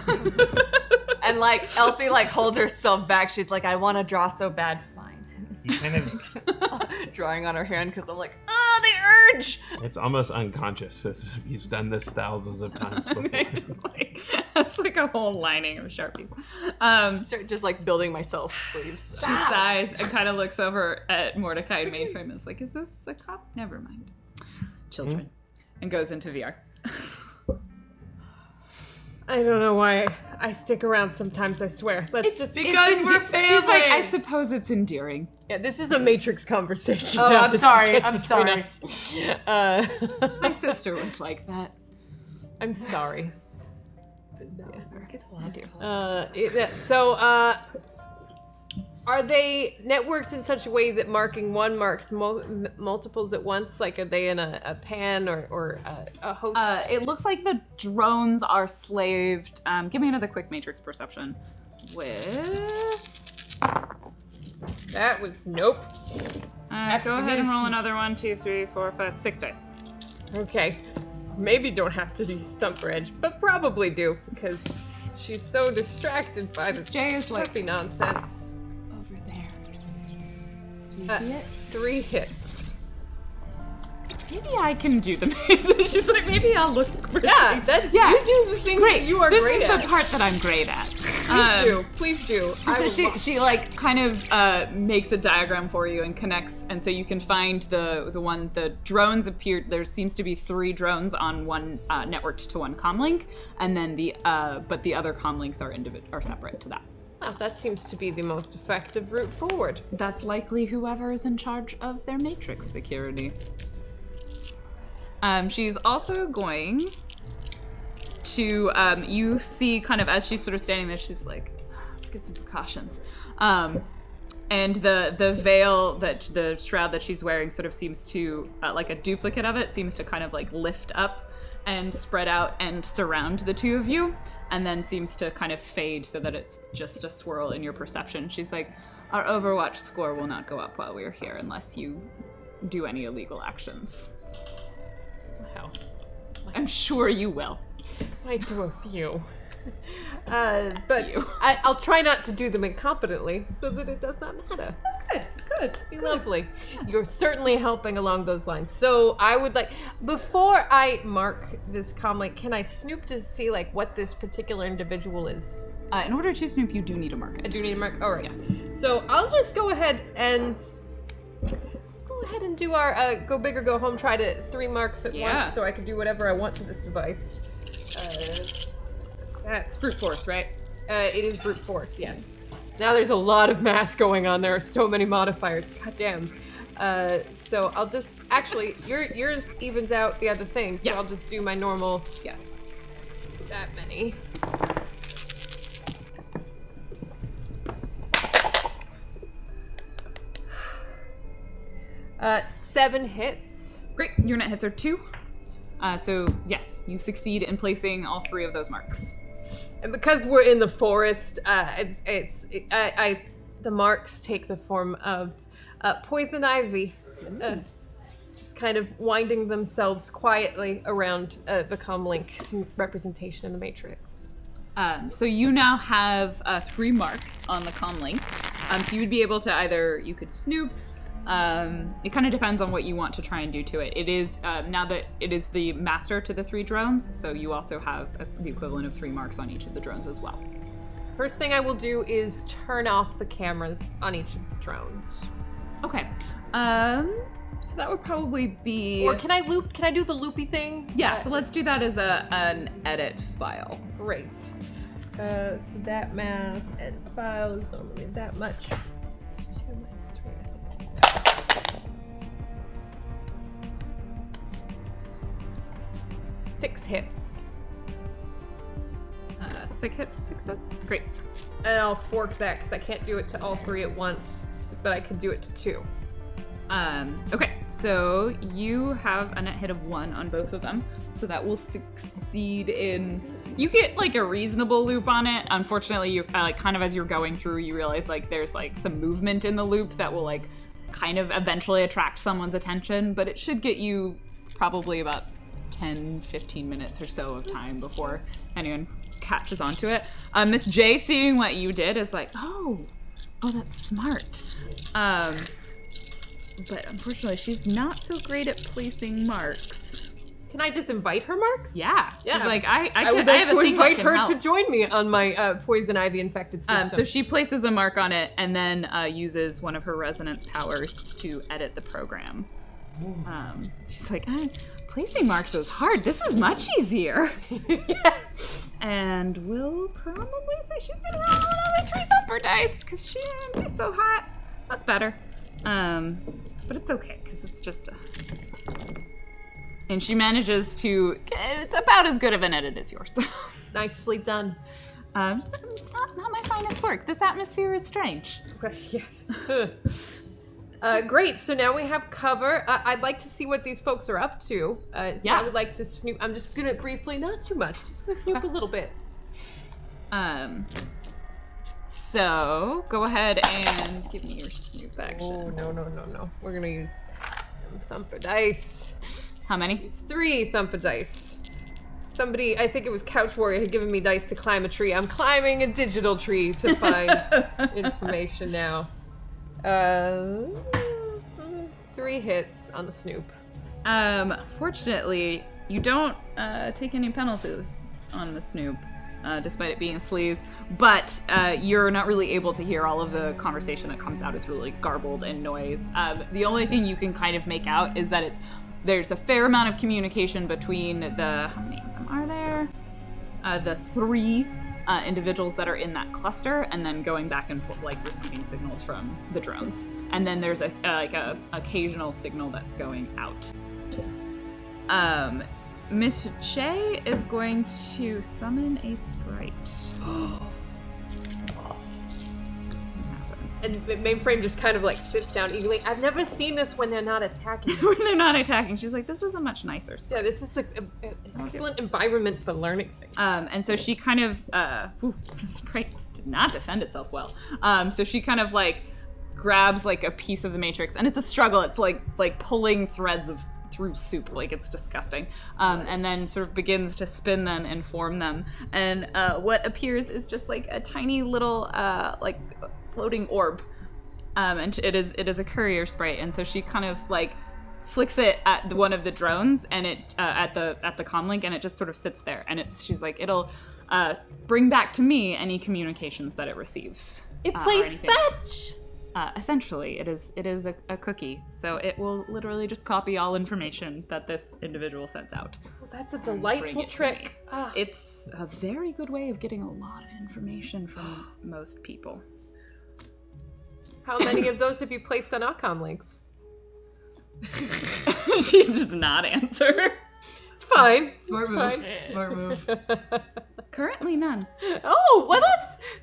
And like Elsie like holds herself back. She's like, I want to draw so bad. Fine. You kind of, Drawing on her hand because I'm like, oh, the urge. it's almost unconscious as if he's done this thousands of times before. Just like that's like a whole lining of Sharpies. Start just like building myself sleeves. She sighs and kind of looks over at Mordecai and Mainframe and is like, is this a cop? Never mind. Children. And goes into VR. I don't know why I stick around sometimes, I swear. Let's just... because we're family. She's like, I suppose it's endearing. Yeah, this is a Matrix conversation. Oh, now. I'm This is sorry. just I'm between sorry. us. My sister was like that. I'm sorry. I do. Are they networked in such a way that marking one marks multiples at once? Like, are they in a pan or a host? It looks like the drones are slaved. Give me another quick Matrix perception. With... That was nope. go ahead and roll another 1, 2, 3, 4, 5, 6 dice. Okay. Maybe don't have to use Stumper Edge, but probably do, because she's so distracted by this Jay is like- puppy nonsense. Over there. You see it? 3 hits. Maybe I can do the Matrix. She's like, maybe I'll look great. Yeah, that's Yeah. you do the things that you are this great is at. the part that I'm great at. Please do. I So will she like kind of makes a diagram for you and connects, and so you can find the drones appear. There seems to be 3 drones on one networked to one comlink, and then but the other comlinks are separate to that. Oh, that seems to be the most effective route forward. That's likely whoever is in charge of their matrix security. She's also going to, you see kind of as she's sort of standing there, she's like, let's get some precautions. And the veil the shroud that she's wearing sort of seems to, like a duplicate of it, seems to kind of like lift up and spread out and surround the two of you, and then seems to kind of fade so that it's just a swirl in your perception. She's like, our Overwatch score will not go up while we're here unless you do any illegal actions. Wow. I'm sure you will. Might do a few. But you. I'll try not to do them incompetently so that it does not matter. Good. Be lovely. You're certainly helping along those lines. So I would like, before I mark this comlink, can I snoop to see like what this particular individual is? In order to snoop, you do need a I market. do need a mark. All right. So I'll just go ahead and do our go big or go home. Try to 3 marks at Yeah. once, so I can do whatever I want to this device. That's brute force, right? It is brute force. Yes. Now there's a lot of math going on. There are so many modifiers. God damn. So I'll just actually yours evens out the other thing. So Yeah. I'll just do my normal. Yeah. That many. Uh, 7 hits. Great. Your net hits are 2. So yes, you succeed in placing all 3 of those marks. And because we're in the forest, the marks take the form of poison ivy, just kind of winding themselves quietly around the comlink's representation in the matrix. So you now have 3 marks on the comlink. So you would be able to you could snoop. It kind of depends on what you want to try and do to it. It is, now that it is the master to the 3 drones, so you also have the equivalent of 3 marks on each of the drones as well. First thing I will do is turn off the cameras on each of the drones. Okay. So that would probably be... Or can I do the loopy thing? Yeah, so let's do that as an edit file. Great. So that math and file is normally that much. 2 minus 3. 6 hits. 6 hits, great. And I'll fork that because I can't do it to all 3 at once, but I can do it to 2. Okay, so you have a net hit of 1 on both of them, so that will succeed in... You get, like, a reasonable loop on it. Unfortunately, you kind of as you're going through, you realize, like, there's, like, some movement in the loop that will, like, kind of eventually attract someone's attention, but it should get you probably about 10-15 minutes or so of time before anyone catches onto it. Miss J, seeing what you did, is like, oh, that's smart. But unfortunately, she's not so great at placing marks. Can I just invite her, Marks? Yeah. Yeah. She's like, I would have like a to thing that invite can her help. to join me on my poison ivy infected system. So she places a mark on it and then uses one of her resonance powers to edit the program. She's like, placing marks is hard. This is much easier. And we'll probably say she's gonna roll another 3 thumper dice because she didn't do so hot. That's better. But it's okay because it's just and she manages to. It's about as good of an edit as yours. Nicely done. It's not my finest work. This atmosphere is strange. Yeah. Great. So now we have cover. I'd like to see what these folks are up to. So Yeah. I would like to snoop. I'm just gonna briefly, not too much, just gonna snoop a little bit. So go ahead and give me your snoop action. Oh no. We're gonna use some thumper dice. How many? Use 3 thumper dice. Somebody, I think it was Couch Warrior, had given me dice to climb a tree. I'm climbing a digital tree to find information now. 3 hits on the snoop. Fortunately, you don't take any penalties on the snoop, despite it being a sleaze, but you're not really able to hear all of the conversation that comes out. It's really garbled and noise. The only thing you can kind of make out is that there's a fair amount of communication between how many of them are there? The 3 individuals that are in that cluster, and then going back and forth, like receiving signals from the drones. And then there's a occasional signal that's going out. Miss Che is going to summon a sprite. And Mainframe just kind of like sits down eagerly. I've never seen this when they're not attacking. When they're not attacking, she's like, this is a much nicer sprite. Yeah, this is an excellent environment for learning things. And so she kind of, the sprite did not defend itself well. So she kind of like grabs like a piece of the matrix, and it's a struggle. It's like pulling threads through soup, like it's disgusting. And then sort of begins to spin them and form them. And what appears is just like a tiny little like floating orb. And it is a courier sprite. And so she kind of like flicks it at one of the drones, and it at the comlink, and it just sort of sits there. And she's like, it'll bring back to me any communications that it receives. It or plays anything. fetch! Essentially, it is a cookie, so it will literally just copy all information that this individual sends out. Well, that's a bring delightful it to trick. me. Ah. It's a very good way of getting a lot of information from most people. How many of those have you placed on Occam links? She does not answer. It's fine. Smart It's move. fine. Smart move. Currently none. Oh, well,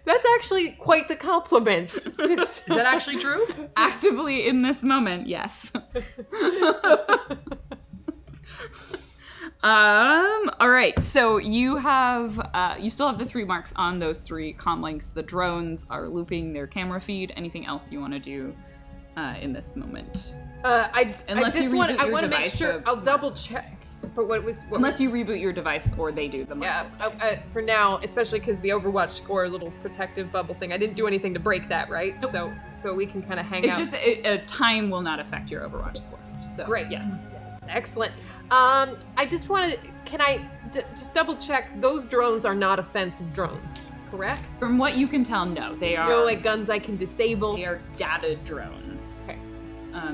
that's actually quite the compliment. Is that actually true? Actively in this moment, yes. All right. So you have, you still have the 3 marks on those 3 comm links. The drones are looping their camera feed. Anything else you want to do in this moment? Unless you I reboot your want to make device, sure. I'll double check. But Unless you reboot your device or they do the Marshall scan. for now, especially because the Overwatch score little protective bubble thing, I didn't do anything to break that, right? Nope. So we can kind of hang It's out. just time will not affect your Overwatch score. So Great. Yeah. That's excellent. I just want to. Can I just double check? Those drones are not offensive drones, correct? From what you can tell, no, they are. No, like guns I can disable. They are data drones. Okay.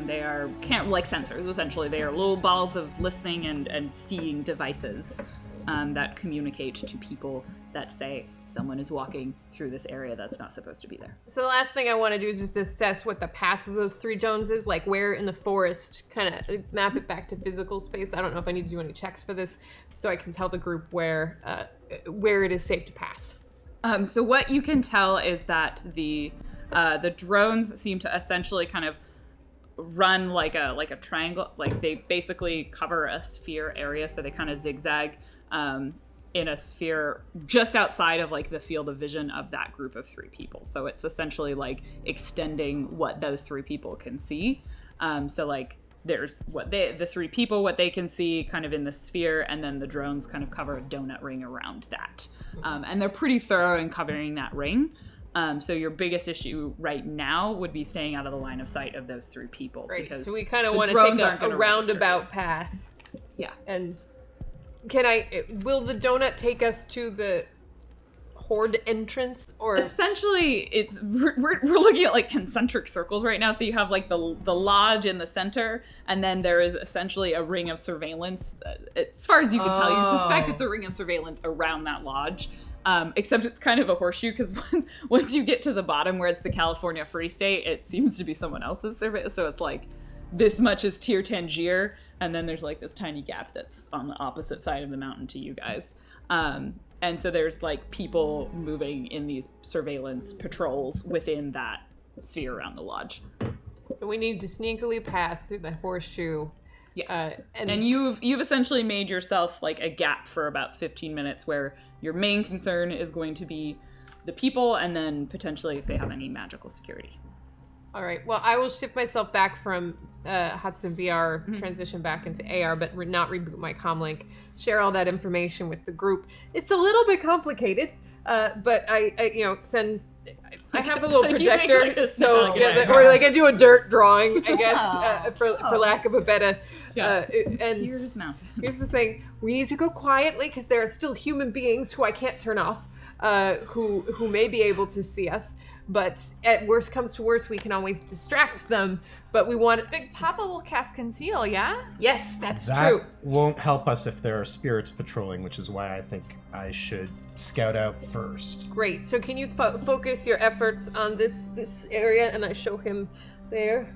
They are like sensors, essentially. They are little balls of listening and seeing devices that communicate to people that say someone is walking through this area that's not supposed to be there. So the last thing I want to do is just assess what the path of those 3 drones is, like where in the forest, kind of map it back to physical space. I don't know if I need to do any checks for this, so I can tell the group where it is safe to pass. So what you can tell is that the drones seem to essentially kind of run like a triangle, like they basically cover a sphere area, so they kind of zigzag in a sphere just outside of like the field of vision of that group of 3 people. So it's essentially like extending what those 3 people can see. So like there's the 3 people, what they can see kind of in the sphere, and then the drones kind of cover a donut ring around that. And they're pretty thorough in covering that ring. So your biggest issue right now would be staying out of the line of sight of those 3 people. Right. Because So we kind of the want to drones take aren't a gonna run straight. roundabout path. Yeah. And will the donut take us to the horde entrance, or Essentially, we're looking at like concentric circles right now. So you have like the lodge in the center, and then there is essentially a ring of surveillance. As far as you can tell, you suspect it's a ring of surveillance around that lodge. Except it's kind of a horseshoe, because once you get to the bottom where it's the California Free State, it seems to be someone else's surveillance. So it's like this much is Tier Tangier, and then there's like this tiny gap that's on the opposite side of the mountain to you guys. And so there's like people moving in these surveillance patrols within that sphere around the lodge. so we need to sneakily pass through the horseshoe? Yes. And you've essentially made yourself like a gap for about 15 minutes where your main concern is going to be the people, and then potentially if they have any magical security. All right. Well, I will shift myself back from Hudson VR, transition back into AR, but not reboot my comlink. Share all that information with the group. It's a little bit complicated, but I send. I have a little Like you make, projector, like, a so snap, yeah, or like I do a dirt drawing, I guess, for lack of a better. Yeah. And Here's mountain. here's the thing: we need to go quietly because there are still human beings who I can't turn off, who may be able to see us. But at worst comes to worst, we can always distract them. But we want. Big Papa will cast conceal, yeah? Yes, that's That true. won't help us if there are spirits patrolling, which is why I think I should scout out first. Great. So can you focus your efforts on this area, and I show him there.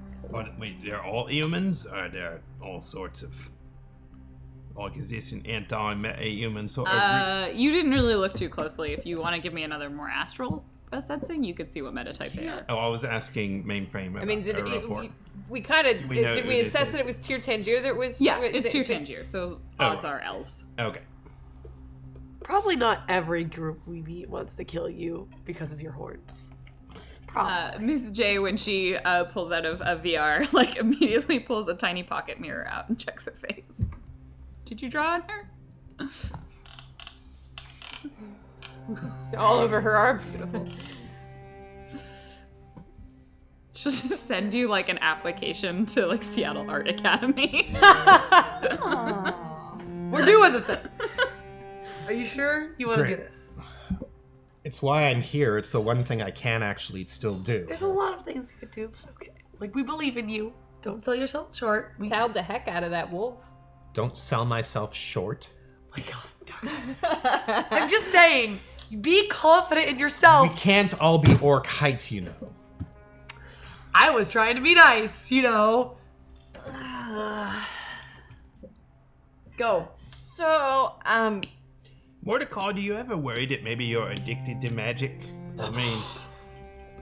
Wait, they're all humans, or they're all sorts of? Like, is this an anti-meta-human sort of? You didn't really look too closely. If you want to give me another more astral sensing, you could see what meta type they are. Oh, I was asking mainframe about I mean, report. we kind of Do we know did who we this assess is? that it was Tier Tangier that was? Yeah, it's Tier Tangier, so odds Oh. are elves. Okay. Probably not every group we meet wants to kill you because of your hordes. Probably. Miss J, when she pulls out of a VR, like immediately pulls a tiny pocket mirror out and checks her face. Did you draw on her? all over her arm. Beautiful. She'll just send you like an application to like Seattle Art Academy. We're doing the thing. Are you sure you want to do Great. this? It's why I'm here. It's the one thing I can actually still do. There's a lot of things you could do. Okay. Like, we believe in you. Don't sell yourself short. We Towed the heck out of that wolf. Don't sell myself short. my God. I'm just saying, be confident in yourself. We can't all be orc height, you know. I was trying to be nice, you know. Go. So, Mordecai, do you ever worry that maybe you're addicted to magic? I mean,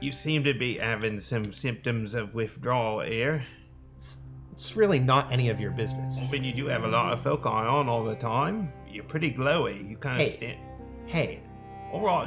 you seem to be having some symptoms of withdrawal here. it's really not any of your business. But you do have a lot of foci on all the time. You're pretty glowy. You kind of stand. Hey, All right.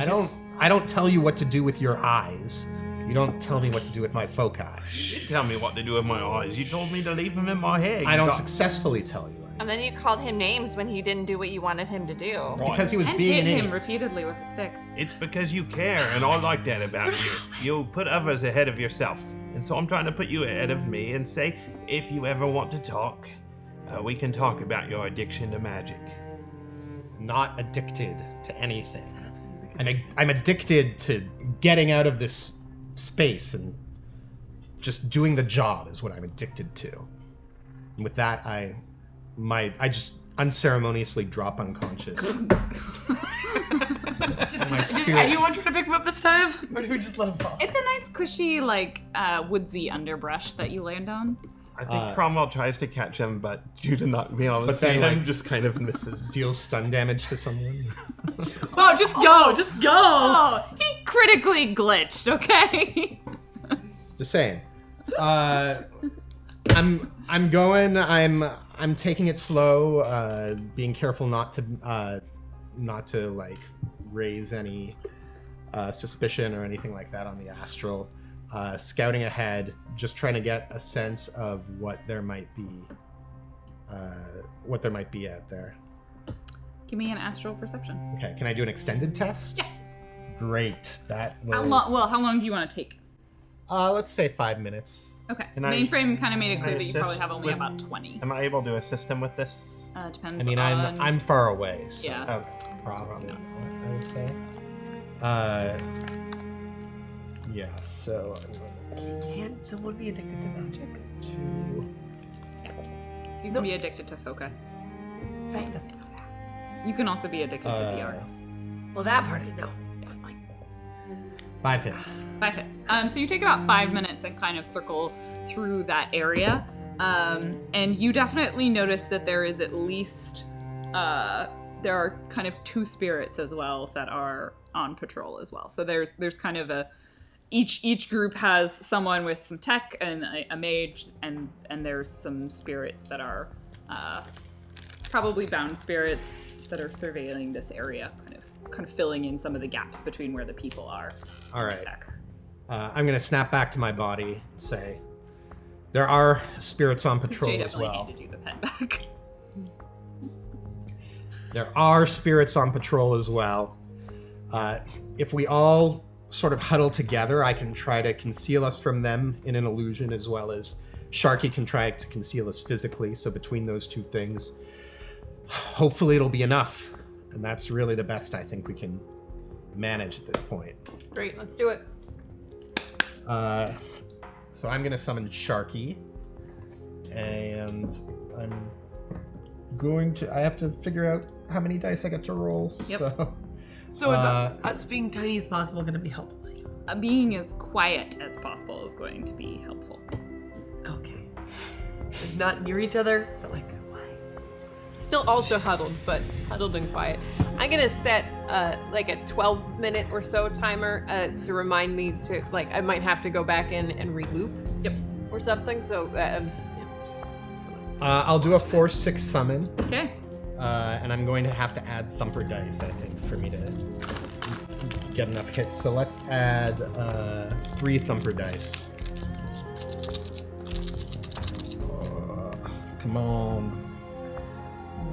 I don't tell you what to do with your eyes. You don't tell me what to do with my foci. You did tell me what to do with my eyes. You told me to leave them in my head. I don't successfully tell you anything. And then you called him names when he didn't do what you wanted him to do. It's because he was And being hit an him idiot. repeatedly with a stick. It's because you care, and I like that about you. You put others ahead of yourself. And so I'm trying to put you ahead of me and say, if you ever want to talk, we can talk about your addiction to magic. Not addicted to anything. I'm addicted to getting out of this space and just doing the job is what I'm addicted to. And with that, I just unceremoniously drop unconscious. My spirit. Anyone try to pick him up this time? Or do we just let him fall? It's a nice, cushy, like, woodsy underbrush that you land on. I think Cromwell tries to catch him, but due to not being able to But see then, him, like- just kind of misses. Deals stun damage to someone. Oh, just go! Just go! Oh, he critically glitched, okay? Just saying. I'm going. I'm taking it slow. Being careful not to like raise any suspicion or anything like that on the astral. Scouting ahead, just trying to get a sense of what there might be. What there might be out there. Give me an astral perception. Okay, can I do an extended test? Yeah. Great. That will. How long do you want to take? Let's say 5 minutes. Okay. Can I- Mainframe kind of made it can clear I that you probably assist have only with- about 20. Am I able to assist him with this? Depends I mean, on... I'm far away, so Yeah. Okay. probably not, I would say. Yeah. So Can't someone be addicted to magic? You can be addicted to foci. Fang doesn't know that. You can also be addicted to VR. Well, that part I know. 5 hits. 5 hits. So you take about 5 minutes and kind of circle through that area. And you definitely notice that there is at least, there are kind of 2 spirits as well that are on patrol as well. So there's kind of each group has someone with some tech and a mage, and there's some spirits that are probably bound spirits that are surveilling this area, kind of filling in some of the gaps between where the people are. All right. Tech. I'm gonna snap back to my body and say, there are spirits on patrol Jay as definitely well. handed you the pen back. There are spirits on patrol as well. If we all sort of huddle together, I can try to conceal us from them in an illusion, as well as Sharky can try to conceal us physically. So between those 2 things, hopefully it'll be enough. And that's really the best I think we can manage at this point. Great, let's do it. So I'm going to summon Sharky. And I'm going to... I have to figure out how many dice I get to roll. Yep. So So is us being tiny as possible going to be helpful to you? Being as quiet as possible is going to be helpful. Okay. Like not near each other, but like why? Still also huddled, but huddled and quiet. I'm gonna set like a 12-minute or so timer to remind me to, like, I might have to go back in and re-loop. Yep. Or something. So just, I'll do a 4/6 summon. Okay. And I'm going to have to add thumper dice, I think, for me to get enough hits. So let's add 3 thumper dice. Come on.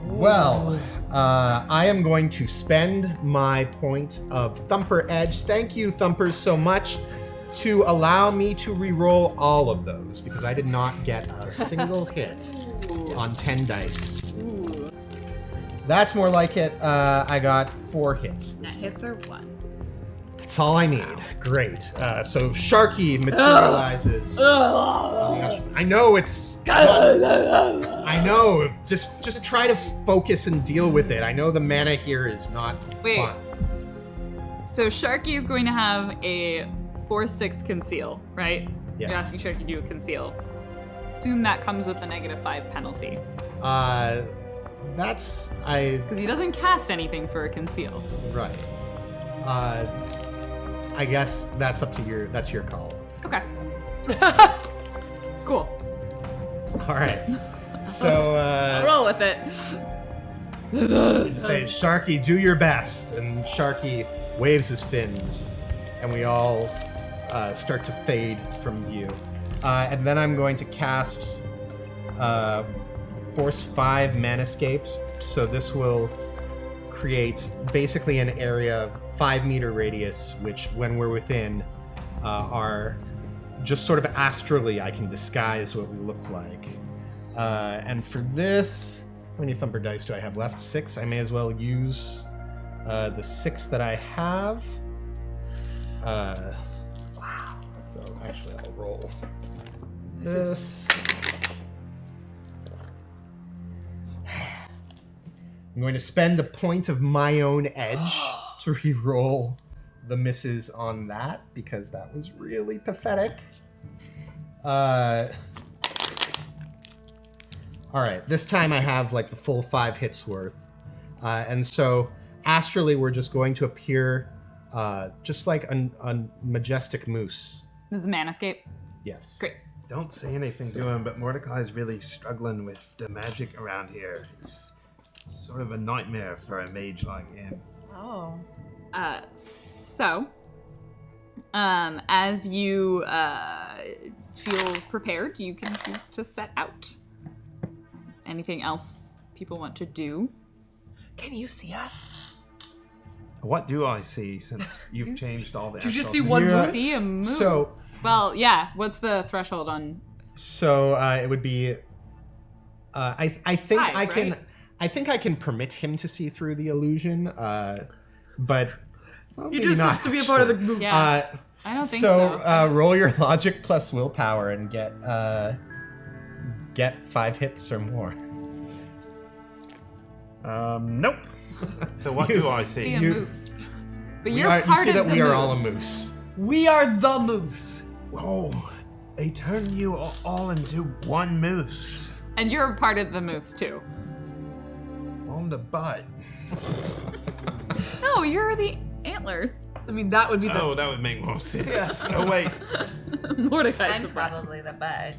Well, I am going to spend my point of Thumper Edge. Thank you, Thumpers, so much to allow me to re-roll all of those because I did not get a single hit on 10 dice. That's more like it. I got 4 hits. That hits are 1. That's all I need. Great. So Sharky materializes. I know it's. I know. Just try to focus and deal with it. I know the mana here is not Wait. fun. So Sharky is going to have a 4/6 conceal, right? Yes. You're asking Sharky to do a conceal. Assume that comes with the -5 penalty. That's Because he doesn't cast anything for a conceal. right. I guess that's up to that's your call. Okay. Cool. All right. So Roll with it. you say, Sharky, do your best, and Sharky waves his fins, and we all start to fade from view. And then I'm going to cast Force 5 Manescape. So this will create basically an area 5-meter radius, which when we're within are just sort of astrally I can disguise what we look like. And for this, how many thumper dice do I have left? 6. I may as well use the 6 that I have. Wow. So actually I'll roll this. I'm going to spend a point of my own edge to re-roll the misses on that, because that was really pathetic. Alright, this time I have like the full 5 hits worth. And so astrally we're just going to appear just like a majestic moose. This is Manescape. Yes. Great. Don't say anything to him, but Mordecai's really struggling with the magic around here. It's sort of a nightmare for a mage like him. Oh. So, as you feel prepared, you can choose to set out. Anything else people want to do? Can you see us? What do I see since you've changed all the Do you just astral see one Yeah. moose? See a moose. So, Well, yeah. What's the threshold on? so it would be. I think 5, I can. right? I think I can permit him to see through the illusion, but well, He maybe just not, has to be a part of the actually. group. Yeah. I don't think so. Roll your logic plus willpower and get 5 hits or more. Nope. So what do I See see? a you- moose. But You you're part see of that the we are moose. all a moose. We are the moose. Oh, they turned you all into one moose And you're a part of the moose too. on the butt. No, you're the antlers. I mean, that would be the. Oh, that would make more sense. Oh wait, Mordecai's I'm the butt. probably the bud.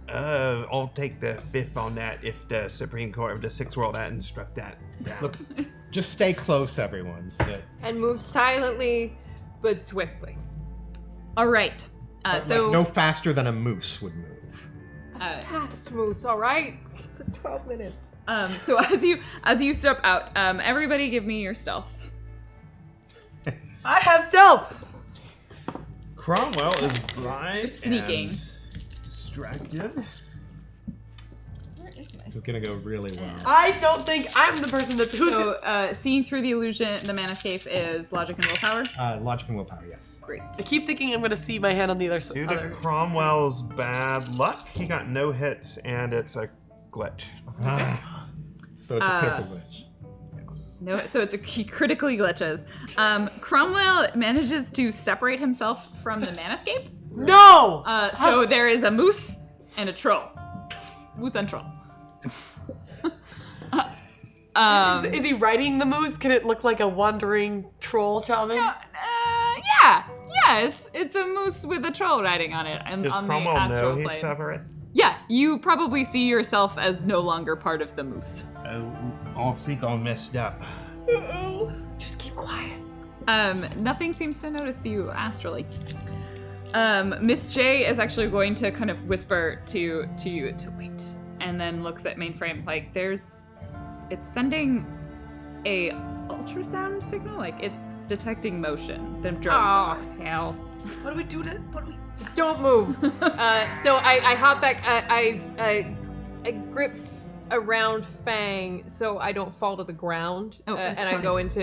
I'll take the 5th on that if the Supreme Court of the Sixth World hadn't struck that down. Look, just stay close, everyone. So that, And move silently but swiftly. All right. So like, no faster than a moose would move. Fast moose, all right? It's 12 minutes. so as you step out, everybody give me your stealth. I have stealth. Cromwell is blind sneaking. and distracted. Where is my It's gonna go really well. I don't think I'm the person that's who's. So seeing through the illusion, the Manescape is logic and willpower. Logic and willpower, yes. Great. I keep thinking I'm gonna see my hand on the other Due side. to Cromwell's bad luck, he got no hits, and it's a glitch. So it's a critical glitch. No, so he critically glitches. Cromwell manages to separate himself from the Manescape. No. So there is a moose and a troll. Moose and troll. Is he riding the moose? Can it look like a wandering troll shaman? Yeah, it's a moose with a troll riding on it. And Does on the Cromwell astral know he's plane. separate? Yeah, you probably see yourself as no longer part of the moose. Oh, I think I messed up. Just keep quiet. Nothing seems to notice you astrally. Miss J is actually going to kind of whisper to you to wait, and then looks at mainframe like it's sending a ultrasound signal, like it's detecting motion. The drones. Oh, hell. What do we do to? What do we? Just don't move. So I hop back. I grip around Fang so I don't fall to the ground. Oh, that's and I fine. go into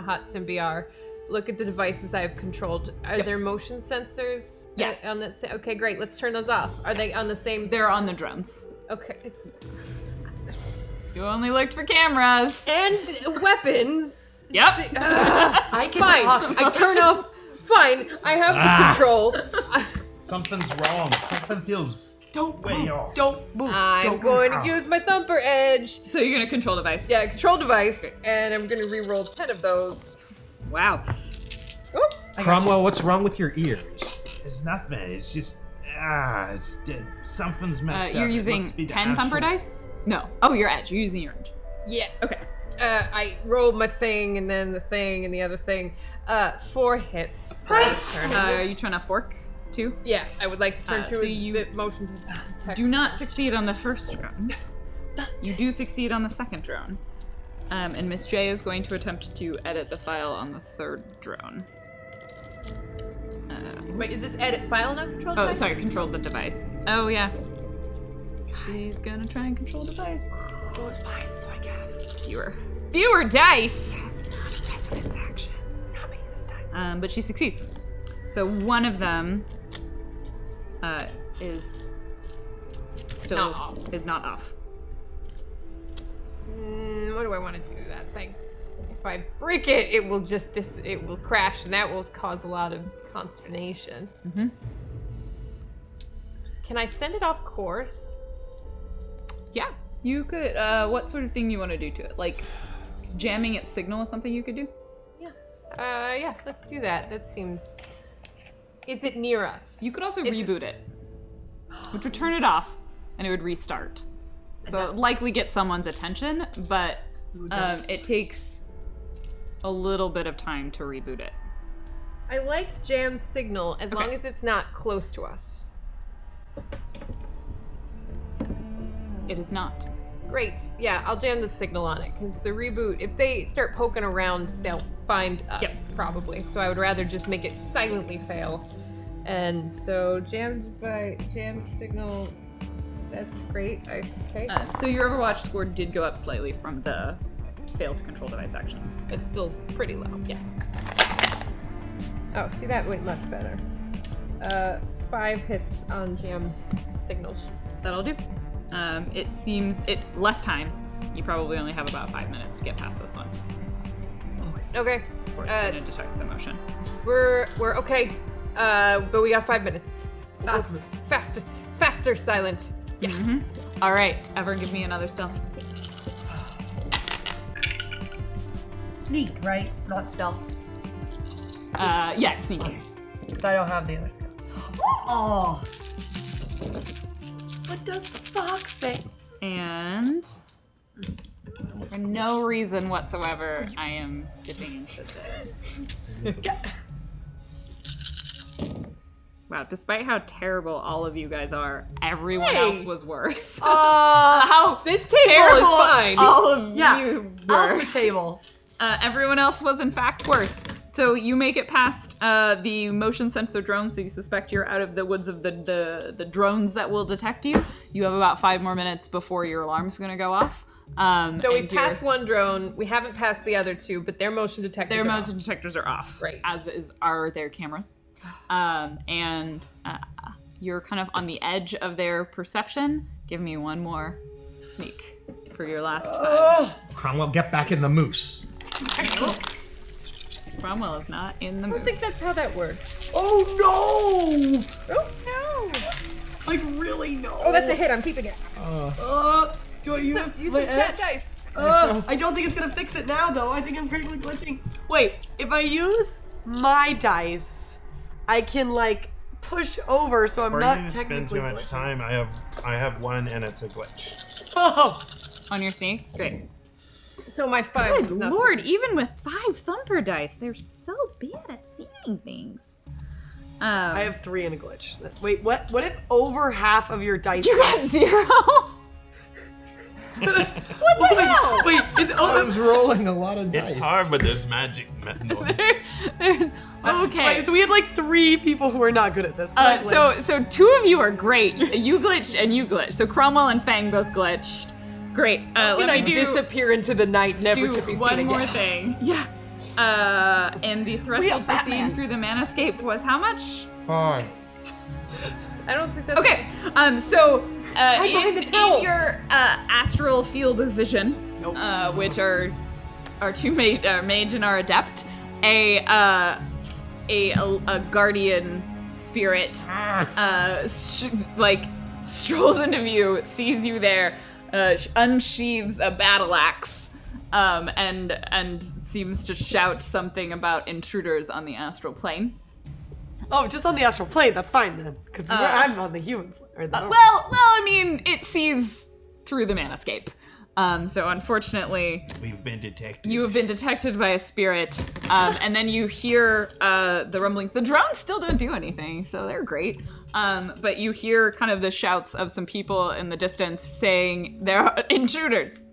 Hot SimBR. Look at the devices I've controlled. Are there motion sensors? Yeah. On that. Okay, great. Let's turn those off. Are they on the same? They're on the drones. Okay. You only looked for cameras. And weapons. Yep. I can Fine. talk. I turn off. Fine. I have the control. Something's wrong. Something feels Don't way move. off. Don't move. I'm Don't going move. to use my thumper edge. So you're gonna control device. Yeah, control device, and I'm gonna re-roll 10 of those. Wow. Oh, Cromwell, what's wrong with your ears? It's nothing. It's just something's messed up. You're It using must be the 10 thumper astral- dice? No. Oh, your edge. You're using your edge. Yeah. Okay. I rolled my thing and then the thing and the other thing. 4 hits for the turn. Are you trying to fork too? Yeah, I would like to turn to so you the motion to detect. Do not succeed on the first drone. You do succeed on the second drone. And Miss J is going to attempt to edit the file on the third drone. Wait, is this edit file not controlled? Oh, device? sorry, control the device. Oh, yeah. She's gonna try and control the device. Oh, it's fine, so I guess. Fewer dice! It's not a resonance action. Not me this time. But she succeeds. So one of them is still Not off. is not off. What do I want to do to that thing? If I break it, it will just it will crash, and that will cause a lot of consternation. Mm-hmm. Can I send it off course? Yeah, you could. What sort of thing you want to do to it? Like jamming its signal is something you could do. Yeah, let's do that. That seems. Is it near us? You could also reboot it, which would turn it off, and it would restart. So it likely get someone's attention, but it takes a little bit of time to reboot it. I like jam signal as Okay. long as it's not close to us. It is not. Great. Yeah, I'll jam the signal on it because the reboot, if they start poking around, they'll find us probably. So I would rather just make it silently fail. And so jam signal. That's great. Okay. So your Overwatch score did go up slightly from the failed to control device action. It's still pretty low. Yeah. Oh, see, that went much better. 5 hits on jam signals. That'll do. It seems less time. You probably only have about 5 minutes to get past this one. Okay. Before it's going to detect the motion. We're okay. But we got 5 minutes. Faster, silent. Yeah. Mm-hmm. All right. Ever give me another stealth. Sneak, right? Not stealth. Yeah, sneaking. So I don't have the other skill. Oh! What does the fox say? And for no reason whatsoever, I am dipping into this. Wow, despite how terrible all of you guys are, everyone else was worse. How This table terrible is fine. all of Yeah, you were. Alpha table. Everyone else was in fact worse. So you make it past the motion sensor drone, so you suspect you're out of the woods of the drones that will detect you. You have about 5 more minutes before your alarm's gonna go off. So we've and passed one drone. We haven't passed the other 2, but their motion detectors their are motion detectors are off, Right. as are their cameras. And you're kind of on the edge of their perception. Give me one more sneak for your last 5 minutes. Cromwell, get back in the moose. Cromwell is not in the I mood. don't think that's how that works. Oh no! Oh, no. Like really no. Oh, that's a hit. I'm keeping it. Do I use Use my some chat edge? dice. I don't think it's gonna fix it now though. I think I'm critically glitching. Wait, if I use my dice, I can like push over so I'm We're not going to spend technically too much glitching. time. I have one, and it's a glitch. Oh! On your sneak? Great. So my 5 Good is not lord, even with 5 thumper dice, they're so bad at seeing things. I have 3 and a glitch. Wait, what? What if over half of your dice? You got 0? what the hell? Wait, is I was rolling a lot of dice. It's hard with this magic noise. There's okay. Wait, so we had like 3 people who were not good at this. but I glitched. So 2 of you are great. You glitched and you glitched. So Cromwell and Fang both glitched. Great. Let I me do disappear into the night, never to be one seen more again. thing. Yeah. And the threshold for seeing through the manscape was how much? 5. I don't think that's Okay. So behind the towel. in your astral field of vision, which are our 2 mage and our adept, a guardian spirit strolls into view, sees you there, unsheathes a battle axe, and seems to shout something about intruders on the astral plane. Oh, just on the astral plane. That's fine then, because I'm on the human plane. Or the well, I mean, it sees through the maniscape. So unfortunately, We've been detected. you have been detected by a spirit, and then you hear the rumblings. The drones still don't do anything, so they're great. But you hear kind of the shouts of some people in the distance saying there are intruders,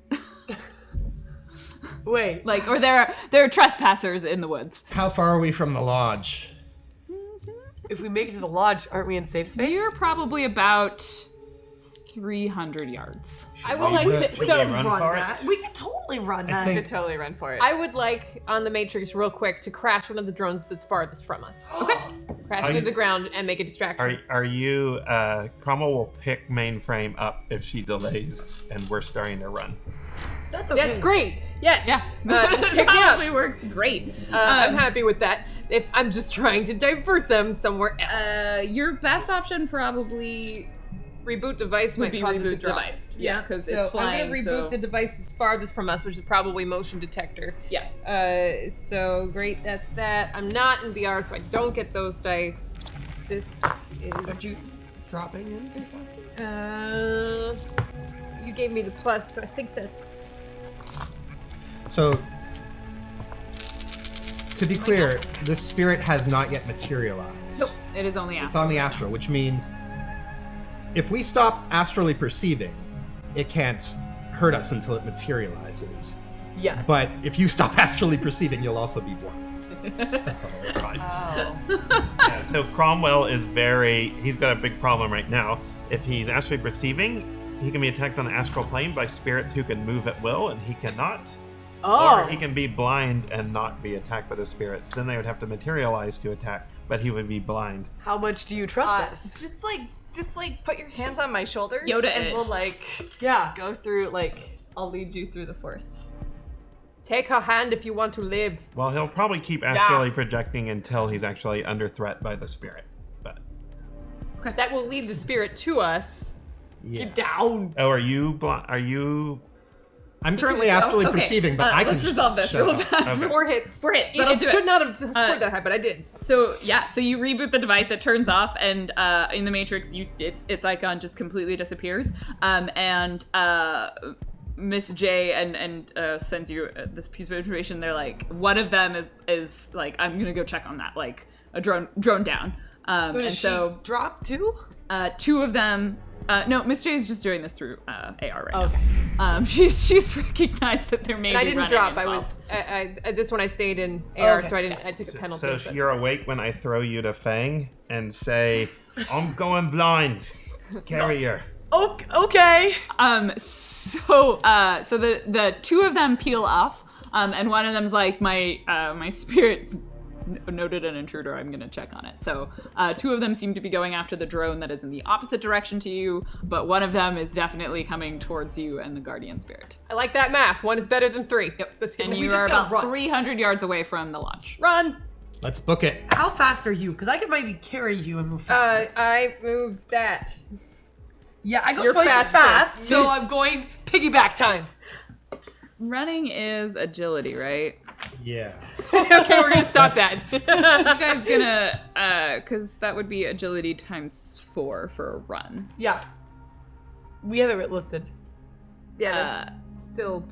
Wait. or there are trespassers in the woods. How far are we from the lodge? If we make it to the lodge, aren't we in safe space? You're probably about 300 yards. I would like to. we So run for it? We can totally run I that. think Could totally run for it. I would like on the Matrix real quick to crash one of the drones that's farthest from us. Okay. Crash Are to you- the ground and make a distraction. Are you? Cromwell will pick mainframe up if she delays, and we're starting to run. That's okay. That's great. Yes. Yeah, Just pick me up. probably works great. I'm happy with that. If I'm just trying to divert them somewhere else. Your best option probably Reboot device would might be cause it to reboot drop. device. Yeah, because So it's flying. I'm gonna reboot so- the device that's farthest from us, which is probably motion detector. Yeah. So great, that's that. I'm not in VR, so I don't get those dice. This is. Dropping in? You gave me the plus, so I think that's. so. To be clear, this spirit has not yet materialized. Nope. It is only It's astral. on the astral, which means if we stop astrally perceiving, it can't hurt us until it materializes. Yes. But if you stop astrally perceiving, you'll also be blind. So, Right. Yeah, so Cromwell is he's got a big problem right now. If he's astrally perceiving, he can be attacked on the astral plane by spirits who can move at will, and he cannot. Oh. Or he can be blind and not be attacked by the spirits. Then they would have to materialize to attack, but he would be blind. How much do you trust us? just like put your hands on my shoulders Yoda and it. we'll Yeah. go through I'll lead you through the force. Take her hand if you want to live. Well, he'll probably keep astrally projecting until he's actually under threat by the spirit. But That will lead the spirit to us. yeah. Get down. Oh, are you blind? Are you? I'm currently astrally Okay, perceiving, but I can let's resolve this shut real up. fast. Okay. 4 hits. 4 hits. I That'll do should it. not have scored that high, but I did. So you reboot the device, it turns off, and in the Matrix, its icon just completely disappears. And Miss J and sends you this piece of information. They're like, one of them is like, I'm gonna go check on that, like a drone down. So does she drop too? 2 of them. No, Miss J is just doing this through AR right Okay. now. She's recognized that there may And be I didn't running drop. I involved. was this one I stayed in AR, Okay, so I took a penalty. So but- you're awake when I throw you to Fang and say, "I'm going blind. Carrier." Okay. So the 2 of them peel off, and one of them's like, my spirit's noted an intruder, I'm gonna check on it. So 2 of them seem to be going after the drone that is in the opposite direction to you, but one of them is definitely coming towards you and the guardian spirit. I like that math. 1 is better than 3. Yep. Let's get And it. you just are gotta about run. 300 yards away from the lodge. Run. Let's book it. How fast are you? Because I could maybe carry you and move fast. I moved that. Yeah, I go You're twice as faster. fast, so I'm going piggyback time. Running is agility, right? Yeah. Okay, we're gonna stop that. You guys gonna, cause that would be agility times 4 for a run. Yeah. We have it listed. Yeah,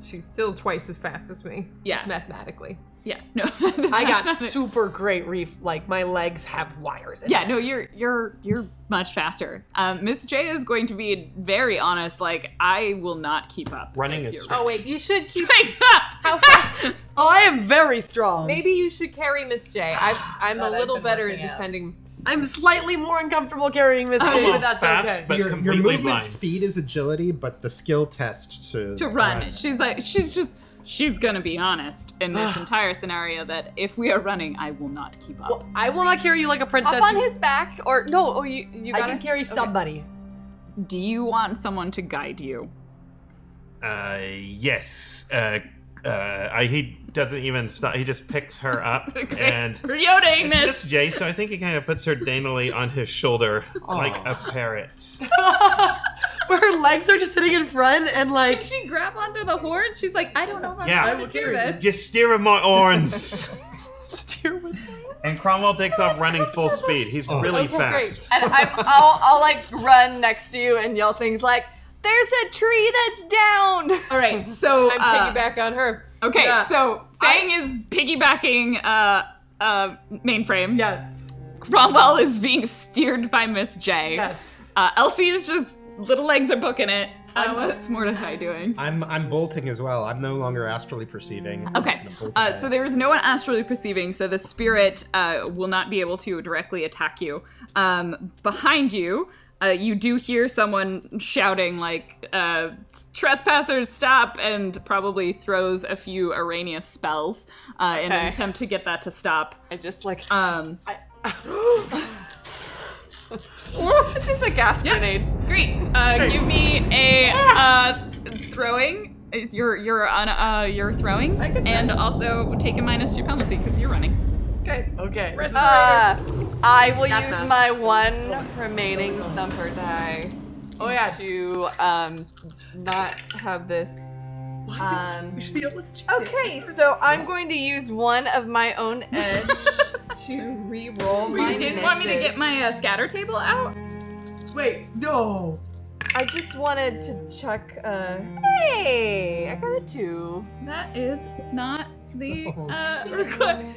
she's still twice as fast as me. Yeah. Just mathematically. Yeah, no. I got super great reef. Like my legs have wires in Yeah, it. no, you're much faster. Miss J is going to be very honest. Like, I will not keep up. Running if is you're straight. Oh wait, you should keep. Straight up. How fast? Oh, I am very strong. Maybe you should carry Miss J. I'm a That I've little been better working at out. defending. I'm slightly more uncomfortable carrying Miss J, but Almost that's fast, okay. but Your completely movement blind. speed is agility, but the skill test to run. She's gonna be honest in this entire scenario that if we are running, I will not keep up. Well, I will not carry you like a princess. Up on his back, or no? Oh, you I got can carry somebody. Do you want someone to guide you? Yes. He doesn't even stop. He just picks her up and We're yodeling it's this. Miss J. So I think he kind of puts her daintily on his shoulder like a parrot. Where her legs are just sitting in front and like. Can she grab onto the horn? She's like, I don't know if I'm Yeah. going to do this. Just steer with my horns. Steer with me. And Cromwell takes off running full speed. He's really Okay, fast. And I'll like run next to you and yell things like, "There's a tree that's down." All right, so I'm piggyback on her. Okay, Yeah. so Fang is piggybacking mainframe. Yes. Cromwell is being steered by Miss J. Yes. Elsie is just little legs are booking it. What's Mordecai doing? I'm bolting as well. I'm no longer astrally perceiving. I'm Okay, just gonna bolt ahead. so there is no one astrally perceiving, so the spirit will not be able to directly attack you. Behind you, you do hear someone shouting like, "Trespassers, stop!" and probably throws a few Arrhenius spells in an Okay. attempt to get that to stop. I just like It's it's just a gas grenade. Great. Give me a throwing. You're on you're throwing, and also take a -2 penalty because you're running. Okay. Okay. I will Gas use mask. my one remaining number die. Oh yeah. To not have this. We should be able to check it. Okay, so I'm going to use one of my own edge to re-roll my You didn't want me to misses. get my scatter table out? Wait, no. I just wanted to check. Hey, I got a 2. That is not the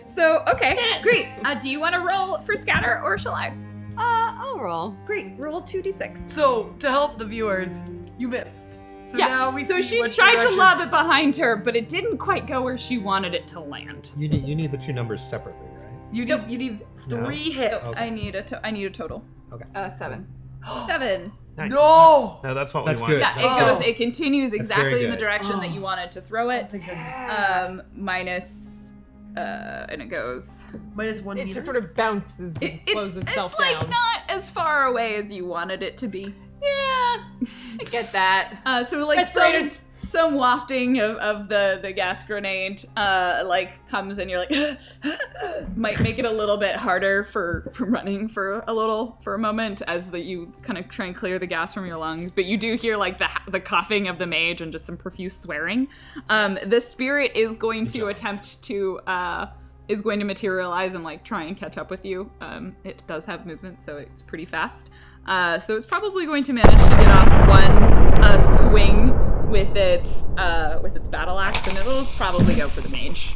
So okay, great. Do you want to roll for scatter or shall I? I'll roll. Great. Roll 2d6. So to help the viewers, you missed. So now we So see she what tried to direction- lob it behind her, but it didn't quite go where she wanted it to land. You need the two numbers separately, right? You need 3 hits. I need a total. 7. 7. Nice. No. No, that's what That's we good. want. Yeah, it goes. It continues very exactly in the good. direction that you wanted to throw it. Thank goodness. Minus, and it goes. -1 It meter. just sort of bounces and It's slows itself like down. not as far away as you wanted it to be. Yeah, I get that. So like some wafting of the gas grenade like comes and you're like might make it a little bit harder for running for a moment as you kind of try and clear the gas from your lungs, but you do hear like the coughing of the mage and just some profuse swearing. The spirit is going to attempt to is going to materialize and like try and catch up with you. It does have movement, so it's pretty fast. So it's probably going to manage to get off one swing with its battle axe, and it'll probably go for the mage.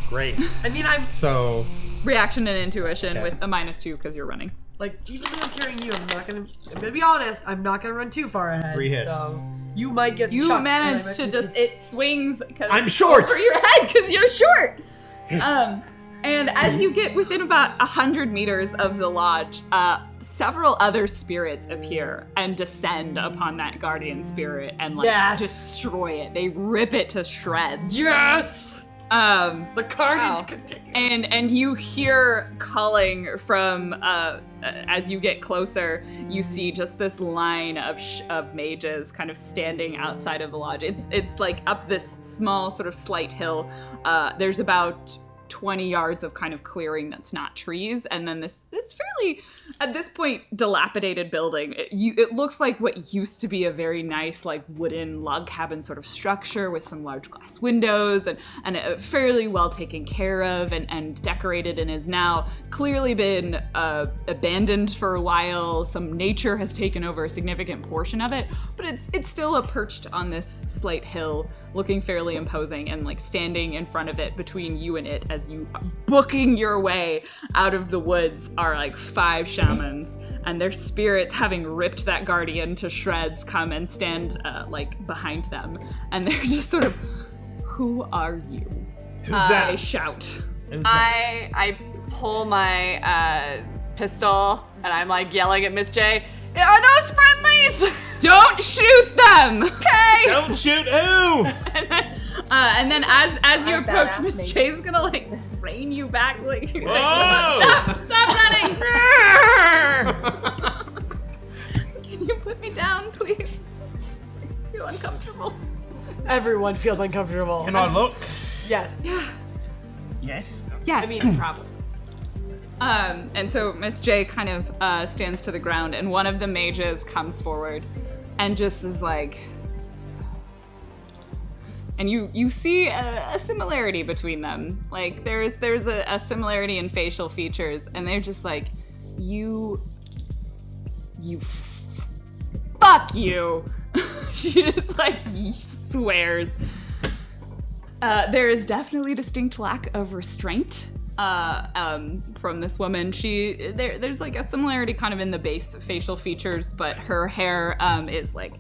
Great. I mean, I'm So Reaction and intuition Okay. with a -2 because you're running. like, even though I'm carrying you, I'm gonna be honest, I'm not gonna run too far ahead. 3 hits. So you might get You chucked, and I manage might to be- just it swings. I'm short! over your head because you're short. And as you get within about 100 meters of the lodge, several other spirits appear and descend upon that guardian spirit and like Yes. destroy it. They rip it to shreds. Yes! The carnage Wow. continues. And you hear calling from as you get closer, you see just this line of mages kind of standing outside of the lodge. It's like up this small sort of slight hill. There's about 20 yards of kind of clearing that's not trees, and then this fairly, at this point, dilapidated building. It looks like what used to be a very nice like wooden log cabin sort of structure with some large glass windows and fairly well taken care of and decorated, and is now clearly been abandoned for a while. Some nature has taken over a significant portion of it, but it's still perched on this slight hill, looking fairly imposing, and like standing in front of it between you and it as you are booking your way out of the woods are like 5 shamans, and their spirits, having ripped that guardian to shreds, come and stand like behind them, and they're just sort of, "Who are you?" Who's I that? shout. Who's that? I pull my pistol and I'm like yelling at Miss J. Are those friendlies? Don't shoot them! Okay. Don't shoot who? And then as you I'm a approach, badass Miss mage. Jay's gonna like rein you back, like, Whoa! stop running! Can you put me down, please? I feel uncomfortable. Everyone feels uncomfortable. Can I look? Yes. Yes. Yes. I mean, probably. And so Miss J kind of stands to the ground, and one of the mages comes forward and just is like, and you see a similarity between them. Like there's a similarity in facial features, and they're just like, fuck you. She just like swears. There is definitely a distinct lack of restraint from this woman. There's like a similarity kind of in the base facial features, but her hair is like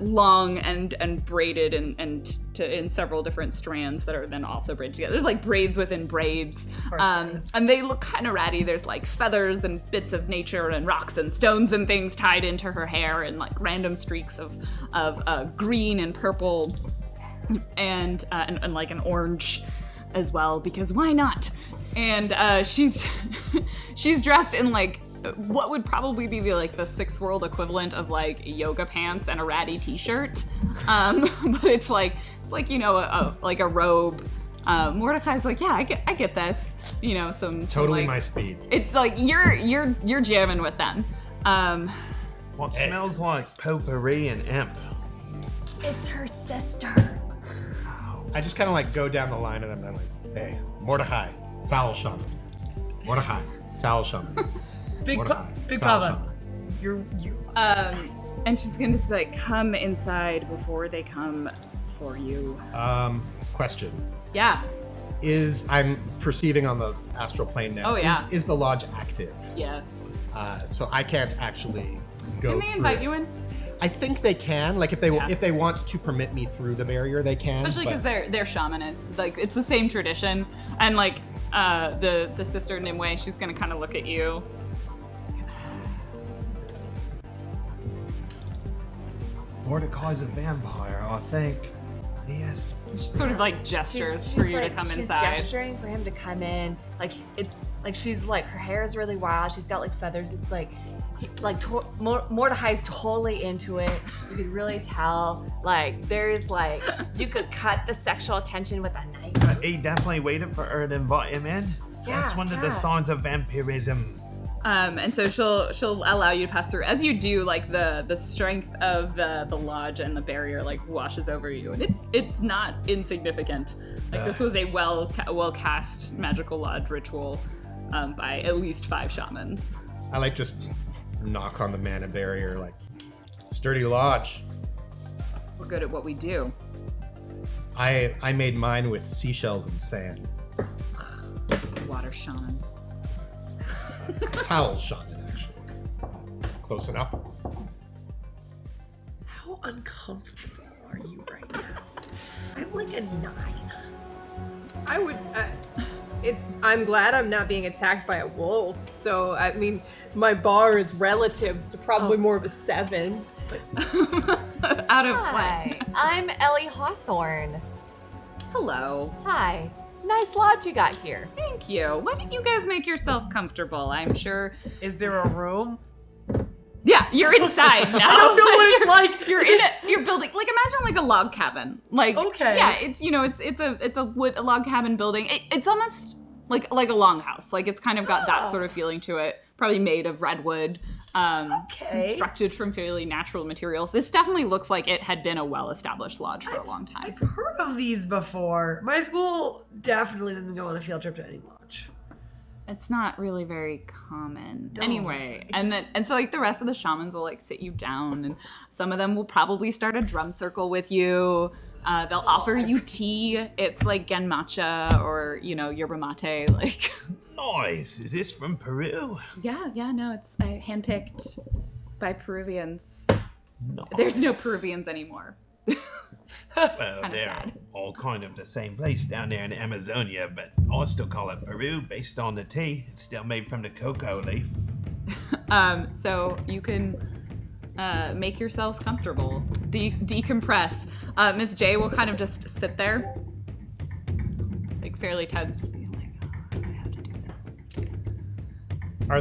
long and braided and in several different strands that are then also braided together. There's like braids within braids, and they look kind of ratty. There's like feathers and bits of nature and rocks and stones and things tied into her hair, and like random streaks of green and purple and like an orange as well, because why not? And she's dressed in like what would probably be the Sixth World equivalent of like yoga pants and a ratty t-shirt, but it's like a robe. Mordecai's like, yeah, I get this, some Totally like, my speed. It's like you're jamming with them. What smells like potpourri and imp? It's her sister. I just kind of like go down the line and I'm like, hey, Mordecai, foul shaman. Mordecai, foul shaman. Big Mordecai, Big foul Papa. shaman. You. And she's gonna just be like, come inside before they come for you. Question. Yeah. I'm perceiving on the astral plane now. Oh, yeah. Is the lodge active? Yes. So I can't actually go Can they through invite it. you in? I think they can. Like if they want to permit me through the barrier, they can. Especially because but- they're shamanists. Like it's the same tradition, and like the sister Nimue, she's gonna kind of look at you. Mordecai's a vampire, I think. Yes. She sort of like gestures for you to come she's inside. gesturing for him to come in. Like it's like she's like her hair is really wild. She's got like feathers. It's like Mordecai's totally into it. You could really tell. Like there's like you could cut the sexual tension with a knife. But he definitely waited for her to invite him in. That's one of the signs of vampirism. And so she'll allow you to pass through. As you do, like the strength of the lodge and the barrier like washes over you, and it's not insignificant. Like this was a well cast magical lodge ritual by at least 5 shamans. I like just knock on the mana barrier, like sturdy lodge. We're good at what we do. I made mine with seashells and sand. Water shamans. Towel shaman, actually. Close enough. How uncomfortable are you right now? I'm like a 9. I would. I'm glad I'm not being attacked by a wolf. So I mean, my bar is relative, so probably more of a 7. Out of Hi, what? I'm Ellie Hawthorne. Hello. Hi. Nice lodge you got here. Thank you. Why don't you guys make yourself comfortable? I'm sure. Is there a room? Yeah, you're inside now. I don't know what it's like. You're in it. You're building. Like imagine like a log cabin. Like Okay. Yeah, it's it's a log cabin building. It's almost like a longhouse. Like it's kind of got that sort of feeling to it. Probably made of redwood. Constructed from fairly natural materials. This definitely looks like it had been a well-established lodge for a long time. I've heard of these before. My school definitely didn't go on a field trip to any lodge. It's not really very common. No, anyway, I just- and so like the rest of the shamans will like sit you down, and some of them will probably start a drum circle with you. They'll offer you tea. It's like genmatcha or yerba mate. Like Nice. Is this from Peru? yeah, no, it's handpicked by Peruvians. Nice. There's no Peruvians anymore. Well, kinda they're sad. all kind of the same place down there in Amazonia, but I still call it Peru based on the tea. It's still made from the cocoa leaf. So you can make yourselves comfortable, decompress. Ms. J will kind of just sit there, like fairly tense, being like, "Oh, I have to do this." Are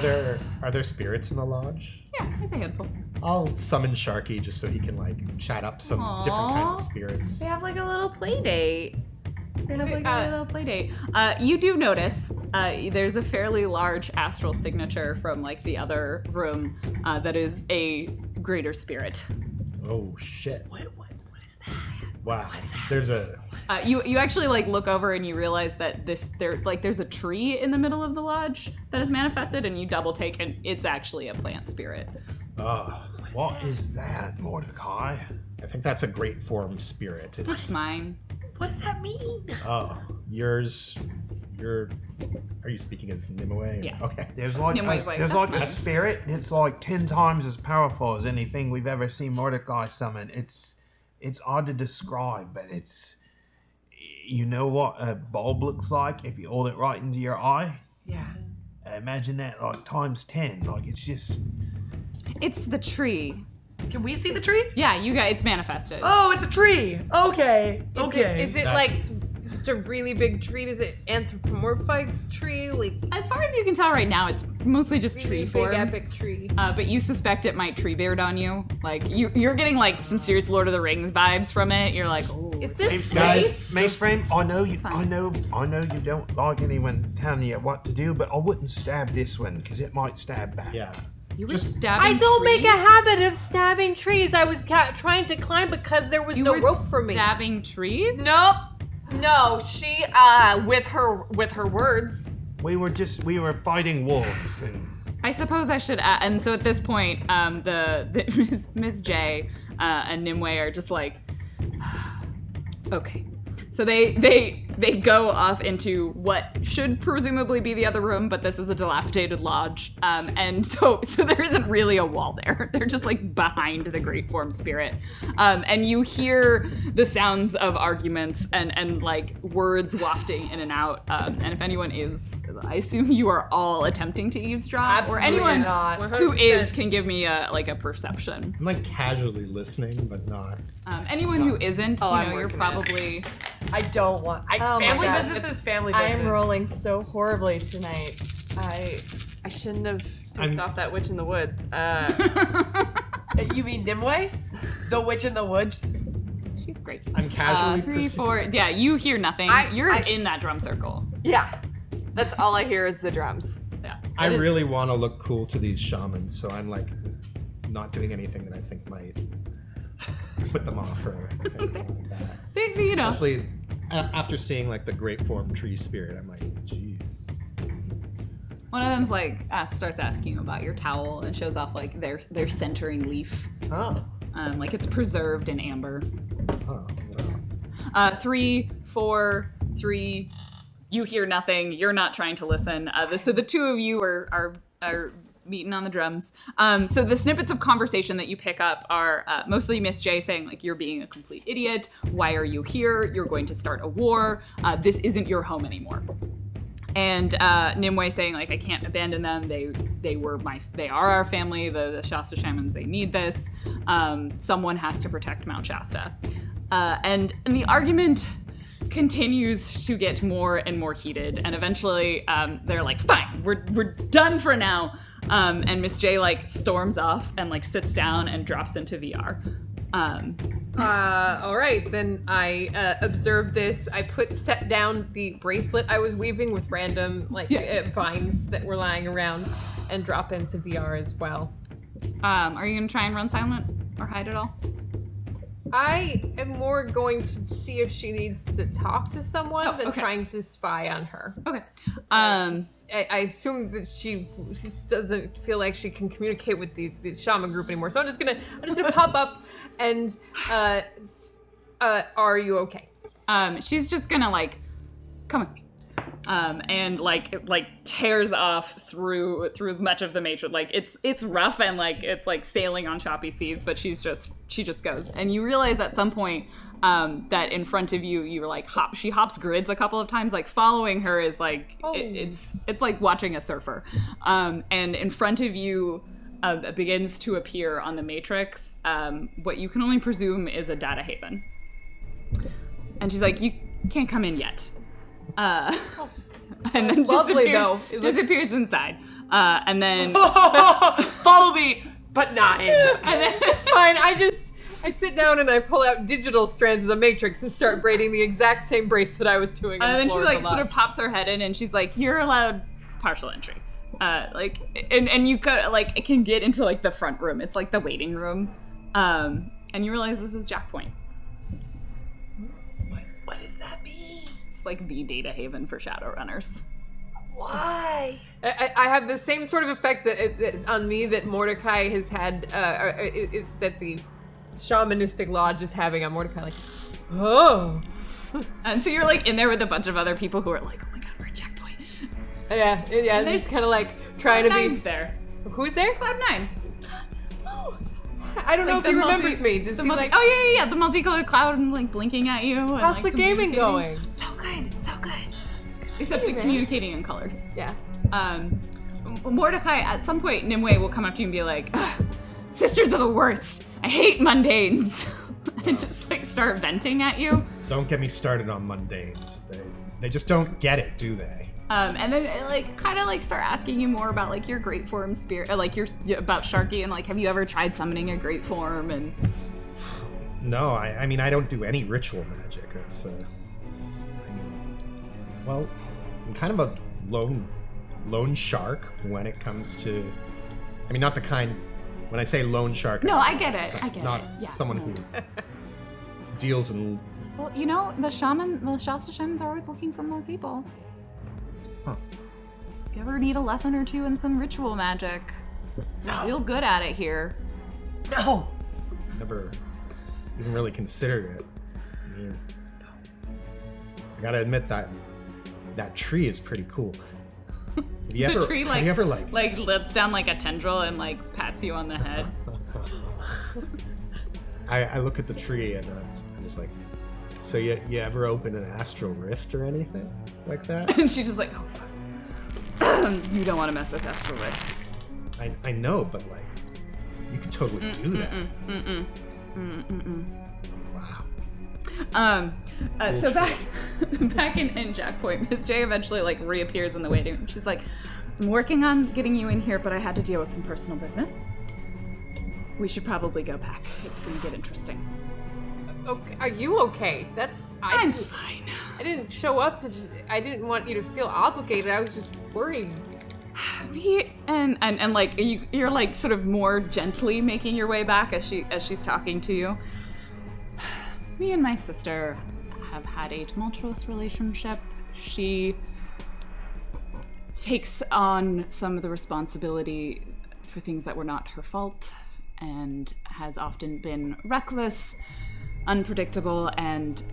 there spirits in the lodge? Yeah, there's a handful. I'll summon Sharky just so he can like chat up some different kinds of Aw. spirits. They have like a little play date. They have like a little play date. You do notice there's a fairly large astral signature from like the other room that is a greater spirit. Oh shit. What is that? Wow. There's a. You actually like look over and you realize that there's a tree in the middle of the lodge that is manifested, and you double take, and it's actually a plant spirit. Oh, What is that, Mordecai? I think that's a great form spirit. It's It's. mine. What does that mean? Oh, yours. Are you speaking as Nimue? Yeah. Okay. There's like Nimue's like, there's "That's like a nice." spirit. It's like 10 times as powerful as anything we've ever seen Mordecai summon. It's odd to describe, but it's, you know what a bulb looks like if you hold it right into your eye. Yeah. Imagine that like times 10. Like it's just. It's the tree. Can we see the tree? Yeah, you got it's manifested. Oh, it's a tree. Okay. Is it like just a really big tree? Is it anthropomorphized tree? Like As far as you can tell right now, it's mostly just really tree big form. epic tree? But you suspect it might tree beard on you. Like you're getting like some serious Lord of the Rings vibes from it. You're like, oh, Is this Guys, safe? Mainframe, I know you. fine. I know you don't like anyone telling you what to do, but I wouldn't stab this one because it might stab back. Yeah. you were Just- stabbing I don't make a trees? habit of stabbing trees. I was trying to climb because there was You no were rope for me. stabbing trees? Nope. No, she with her words. We were fighting wolves, and I suppose I should. And so at this point, the Ms. J and Nimue are just like, okay. So they go off into what should presumably be the other room, but this is a dilapidated lodge, and so there isn't really a wall there. They're just like behind the Great Form Spirit, and you hear the sounds of arguments and like words wafting in and out. And if anyone is, I assume you are all attempting to eavesdrop, Absolutely or anyone not. who 100%. is can give me a perception. I'm like casually listening, but not. Anyone who isn't, Oh, I'm you're working it. probably. I don't want. Oh my family gosh. business is family I business. am rolling so horribly tonight. I shouldn't have pissed I'm- off that witch in the woods. You mean Nimue? The witch in the woods? She's great. I'm casually 3, perce- 4. Yeah, you hear nothing. You're in that drum circle. Yeah, that's all I hear is the drums. Yeah. I It is- really want to look cool to these shamans, so I'm like not doing anything that I think might put them off or anything like that. you know. Especially after seeing like the great form tree spirit, I'm like, jeez. One of them's like starts asking you about your towel and shows off like their centering leaf. Oh, Like it's preserved in amber. oh, wow. 3, 4, 3. You hear nothing. You're not trying to listen. So the two of you are meeting on the drums. So the snippets of conversation that you pick up are mostly Miss J saying like, "You're being a complete idiot. Why are you here? You're going to start a war. This isn't your home anymore." And Nimue saying like, "I can't abandon them. They are our family. The Shasta shamans. They need this. Someone has to protect Mount Shasta." And the argument continues to get more and more heated, and eventually they're like, "Fine, we're done for now." And Miss J like storms off and like sits down and drops into VR. All right, then I observe this. I set down the bracelet I was weaving with random vines that were lying around, and drop into VR as well. Are you gonna try and run silent or hide at all? I am more going to see if she needs to talk to someone Oh, than okay. trying to spy on her. Okay. I assume that she just doesn't feel like she can communicate with the shaman group anymore. So I'm just gonna pop up and are you okay? She's just gonna like come with me. And like tears off through as much of the matrix. Like it's rough and like it's like sailing on choppy seas, but she just goes. And you realize at some point that in front of you you're like she hops grids a couple of times. Like following her is like it's like watching a surfer. And in front of you begins to appear on the matrix what you can only presume is a data haven. And she's like, "You can't come in yet." And then Lovely, though. It looks- disappears inside. And then Follow me, but not in. It's fine. I sit down and I pull out digital strands of the matrix and start braiding the exact same bracelet I was doing. on the then she floor like of the sort of lodge. pops her head in and she's like, "You're allowed partial entry." And you could like it can get into like the front room. It's like the waiting room. And you realize this is Jack Point. It's like the data haven for Shadowrunners. Why? I have the same sort of effect that on me that Mordecai has had, that the shamanistic lodge is having on Mordecai. Like, oh. And so you're like in there with a bunch of other people who are like, oh my god, we're at checkpoint. Yeah, there's just kind of like trying to Cloud9's be. there. Who's there? Cloud9. I don't know Like if he the remembers me. Does the he like? oh yeah, the multicolored cloud and like blinking at you. And, How's like, the gaming communicating. going? So good. Except in communicating in colors. Yeah. Mordecai, at some point, Nimue will come up to you and be like, "Ugh, sisters are the worst. I hate mundanes. And just like start venting at you. Don't get me started on mundanes. They just don't get it, do they? And then like kind of like start asking you more about like your great form spirit, like your about Sharky and like have you ever tried summoning a great form and No, I mean I don't do any ritual magic. That's well, I'm kind of a lone shark when it comes to. I mean, not the kind. When I say lone shark, No, I get it. not Yeah. someone who deals in. Well, you know, the Shasta shamans are always looking for more people. Huh. If you ever need a lesson or two in some ritual magic, real good at it here. No. Never even really considered it. I mean, I gotta admit that tree is pretty cool. Have you ever? The tree have you ever like? lets down like a tendril and like pats you on the head. I look at the tree and I'm just like, so you ever open an astral rift or anything like that? And she's just like, oh fuck. You don't want to mess with Astral Rift. I know, but like, you could totally do that. Wow. So back in Jack Point, Miss J eventually like reappears in the waiting room. She's like, I'm working on getting you in here, but I had to deal with some personal business. We should probably go back. It's gonna get interesting. Okay, are you okay? I'm fine. I didn't show up to just. I didn't want you to feel obligated. I was just worried. And like you're like sort of more gently making your way back as she's talking to you. Me and my sister have had a tumultuous relationship. She takes on some of the responsibility for things that were not her fault and has often been reckless, unpredictable, and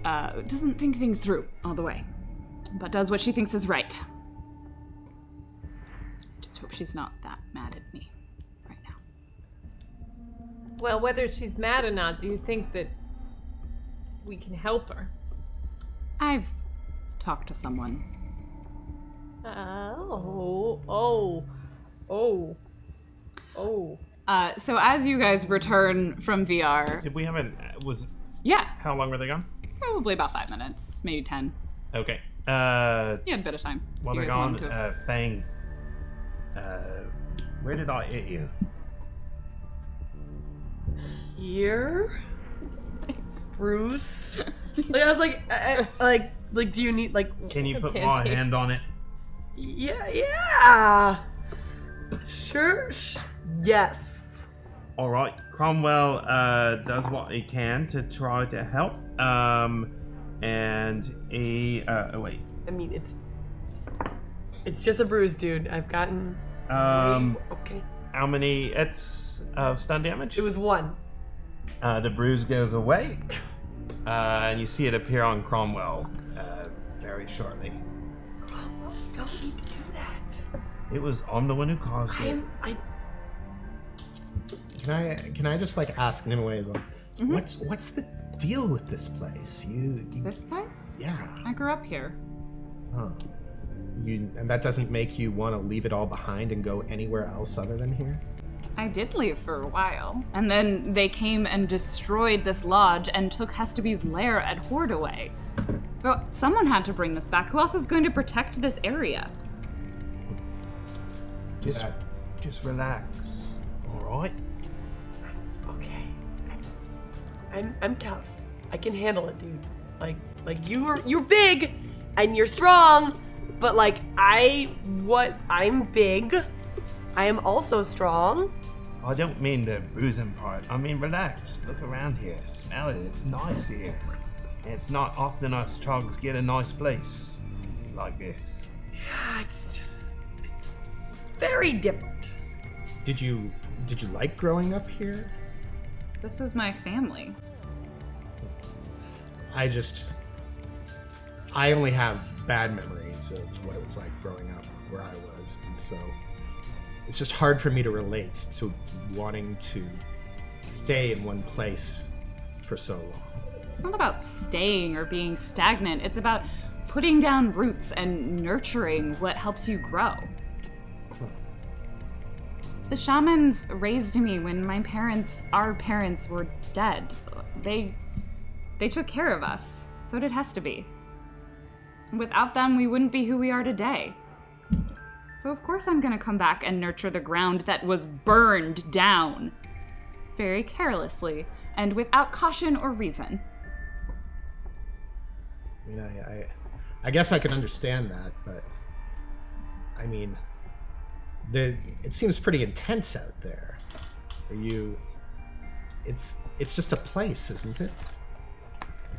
doesn't think things through all the way, but does what she thinks is right. Just hope she's not that mad at me right now. Well, whether she's mad or not, do you think that we can help her? I've talked to someone. So as you guys return from VR, If we haven't, yeah, how long were they gone? probably about 5 minutes, maybe 10. Okay. You had a bit of time. While You they're guys gone, wanted to- Fang, where did I hit you? Here? Bruce? Like, I was like, do you need, like, Can you put my Pancake. hand on it? yeah. Sure. Yes. All right. Cromwell does what he can to try to help. And he. Oh wait. I mean, it's just a bruise, dude. I've gotten. Okay. How many hits of stun damage? It was 1. The bruise goes away, and you see it appear on Cromwell very shortly. Cromwell, you don't need to do that. It was I'm the one who caused it. Can I just like ask Nimue as well? What's the deal with this place? You This place? yeah. I grew up here. Huh. And that doesn't make you want to leave it all behind and go anywhere else other than here? I did leave for a while, and then they came and destroyed this lodge and took Hestaby's lair at Hordaway. So someone had to bring this back. Who else is going to protect this area? Just relax. All right. Okay. I'm tough. I can handle it, dude. Like you're big and you're strong, but like I'm big. I am also strong. I don't mean the bruising part. I mean relax. Look around here. Smell it. It's nice here. It's not often us Trogs get a nice place like this. It's very different. Did you like growing up here? This is my family. I only have bad memories of what it was like growing up where I was, and so it's just hard for me to relate to wanting to stay in one place for so long. It's not about staying or being stagnant. It's about putting down roots and nurturing what helps you grow. The shamans raised me when our parents were dead. They took care of us. So did Hestaby. Without them, we wouldn't be who we are today. So of course I'm gonna come back and nurture the ground that was burned down. Very carelessly, and without caution or reason. I mean, I guess I can understand that, but I mean, it seems pretty intense out there. It's just a place, isn't it?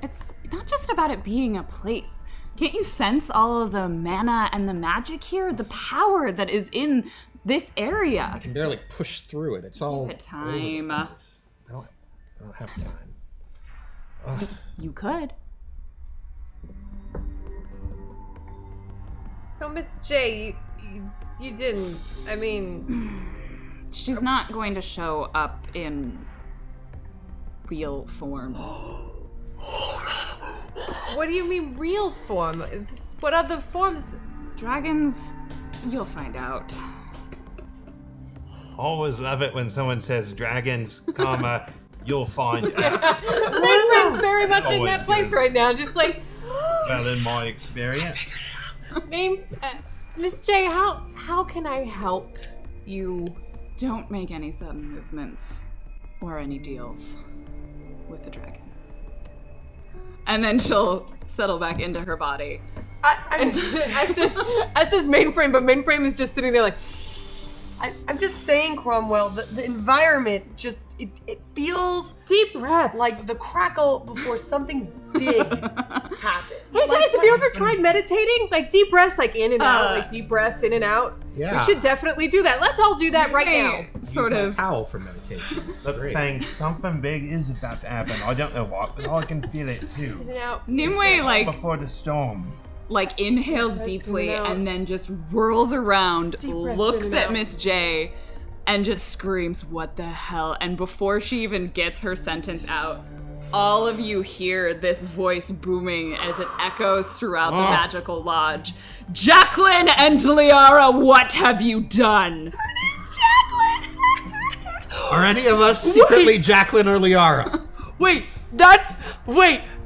It's not just about it being a place. Can't you sense all of the mana and the magic here? The power that is in this area. I can barely push through it. It's all Give it time. over the place. I don't have time. Ugh. You could. So, Miss J, you didn't. I mean, She's not going to show up in real form. what do you mean real form? What other forms? Dragons, you'll find out. Always love it when someone says dragons, comma, you'll find out. Mainframe's very much in Always that place good. right now, just like, Well, in my experience. Miss J, how can I help you? Don't make any sudden movements or any deals with the dragon. And then she'll settle back into her body. As does Mainframe, but Mainframe is just sitting there like, I'm just saying, Cromwell, the environment just, it feels deep breaths. like the crackle before something big happens. Hey guys, have you ever tried meditating? Like deep breaths, like in and out, like deep breaths in and out. Yeah. We should definitely do that. Let's all do that right now. Sort Use of. my towel for meditation. It's Look, great. Fang, something big is about to happen. I don't know what, but I can feel it too. In and out. Nimue Before the storm. inhales Breaths in deeply and out. and then just whirls around, Deep breaths looks in and at out. Miss J, and just screams, "What the hell?" And before she even gets her sentence out, all of you hear this voice booming as it echoes throughout the magical lodge. "Jacqueline and Liara, what have you done?" Are any of us secretly Jacqueline or Liara? Wait,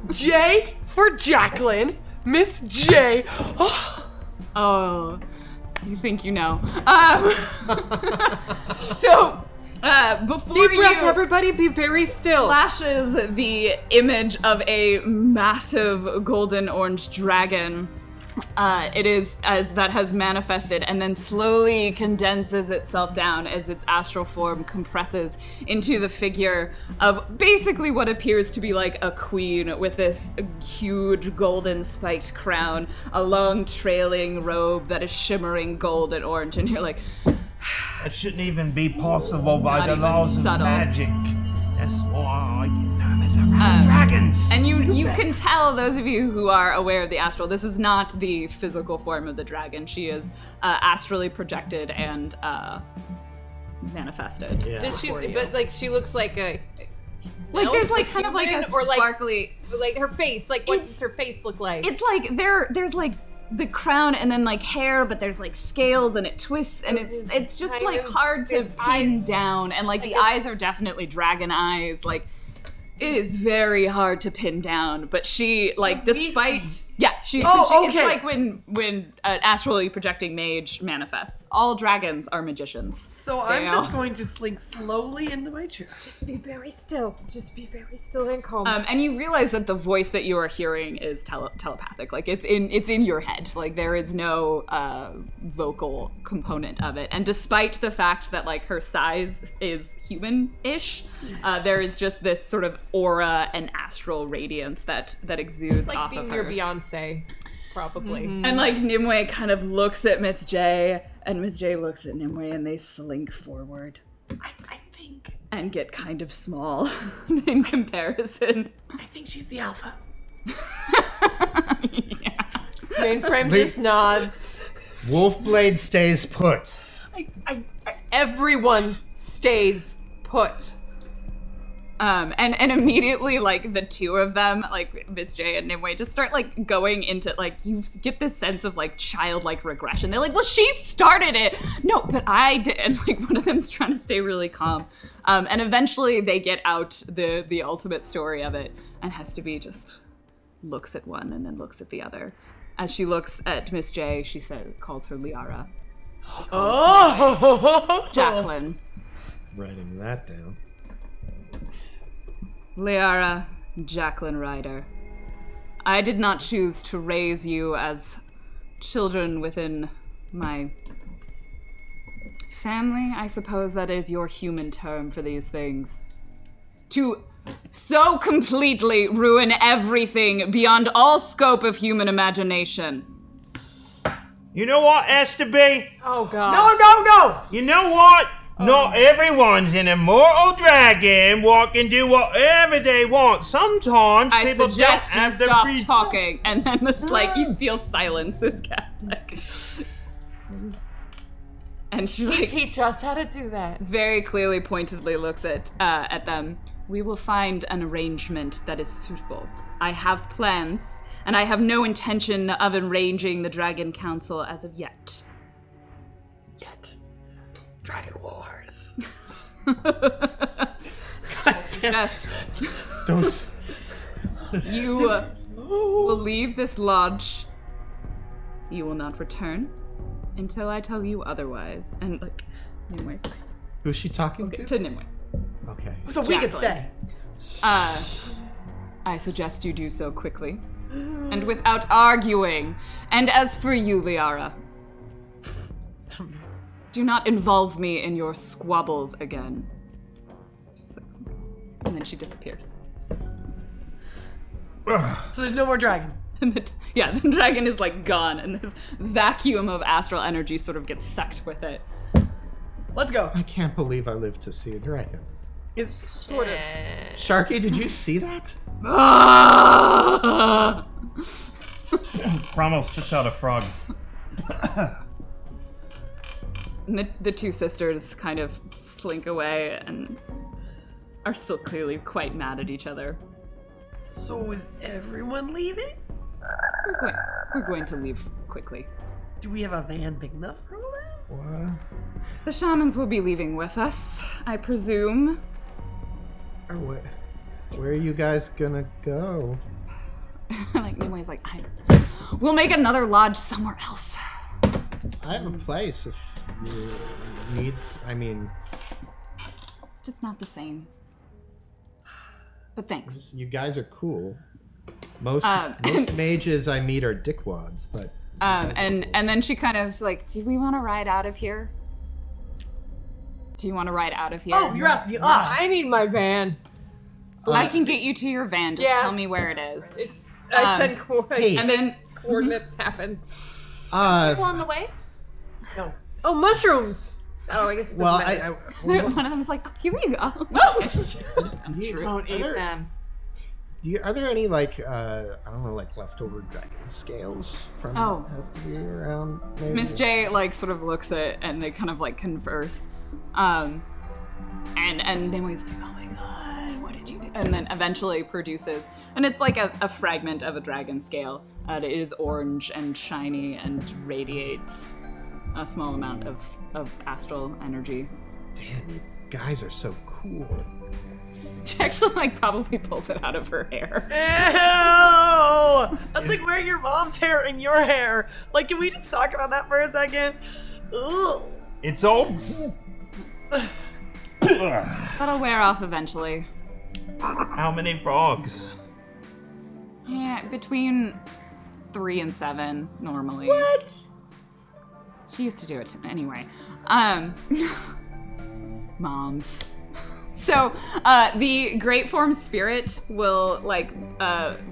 J for Jacqueline, Miss J. Oh, you think you know. Before Deep breaths, you everybody be very still. flashes the image of a massive golden orange dragon. It is as that has manifested and then slowly condenses itself down as its astral form compresses into the figure of basically what appears to be like a queen with this huge golden spiked crown, a long trailing robe that is shimmering gold and orange, and you're like, That shouldn't even be possible by Not the even laws of subtle. magic. That's why I get nervous around dragons. and you can tell, those of you who are aware of the astral, this is not the physical form of the dragon. She is astrally projected and manifested. Does she, for you. but like she looks like a like there's like elf, kind of like a human, or like sparkly. like her face. Like what does her face look like? It's like there's like the crown and then like hair, but there's like scales and it twists and it's just kind like of- hard to his pin eyes- down, and like the like eyes are definitely dragon eyes. Like it is very hard to pin down, but she like despite Yeah, Oh, it's okay. like when an astrally projecting mage manifests. All dragons are magicians. So They I'm just all- going to slink slowly into my chair. Just be very still. Just be very still and calm. And you realize that the voice that you are hearing is telepathic. Like it's in your head. Like there is no vocal component of it. And despite the fact that like her size is human-ish, there is just this sort of aura and astral radiance that exudes It's like off being of near her. Beyonce, probably. And like Nimue kind of looks at Miss J, and Miss J looks at Nimue, and they slink forward I think and get kind of small in comparison. I think she's the alpha. Yeah. Mainframe just nods. Wolfblade stays put. Everyone stays put. And immediately, like, the two of them, like, Miss J and Nimue, just start, like, going into, like, you get this sense of, like, childlike regression. They're like, well, she started it! No, but I did. And, like, one of them's trying to stay really calm. And eventually they get out the ultimate story of it, and has to be just looks at one and then looks at the other. As she looks at Miss J, she calls her Liara. Oh! Jacqueline. Writing that down. Liara, Jacqueline Ryder. I did not choose to raise you as children within my family. I suppose that is your human term for these things. To so completely ruin everything beyond all scope of human imagination. You know what, STB? Oh god. No! You know what? Not everyone's an immortal dragon what can do whatever they want. Sometimes I people suggest don't you have the stop re- talking. And then this, like, you feel silence is Catholic. And she, like, Teach us how to do that. very clearly, pointedly looks at them. We will find an arrangement that is suitable. I have plans, and I have no intention of arranging the Dragon Council as of yet. Dragon Wars. Yes, Don't. you will leave this lodge. You will not return until I tell you otherwise. And, like, Nimue's like, Who's she talking to Nimue. Okay. So we can Jacqueline. stay. I suggest you do so quickly and without arguing. And as for you, Liara, do not involve me in your squabbles again. She's like, and then she disappears. So there's no more dragon. And the dragon is like gone, and this vacuum of astral energy sort of gets sucked with it. Let's go. I can't believe I lived to see a dragon. Sort of. Sharky, did you see that? Cromwell spits out a frog. And the two sisters kind of slink away and are still clearly quite mad at each other. So is everyone leaving? We're going to leave quickly. Do we have a van big enough for all that? What? The shamans will be leaving with us, I presume. Where are you guys gonna go? Like, Nimue's like, we'll make another lodge somewhere else. I have a place if you need. I mean, It's just not the same. But thanks. you guys are cool. Most Um, most mages I meet are dickwads, but And then she kind of like, do we want to ride out of here? Do you want to ride out of here? Oh, you're asking us. I need my van. I can get you to your van. Just Yeah. tell me where it is. I send hey. And then coordinates happen. On the way? No. Oh, mushrooms! Oh, I guess it doesn't well, matter. one of them is like, oh, here you go. Don't eat them. Are there any like I don't know, like leftover dragon scales from Oh. has to be around? Maybe? Miss J like sort of looks at and they kind of like converse. And Nimue's like, oh my god, what did you do? And then eventually produces, and it's like a fragment of a dragon scale. It is orange and shiny and radiates a small amount of astral energy. Damn, you guys are so cool. She actually like probably pulls it out of her hair. No! That's like wearing your mom's hair in your hair. Like, can we just talk about that for a second? Ugh. It's all. That'll wear off eventually. How many frogs? Yeah, between 3 and 7 normally. What? She used to do it anyway. Moms. So, the Great Form Spirit will, like,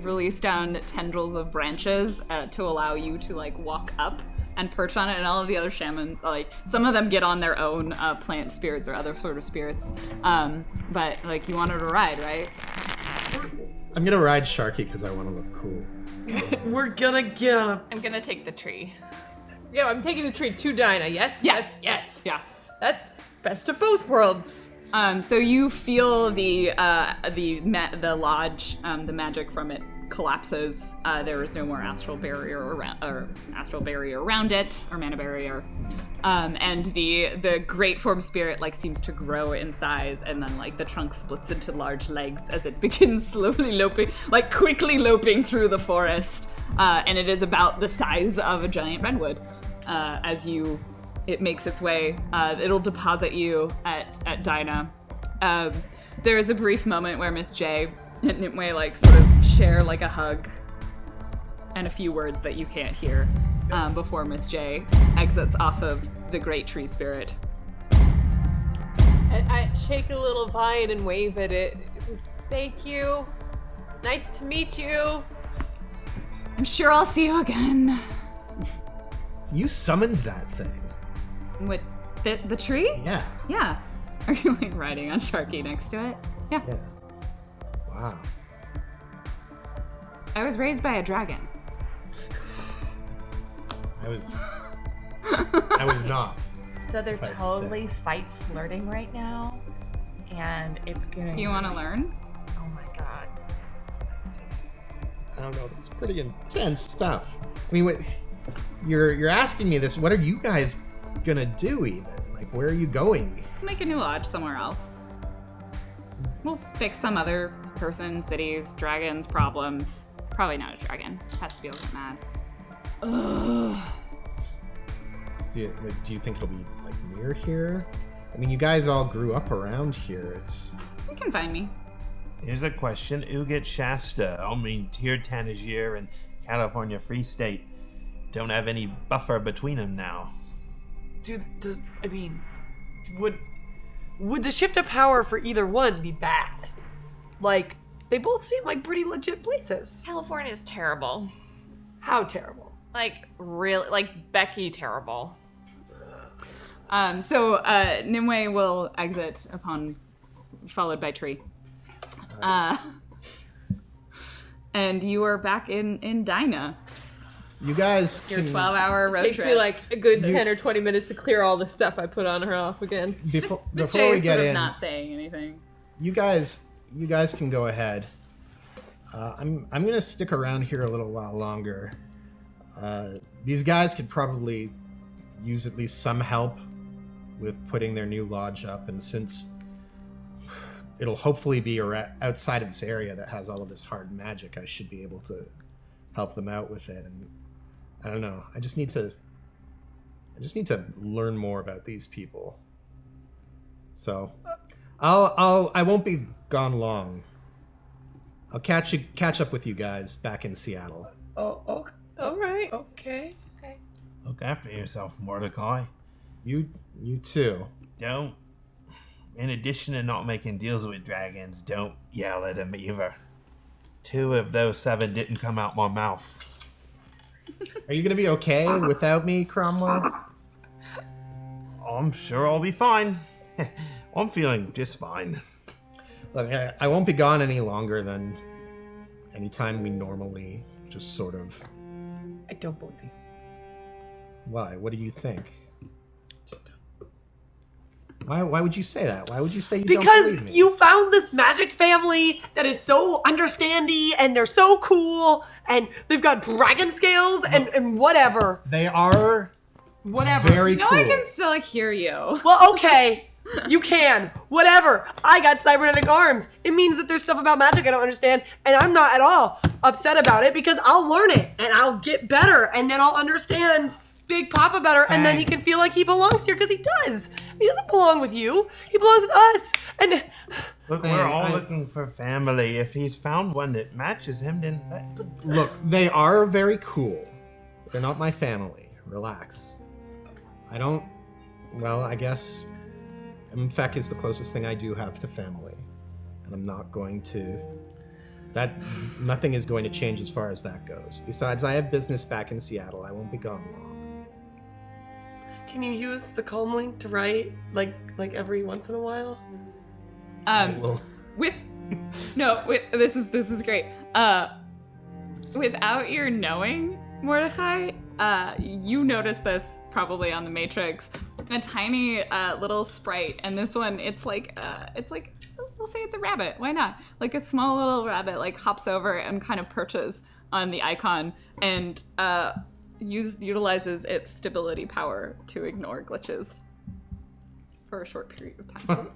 release down tendrils of branches to allow you to, like, walk up and perch on it, and all of the other shamans, like, some of them get on their own plant spirits or other sort of spirits. But, like, you wanted to ride, right? I'm gonna ride Sharky because I want to look cool. We're gonna get him. I'm gonna take the tree. Yeah, I'm taking the tree to Dinah. Yes? Yeah. Yes. Yeah. That's best of both worlds. So you feel the lodge, the magic from it collapses. There is no more astral barrier around it, or mana barrier. And the Great Form Spirit like seems to grow in size, and then like the trunk splits into large legs as it begins slowly quickly loping through the forest. And it is about the size of a giant redwood. It makes its way. It'll deposit you at Dinah. There is a brief moment where Miss J and Nimue like sort of share like a hug and a few words that you can't hear before Miss J exits off of the Great Tree Spirit. I shake a little vine and wave at it. Thank you. It's nice to meet you. I'm sure I'll see you again. You summoned that thing. What, the tree? Yeah. Yeah. Are you like riding on Sharky next to it? Yeah. Yeah. Wow. I was raised by a dragon. I was not. So they're Suffice to totally fight flirting right now, and it's gonna. Do you want to learn? Oh my god. I don't know. It's pretty intense stuff. I mean, you're asking me this. What are you guys gonna do even? Like, where are you going? Make a new lodge somewhere else. We'll pick some other person, cities, dragons, problems. Probably not a dragon. Has to be a little mad. Do you think it'll be like near here? I mean, you guys all grew up around here. You can find me. Here's a question. Uget Shasta, I mean, Tier Tangier and California Free State don't have any buffer between them now. Would the shift of power for either one be bad? Like, they both seem like pretty legit places. California's terrible. How terrible? Like, really, like Becky terrible. So Nimue will exit followed by Tree. And you are back in Dinah. You guys Your can 12-hour road Takes trip. me like a good 10 or 20 minutes to clear all the stuff I put on her off again. before Miss J we is get sort of in. not saying anything. You guys can go ahead. I'm gonna stick around here a little while longer. These guys could probably use at least some help with putting their new lodge up, and since it'll hopefully be outside of this area that has all of this hard magic, I should be able to help them out with it. And I don't know. I just need to learn more about these people. So I won't be gone long. I'll catch up with you guys back in Seattle. Oh, okay. All right. Okay. Look after yourself, Mordecai. You too. Don't. In addition to not making deals with dragons, don't yell at them either. 2 of those 7 didn't come out my mouth. Are you gonna be okay without me, Cromwell? I'm sure I'll be fine. I'm feeling just fine. Look, I won't be gone any longer than any time we normally just sort of. I don't believe you. Why? What do you think? Why would you say that? Why would you say you don't believe Because me? you found this magic family that is so understandy and they're so cool and they've got dragon scales and whatever. They are Whatever. very No, cool. I can still hear you. Well, okay. You can. Whatever. I got cybernetic arms. It means that there's stuff about magic I don't understand, and I'm not at all upset about it because I'll learn it and I'll get better, and then I'll understand Big Papa better, and then he can feel like he belongs here because he does. He doesn't belong with you. He belongs with us. And Look, we're all looking for family. If he's found one that matches him, then Look, they are very cool. They're not my family. Relax. I guess Mfek is the closest thing I do have to family. And I'm not going to... Nothing is going to change as far as that goes. Besides, I have business back in Seattle. I won't be gone long. can you use the calm link to write like every once in a while? Well, This is great. Without your knowing, Mordecai, you notice this probably on the Matrix. A tiny little sprite, and this one, it's like we'll say it's a rabbit. Why not? Like a small little rabbit, like hops over and kind of perches on the icon, and utilizes its stability power to ignore glitches for a short period of time.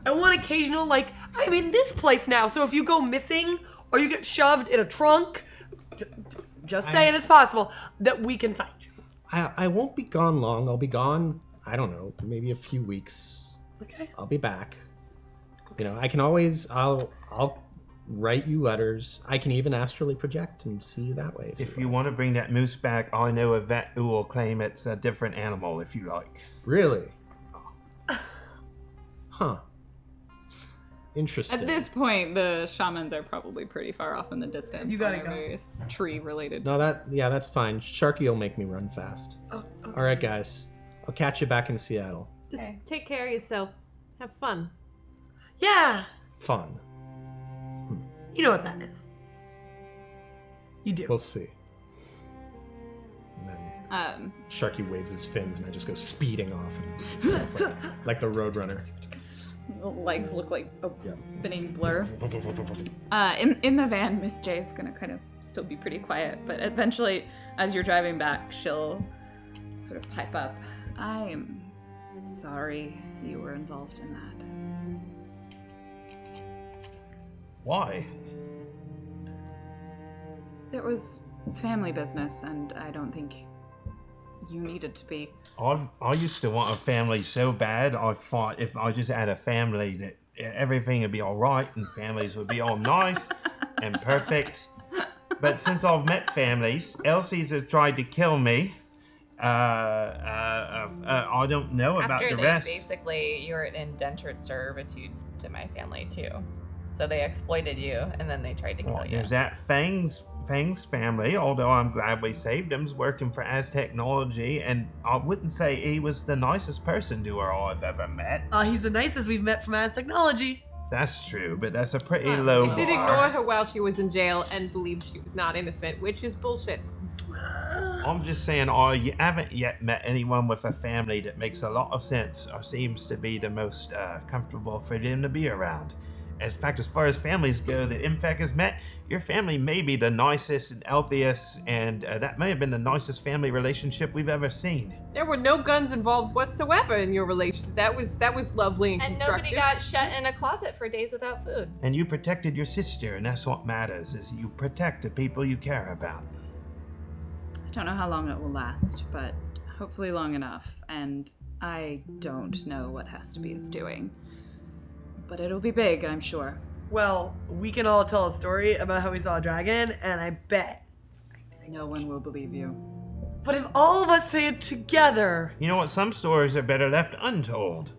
I want occasional, I'm in this place now, so if you go missing or you get shoved in a trunk, just saying it's possible that we can find you. I won't be gone long. I'll be gone, I don't know, maybe a few weeks. Okay. I'll be back. You know, I can always, I'll write you letters. I can even astrally project and see you that way. if you want to bring that moose back, I know a vet who will claim it's a different animal if you like. Really? Huh. Interesting. At this point, the shamans are probably pretty far off in the distance. You gotta on their go. various tree-related. No, that's fine. Sharky will make me run fast. Oh, okay. All right, guys. I'll catch you back in Seattle. Just take care of yourself. Have fun. Yeah, Fun. you know what that is. You do. We'll see. And then Sharky waves his fins, and I just go speeding off. And it's like the Roadrunner. The legs look like a Yeah. spinning blur. In the van, Miss J is gonna kind of still be pretty quiet, but eventually, as you're driving back, she'll sort of pipe up. I am sorry you were involved in that. Why? It was family business, and I don't think you needed to be. I used to want a family so bad. I thought if I just had a family that everything would be all right and families would be all nice and perfect. But since I've met families, Elsie's has tried to kill me. I don't know about After the they rest. basically, you're in indentured servitude to my family too. So they exploited you, and then they tried to kill you. There's that Fang's family, although I'm glad we saved him, is working for Aztechnology, and I wouldn't say he was the nicest person to her I've ever met. He's the nicest we've met from Aztechnology. That's true, but that's a pretty low It did bar. ignore her while she was in jail and believed she was not innocent, which is bullshit. I'm just saying, I haven't yet met anyone with a family that makes a lot of sense or seems to be the most comfortable for them to be around. In fact, as far as families go that Mfek has met, your family may be the nicest and healthiest, and that may have been the nicest family relationship we've ever seen. There were no guns involved whatsoever in your relationship. That was lovely and And constructive. nobody got shut in a closet for days without food. And you protected your sister, and that's what matters, is you protect the people you care about. I don't know how long it will last, but hopefully long enough. And I don't know what Hestabee is doing. But it'll be big, I'm sure. Well, we can all tell a story about how we saw a dragon, and I bet. No one will believe you. But if all of us say it together, You know what? Some stories are better left untold.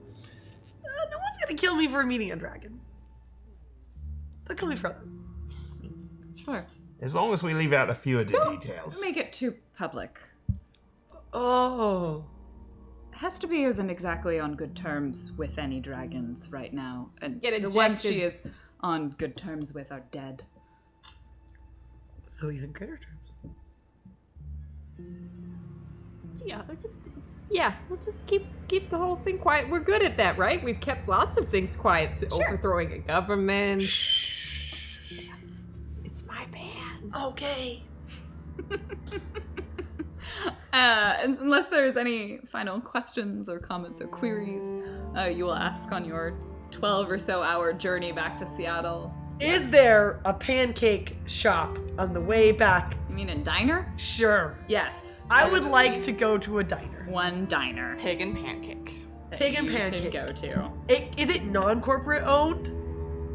no one's gonna kill me for meeting a dragon. They'll kill me for other. Sure. As long as we leave out a few of the details. Make it too public. Oh. Hestabee isn't exactly on good terms with any dragons right now. And Get the ones ejected. she is on good terms with are dead. So even greater terms. Yeah, we'll just keep the whole thing quiet. We're good at that, right? We've kept lots of things quiet. Overthrowing a government. It's my van. Okay. And unless there's any final questions or comments or queries, you will ask on your 12 or so hour journey back to Seattle. Is there a pancake shop on the way back? You mean a diner? Sure. Yes. I would like to go to a diner. One diner. Pig and pancake. Pig and You can pancake. go to. Is it non-corporate owned?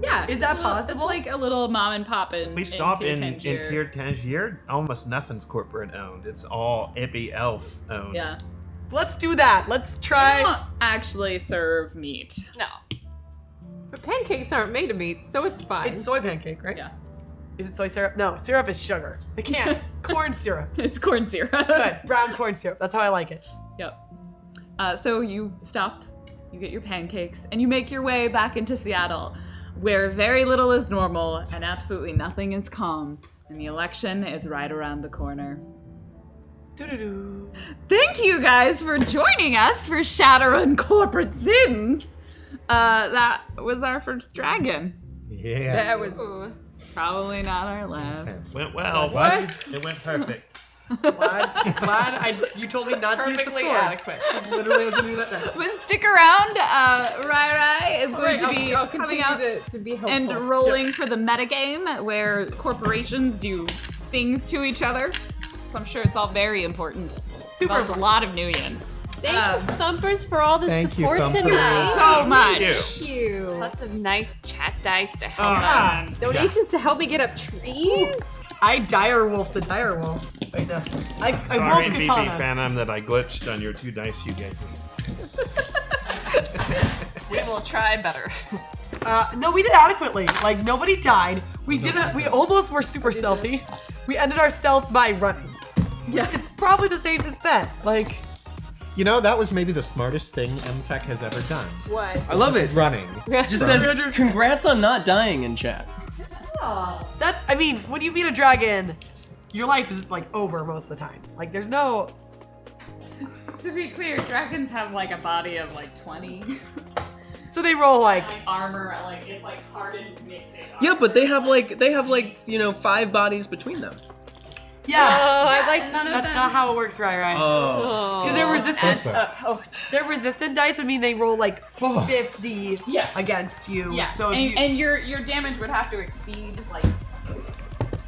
Yeah. Is that it's a little- possible? It's like a little mom and pop in. We stop in Tangier. Tier Tangier. Almost nothing's corporate owned. It's all Ippy Elf owned. Yeah. Let's do that. Let's They try. don't actually serve meat. No. But pancakes aren't made of meat, so it's fine. It's soy pancake, right? Yeah. Is it soy syrup? No, syrup is sugar. They can't. Corn syrup. It's corn syrup. Good. Brown corn syrup. That's how I like it. Yep. So you stop, you get your pancakes, and you make your way back into Seattle, where very little is normal and absolutely nothing is calm, and the election is right around the corner. Doo-doo-doo. Thank you guys for joining us for Shadowrun Corporate Sins. That was our first dragon. Yeah. That was probably not our last. Intense. Went well. What? It went perfect. Glad you told me not to use the Perfectly sword. adequate. Literally was gonna do that next. But stick around. Rai Rai is going to be I'll coming continue out to be helpful. and rolling for the metagame where corporations do things to each other. So I'm sure it's all very important. Super Involves a lot of Nuyen. Thank you, Thumpers, for all the Thank you, support Thumpers. tonight. So much. Thank you. Lots of nice chat dice to help us. Ah, Donations to help me get up trees? I dire wolf the dire wolf. Right now. I sorry, wolf BB katana. Phantom, that I glitched on your 2 dice you gave me. We will try better. No, we did adequately. Like nobody died. We we almost were super stealthy. We ended our stealth by running. Yeah, it's probably the safest bet. Like, You know, that was maybe the smartest thing MFEC has ever done. What? I love it. Running. Just says, congrats on not dying in chat. that's. I mean, when you beat a dragon, your life is like over most of the time. Like, there's no. To be clear, dragons have like a body of like 20. So they roll like. Armor, like it's like hardened mystic. Yeah, but they have like 5 bodies between them. Yeah. I like none of That's them. not how it works, right? Oh. Because they're resistant. Close up. Their resistant dice would mean they roll like Oh. 50 Yeah. against you. Yeah. So if and, you. and your damage would have to exceed like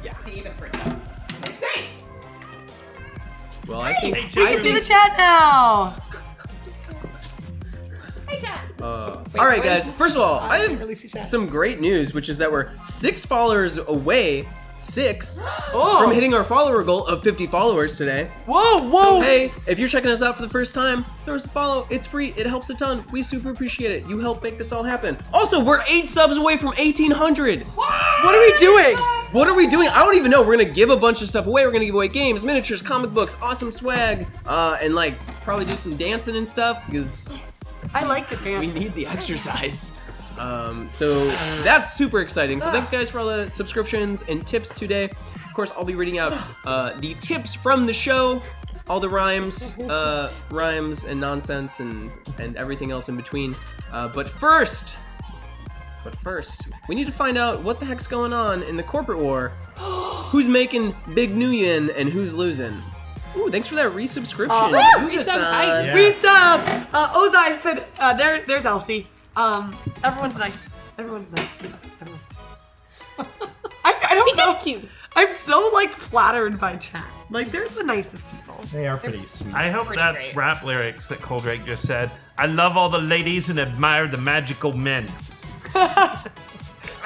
to even break up. It's great. Well, I think. Hey, We Jake, can see the chat now. Hey, Jack. All right, guys. First of all, I have some great news, which is that we're 6 followers away. 6 Oh. from hitting our follower goal of 50 followers today. Whoa. Hey, if you're checking us out for the first time, throw us a follow. It's free. It helps a ton. We super appreciate it. You help make this all happen. Also, we're 8 subs away from 1,800. What are we doing? What are we doing? I don't even know. We're gonna give a bunch of stuff away. We're gonna give away games, miniatures, comic books, awesome swag, and like probably do some dancing and stuff because I like to dance. we need the exercise. So that's super exciting. So thanks guys for all the subscriptions and tips today. Of course, I'll be reading out the tips from the show, all the rhymes and nonsense and everything else in between. But first, we need to find out what the heck's going on in the corporate war. Who's making big Nuyen and who's losing? Ooh, thanks for that resubscription. Yuga-san. We sub. Ozai said, there's Elsie. Everyone's nice. Everyone's nice. I don't know. Cute. I'm so like flattered by chat. Like they're the nicest people. They are pretty sweet. I hope that's rap lyrics that Coldrake just said. I love all the ladies and admire the magical men.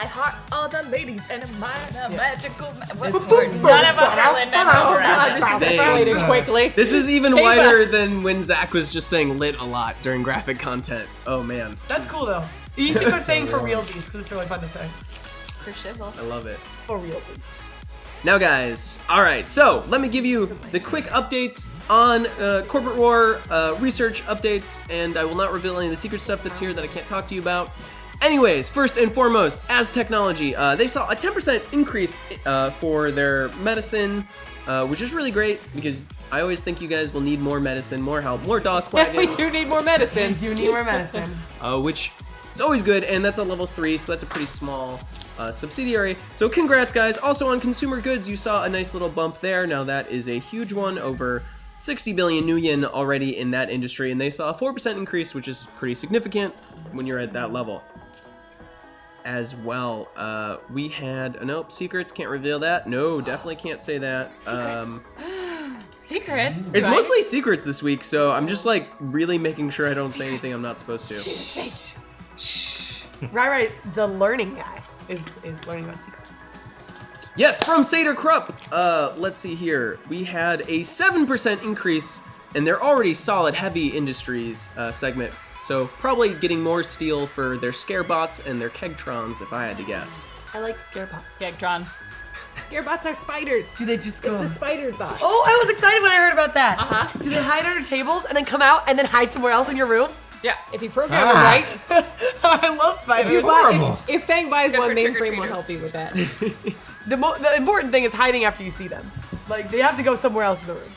I heart all the ladies and admire the magical. None of us are Lin-Manuel Miranda. This is escalating quickly. This is even Save wider us. than when Zach was just saying lit a lot during graphic content. Oh man, That's cool though. You should start saying for realsies because it's really fun to say. For shizzle. I love it. For realsies. Now guys, alright, so let me give you the quick updates on Corporate War, research updates, and I will not reveal any of the secret stuff that's here that I can't talk to you about. Anyways, first and foremost, as technology, they saw a 10% increase for their medicine, which is really great because I always think you guys will need more medicine, more help, more dock Yeah, wagons. we do need more medicine. Do need more medicine. Which is always good, and that's a level 3, so that's a pretty small subsidiary. So congrats, guys. Also on consumer goods, you saw a nice little bump there. Now that is a huge one over 60 billion new yen already in that industry, and they saw a 4% increase, which is pretty significant when you're at that level. As well, we had nope, secrets, can't reveal that. No, definitely can't say that. Secrets. It's mostly secrets this week, so I'm just like really making sure I don't say anything I'm not supposed to. Right. The learning guy is learning about secrets. Yes, from Seder Krupp. Let's see here. We had a 7% increase in their already solid heavy industries segment. So probably getting more steel for their Scarebots and their Kegtrons, if I had to guess. I like Scarebots. Gagtron. Scarebots are spiders. Do they just go? The spider bot. Oh, I was excited when I heard about that. Do they hide under tables and then come out and then hide somewhere else in your room? Yeah, if you program it right. I love spiders. It's horrible. If Fang buys Good one, for Mainframe will trick-or-treaters. help you with that. The important thing is hiding after you see them. Like, they have to go somewhere else in the room.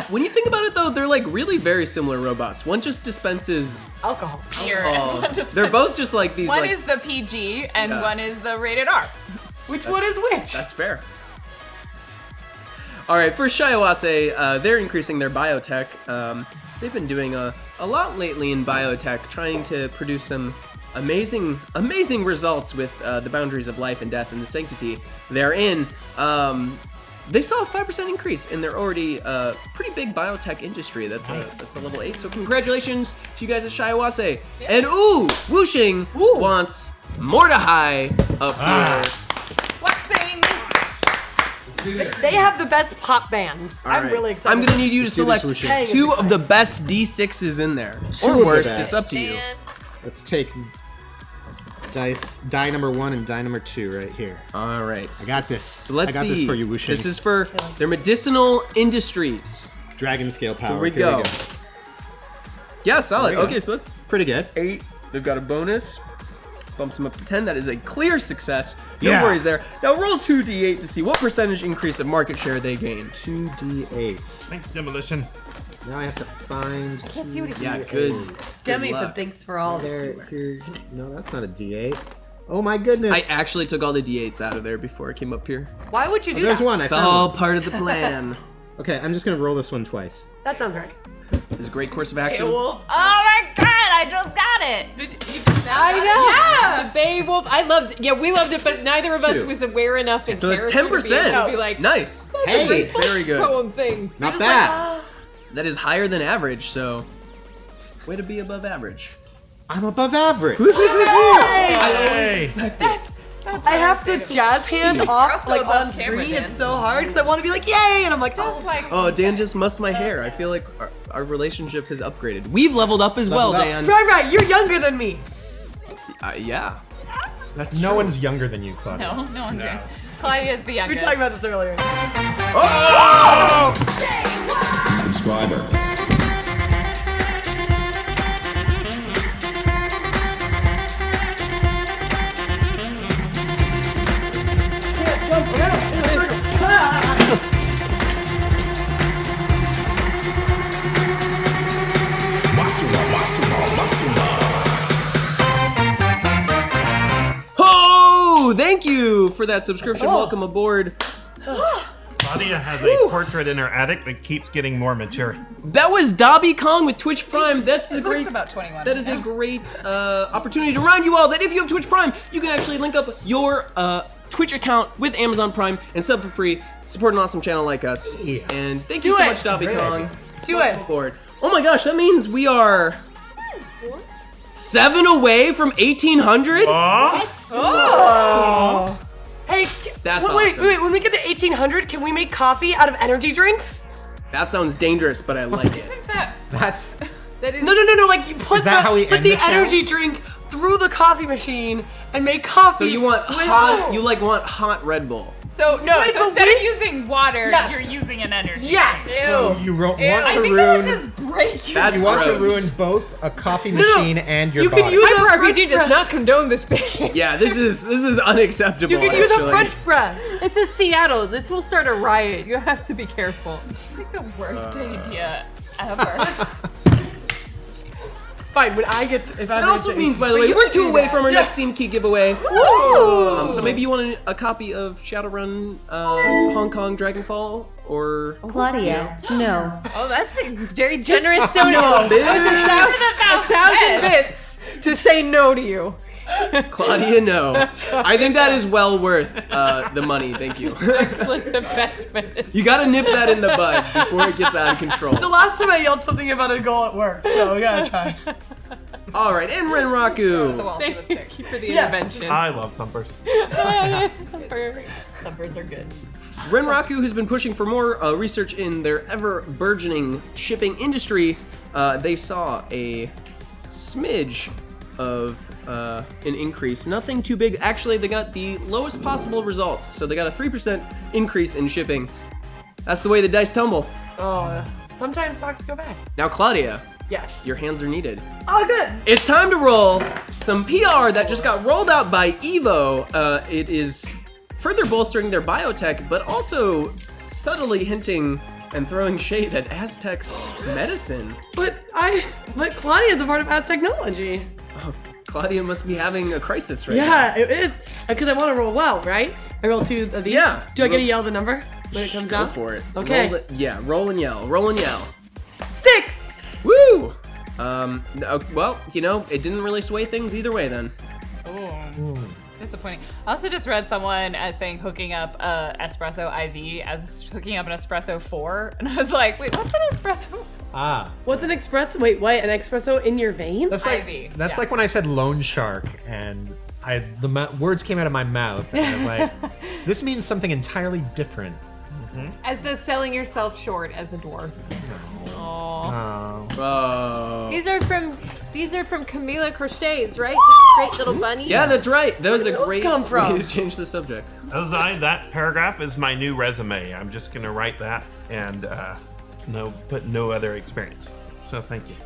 When you think about it, though, they're like really very similar robots. One just dispenses. Alcohol. Here. and one just- They're both just like these. One like, is the PG and Yeah. one is the rated R. Which one is which? That's fair. All right, for Shiawase, they're increasing their biotech. They've been doing a lot lately in biotech, trying to produce some amazing results with the boundaries of life and death and the sanctity they're in. They saw a 5% increase in their already pretty big biotech industry. That's a level 8. So congratulations to you guys at Shiawase. Yeah. And Wuxing wants Mordechai up here. Waxing. They have the best pop bands. All I'm right. really excited. I'm gonna need you to Let's do this, select Wuxing. two of the best D6s in there, Two of or the worst. best. It's up to you. Let's take die number 1 and die number 2 right here. All right. I got this. So let's I got see. this for you, Wuxing. This is for their medicinal industries. Dragon scale power. Here we go. Yeah, solid. There we go. Okay, so that's Pretty good. 8. They've got a bonus. Bumps them up to 10. That is a clear success. No Yeah. worries there. Now roll 2d8 to see what percentage increase of market share they gain. 2d8. Thanks, Demolition. Now I have to find. Yeah, good. Demi luck. said thanks for all There, here. No, that's not a d8. Oh my goodness. I actually took all the d8s out of there before I came up here. Why would you do There's that? one. I It's found all one. part of the plan. Okay, I'm just gonna roll this one twice. That sounds right. It's a great course of action. Oh my god, I just got it. I know. Yeah. The Beowulf. I loved it. Yeah, we loved it, but neither of us Two. was aware enough in So it's character to be able 10%. to be like, Nice. Hey, Very good. poem thing. not bad. That is higher than average, so way to be above average. I'm above average. Hey! That's I have to jazz hand off like on above camera, screen. Dan. It's so hard because I want to be like, yay! And I'm like, just oh. like Oh, Dan just mussed my hair. I feel like our relationship has upgraded. We've leveled up as well, Leveled up. Dan. Right, you're younger than me. Yeah. That's No true. one's younger than you, Claudia. no one's there. Claudia's the We youngest. were talking about this earlier. Subscriber. Oh, thank you for that subscription. Welcome aboard. Claudia has a portrait in her attic that keeps getting more mature. That was Dobby Kong with Twitch Prime. That's a Looks great. about 21. That is a great opportunity to remind you all that if you have Twitch Prime, you can actually link up your Twitch account with Amazon Prime and sub for free. Support an awesome channel like us. Yeah. And thank you Do so it. much, Dobby Great Kong. Do Welcome it. aboard. Oh my gosh, that means we are 7 away from 1800. Aw. Hey, That's wait, awesome. wait, when we get to 1800, can we make coffee out of energy drinks? That sounds dangerous, but I like it. Isn't that That's That is No, like you put Is that how we put end the the show? energy drink through the coffee machine and make coffee. So you want with- hot? You want hot Red Bull? so? No, Wait, so but instead of we- using water, Yes. you're using an energy. Yes. so you want Ew, I to think that would ruin. just break you. That's You want to gross. ruin both a coffee no. machine and your You body. can use a Hyper French RPG does press. not condone this behavior. Yeah, this is unacceptable. You can use a actually. French press. It's a Seattle. This will start a riot. You have to be careful. It's like the worst idea ever. Fine, when I get to, if I That also means, by the way, we're 2 away from our next Steam Key giveaway. So maybe you want a copy of Shadowrun Hong Kong Dragonfall, or... Claudia, no. Oh, that's a very generous donation. No, bitch. That was 1,000 bits to say no to you. Claudia, no. I think that is well worth the money, thank you. That's like the best bit. You gotta nip that in the bud before it gets out of control. The last time I yelled something about a goal at work, so we gotta try. Alright, and Renraku. Thank you for the intervention. I love thumpers. Numbers are good. Renraku has been pushing for more research in their ever-burgeoning shipping industry. They saw a smidge of an increase. Nothing too big. Actually, they got the lowest possible results. So they got a 3% increase in shipping. That's the way the dice tumble. Oh, sometimes stocks go back. Now, Claudia, Yes. your hands are needed. Oh, good. It's time to roll some PR that just got rolled out by Evo. It is further bolstering their biotech, but also subtly hinting and throwing shade at Aztec's medicine. But Claudia's a part of Aztec Technology. Oh, Claudia must be having a crisis right now. Yeah, it is. Because I want to roll well, right? I roll 2 of these. Yeah. Do I get to yell the number when it comes Go out? for it. Okay. Roll and yell. Roll and yell. 6! Woo! Well, you know, it didn't really sway things either way then. Disappointing. I also just read someone as saying hooking up a espresso IV as hooking up an espresso 4, and I was like, wait, what's an espresso? What's an espresso? Wait, what? An espresso in your vein? That's like IV. that's like when I said loan shark and the words came out of my mouth and I was like, this means something entirely different. As does selling yourself short as a dwarf. Oh. These are from Camila Crochet's, right? Great little bunny. Yeah, that's right. That was a those great come way from? to change the subject. Ozai, that paragraph is my new resume. I'm just gonna write that and put no other experience. So thank you.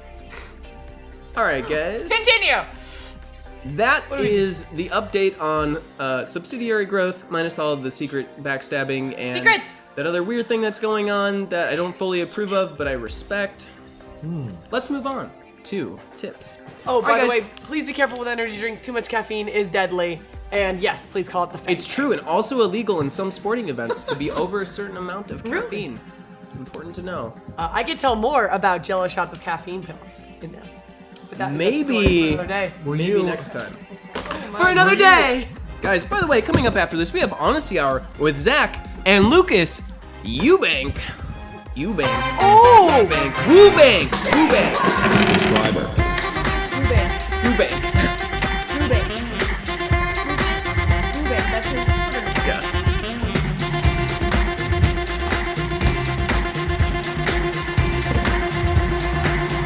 All right, guys. Continue. That is the update on subsidiary growth, minus all of the secret backstabbing and Secrets. that other weird thing that's going on that I don't fully approve of, but I respect. Let's move on to tips. Oh, by Alright, the way, guys. please be careful with energy drinks. Too much caffeine is deadly. And yes, please call it the It's true, and also illegal in some sporting events to be over a certain amount of caffeine. Important to know. I could tell more about Jello shots with caffeine pills in them. But that's a story Maybe, for another day. maybe next time. For another day. Guys, by the way, coming up after this, we have Honesty Hour with Zach and Lucas Eubank. Eubank. Oh! Eubank. Woobank. Woobank. Subscriber. Spoobank. Yeah.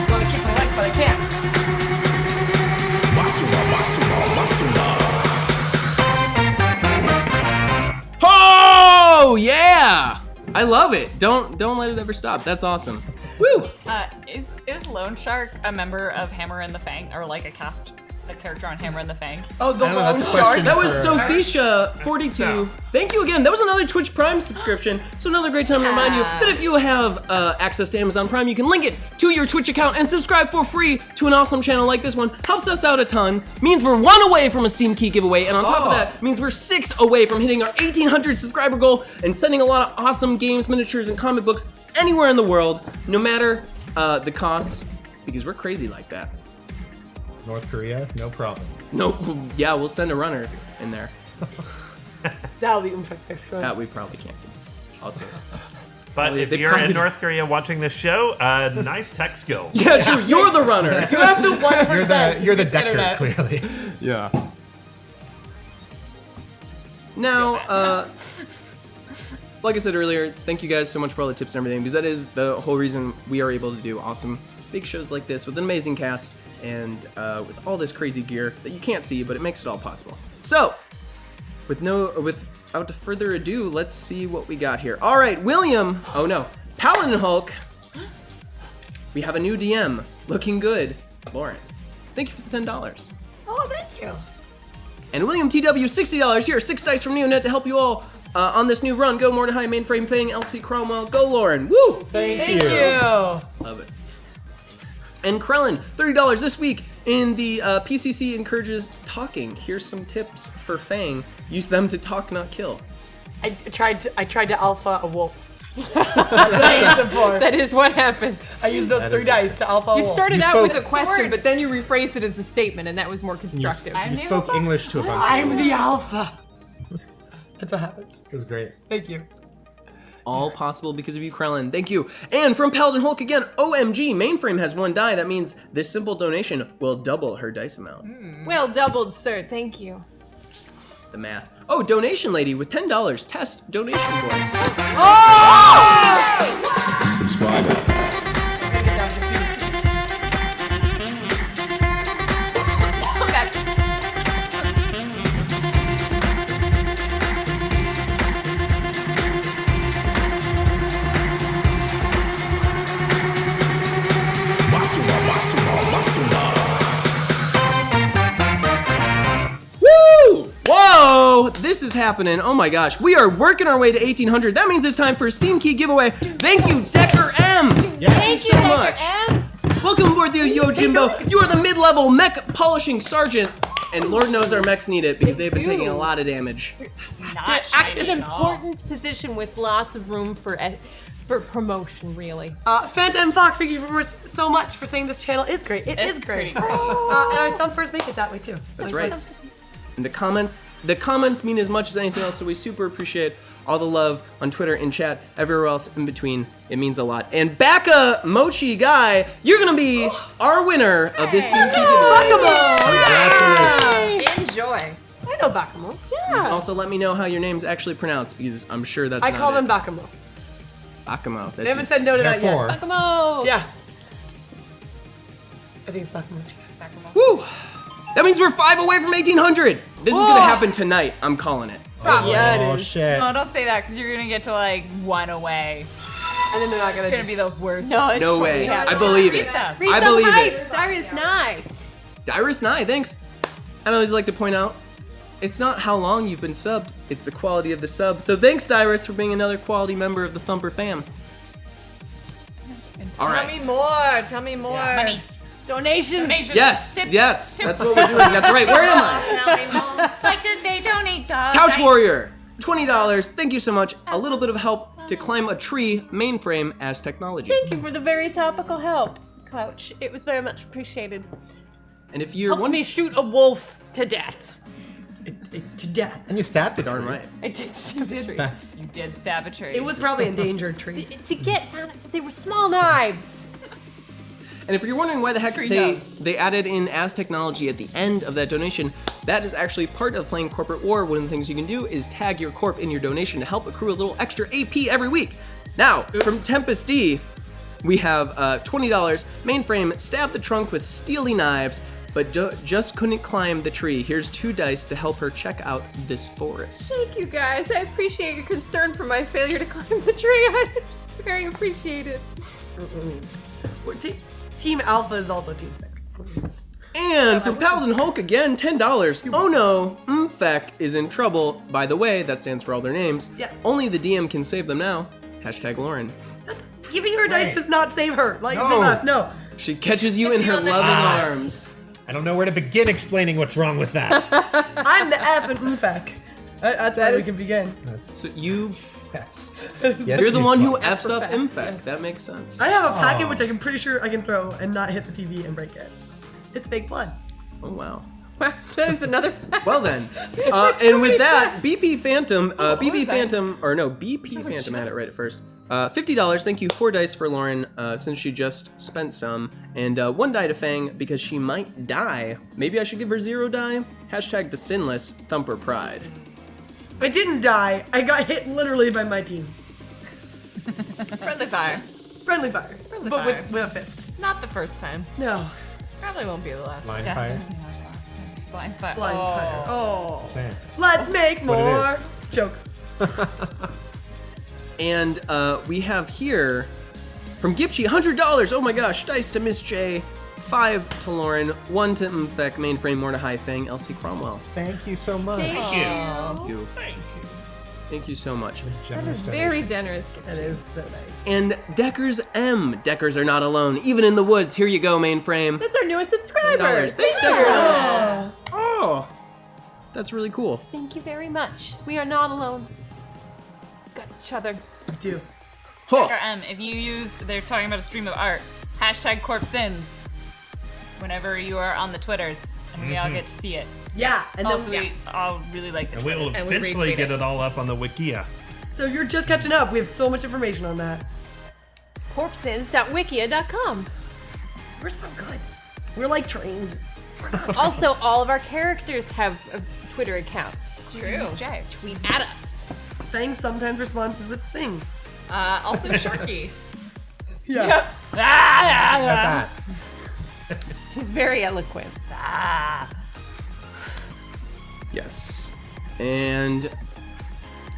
I want to kick my legs, but I can't. Oh yeah! I love it. Don't let it ever stop. That's awesome. Woo! Is Lone Shark a member of Hammer and the Fang, or like a character on Hammer and the Fang? Oh, the I don't know, that's long a shark. question. That was for- Sophisha42. Thank you again. That was another Twitch Prime subscription. So another great time to remind you that if you have access to Amazon Prime, you can link it to your Twitch account and subscribe for free to an awesome channel like this one. Helps us out a ton. Means we're 1 away from a Steam Key giveaway, and on top of that, means we're 6 away from hitting our 1,800 subscriber goal and sending a lot of awesome games, miniatures, and comic books anywhere in the world, no matter the cost, because we're crazy like that. North Korea, no problem. No, yeah, we'll send a runner in there. That'll be Umfex. That we probably can't do. Also. But if they you're probably- in North Korea watching this show, nice tech skills. Yeah, true. You're the runner. You have the 1%. You're the Decker, internet. clearly. Yeah. Now, like I said earlier, thank you guys so much for all the tips and everything, because that is the whole reason we are able to do awesome big shows like this with an amazing cast and with all this crazy gear that you can't see, but it makes it all possible. So, without further ado, let's see what we got here. All right, William. Oh no, Paladin Hulk. We have a new DM. Looking good, Lauren. Thank you for the $10. Oh, thank you. And William TW, $60. Here, 6 dice from Neonet to help you all on this new run. Go Mordecai, Mainframe Fang, LC Cromwell. Go Lauren. Woo! Thank Thank you. Love it. And Krellin, $30 this week. In the PCC encourages talking. Here's some tips for Fang. Use them to talk, not kill. I tried to alpha a wolf. That is what happened. I used those 3 dice to alpha a You wolf. started You out with spoke- a question, but then you rephrased it as a statement, and that was more constructive. You spoke English to a bunch of I'm people. the alpha. That's what happened. It was great. Thank you. All possible because of you, Krellin. Thank you. And from Paladin Hulk again, OMG, Mainframe has 1 die. That means this simple donation will double her dice amount. Well doubled, sir. Thank you. The math. Oh, donation lady with $10. Test donation voice. Subscriber. Woo! Whoa! This is happening. Oh my gosh. We are working our way to 1800. That means it's time for a Steam Key giveaway. Thank you, Decker M. Yes. Thank you so much. Welcome aboard the Yojimbo. You are the mid-level mech polishing sergeant. And Lord knows our mechs need it because they've been taking a lot of damage. An important position with lots of room for promotion, really. Phantom Fox, thank you so much for saying this channel is great. It is great. And our thumpers make it that way too. That's right. And the comments mean as much as anything else, so we super appreciate all the love on Twitter and chat, everywhere else in between. It means a lot. And Baka Mochi Guy, you're gonna be our winner of this Steam Key giveaway. Congratulations. Enjoy. I know Bakamo. Yeah. Also, let me know how your name's actually pronounced because I'm sure that's I not call it. them Bakamo. Bakamo. They haven't said no to that yet. Therefore, Bakamo. Yeah. I think it's Bakamo. Woo! That means we're 5 away from 1800. This is gonna happen tonight. I'm calling it. Yeah, oh it is. shit. No, don't say that because you're gonna get to like 1 away. And then they're not gonna It's gonna be the worst. No way. I believe it. I believe it. Darius Nye. Dyrus Nye, thanks. And I always like to point out, it's not how long you've been subbed, it's the quality of the sub. So thanks, Dyrus, for being another quality member of the Thumper fam. All Tell right. me more. Tell me more. Money. Donations. Yes, yes, that's what we're doing. That's right. Where am I? Tell me more. Like did they donate dog? Couch Warrior, $20. Thank you so much. A little bit of help to climb a tree, Mainframe as technology. Thank you for the very topical help, Couch. It was very much appreciated. And if you're Helped wondering, me shoot a wolf to death. to death. And you stabbed it. darn right. I did stab a tree. That's You did stab a tree. It was probably a endangered tree. To get they were small knives. And if you're wondering why the heck they added in as technology at the end of that donation, that is actually part of playing Corporate War. One of the things you can do is tag your corp in your donation to help accrue a little extra AP every week. Now, from Tempest D, we have $20. Mainframe stabbed the trunk with steely knives, but just couldn't climb the tree. Here's 2 dice to help her check out this forest. Thank you guys. I appreciate your concern for my failure to climb the tree. I just very appreciated. Team Alpha is also Team Sick. And from Paladin Hulk again, $10. Oh no, Mfek is in trouble. By the way, that stands for all their names. Yeah. Only the DM can save them now. Hashtag Lauren. Giving her dice Wait. does not save her. Like, No. save us. No. She catches you in Gets you her on the loving shots. arms. I don't know where to begin explaining what's wrong with that. I'm the F in Mfek. That's where we can begin. That's So you, yes. you're the one who are. F's up fact, Mfek. That makes sense. I have a packet which I'm pretty sure I can throw and not hit the TV and break it. It's fake blood. Oh wow. That is another fact. Well then, and with that, BP Phantom, BP Phantom, or no, BP Phantom had it right at first. $50, thank you, 4 dice for Lauren, since she just spent some, and 1 die to Fang because she might die. Maybe I should give her 0 die? Hashtag the sinless Thumper Pride. I didn't die. I got hit literally by my team. Friendly fire. Friendly fire. Friendly but fire. with a fist. Not the first time. No. Probably won't be the last. Blind time. fire. Blind fire. Blind fire. Oh. Same. Let's make what it more is. jokes. And we have here from Gipchi, $100. Oh my gosh, dice to Miss J, 5 to Lauren, 1 to Mfek, Mainframe, Mordecai, Fang, Elsie Cromwell. Thank you so much. Thank you. Thank you. Thank you. Thank you so much. That is very generous. That is so nice. And Deckers M. Deckers are not alone, even in the woods. Here you go, Mainframe. That's our newest subscriber. $10. Thanks, Deckers. Oh, that's really cool. Thank you very much. We are not alone. Got each other. We do. Huh. If you use, they're talking about a stream of art, #CorpseIns, whenever you are on the Twitters, and we all get to see it. Yeah, and Also, then, we all really like the And we will Twitters. eventually get it all up on the Wikia. so you're just catching up. We have so much information on that. Corpsins.wikia.com. We're so good. We're like trained. Also, all of our characters have Twitter accounts. True. Tweet at us. Fang sometimes responds with things. Also, Sharky. Yeah. At that. He's very eloquent. Yes. And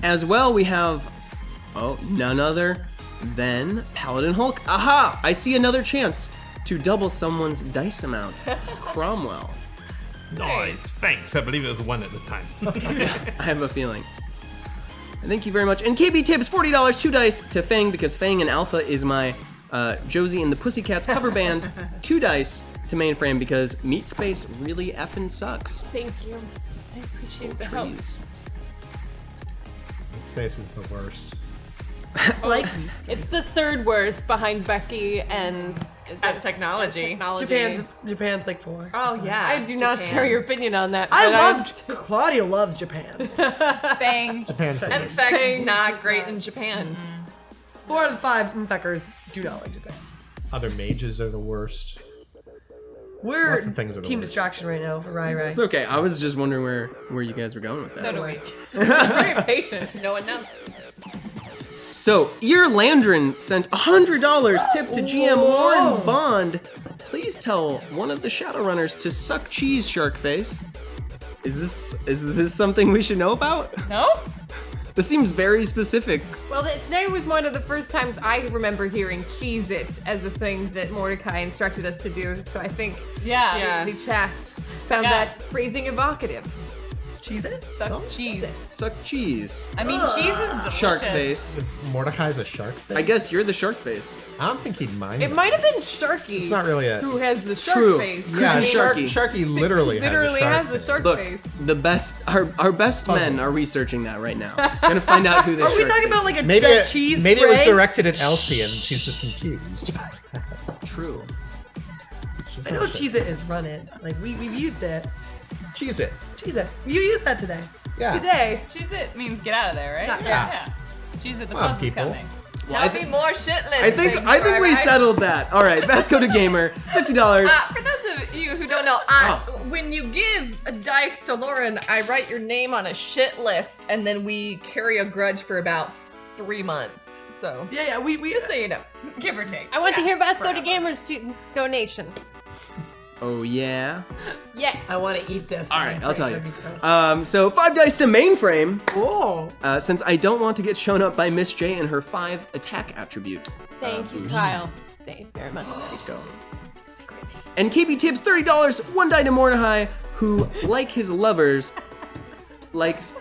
as well, we have, none other than Paladin Hulk. Aha! I see another chance to double someone's dice amount. Cromwell. Nice. Thanks. I believe it was one at the time. I have a feeling. And thank you very much. And KB tips $40, 2 dice to Fang, because Fang and Alpha is my Josie and the Pussycats cover band. 2 dice to Mainframe, because Meat Space really effing sucks. Thank you. I appreciate the help. Trees. Space is the worst. Like It's the third worst behind Becky and As technology. Japan's like 4. Oh, yeah. I do not share your opinion on that. I but love Claudia loves Japan. Fang. Japan's the In worst. fact, not great in Japan. 4 out of 5 Infeckers do not like Japan. Other mages are the worst. We're Lots of things are the team worst. distraction right now for Rai. It's okay. I was just wondering where you guys were going with that. So do we. very patient. No one knows. So, Ear Landrin sent $100 tip to GM Warren Bond. Please tell one of the Shadowrunners to suck cheese, Sharkface. Is this something we should know about? No? This seems very specific. Well, today was one of the first times I remember hearing Cheez It as a thing that Mordecai instructed us to do, so I think Yeah. the chat found Yeah. that phrasing evocative. Cheese it? Suck cheese. Suck cheese. I mean, cheese is delicious. Sharkface. Is Mordecai's a shark thing? I guess you're the Sharkface. I don't think he'd mind. It might have been Sharky. It's not really a. who has the shark True. face. Yeah, Sharky. Sharky literally Has a shark Look, face. the best, our best men are researching that right now. Gonna find out who this Are we Sharkface talking about is. like a Maybe that cheese maybe it was spray? directed at Elsie and she's just confused. True. She's I know not Cheez It is run it. Like we've used it. Cheese it. Cheez It. You used that today. Yeah. Today. Cheese it means get out of there, right? Yeah. Cheese it, the Come on, buzz is people. coming. Tell me more shit list. I think we settled that. All right, Vasco da Gamer, $50. For those of you who don't know, when you give a dice to Lauren, I write your name on a shit list, and then we carry a grudge for about 3 months. So Yeah, we just so you know. Give or take. I want to hear Vasco da Gamer's donation. Oh yeah. Yes. I want to eat this. All right, I'll tell you. So 5 dice to Mainframe. Oh. Since I don't want to get shown up by Miss J and her 5 attack attribute. Thank you, boost. Kyle. Thank you very much. Let's go. And KB tips $30, 1 die to Mordecai, who, like his lovers, likes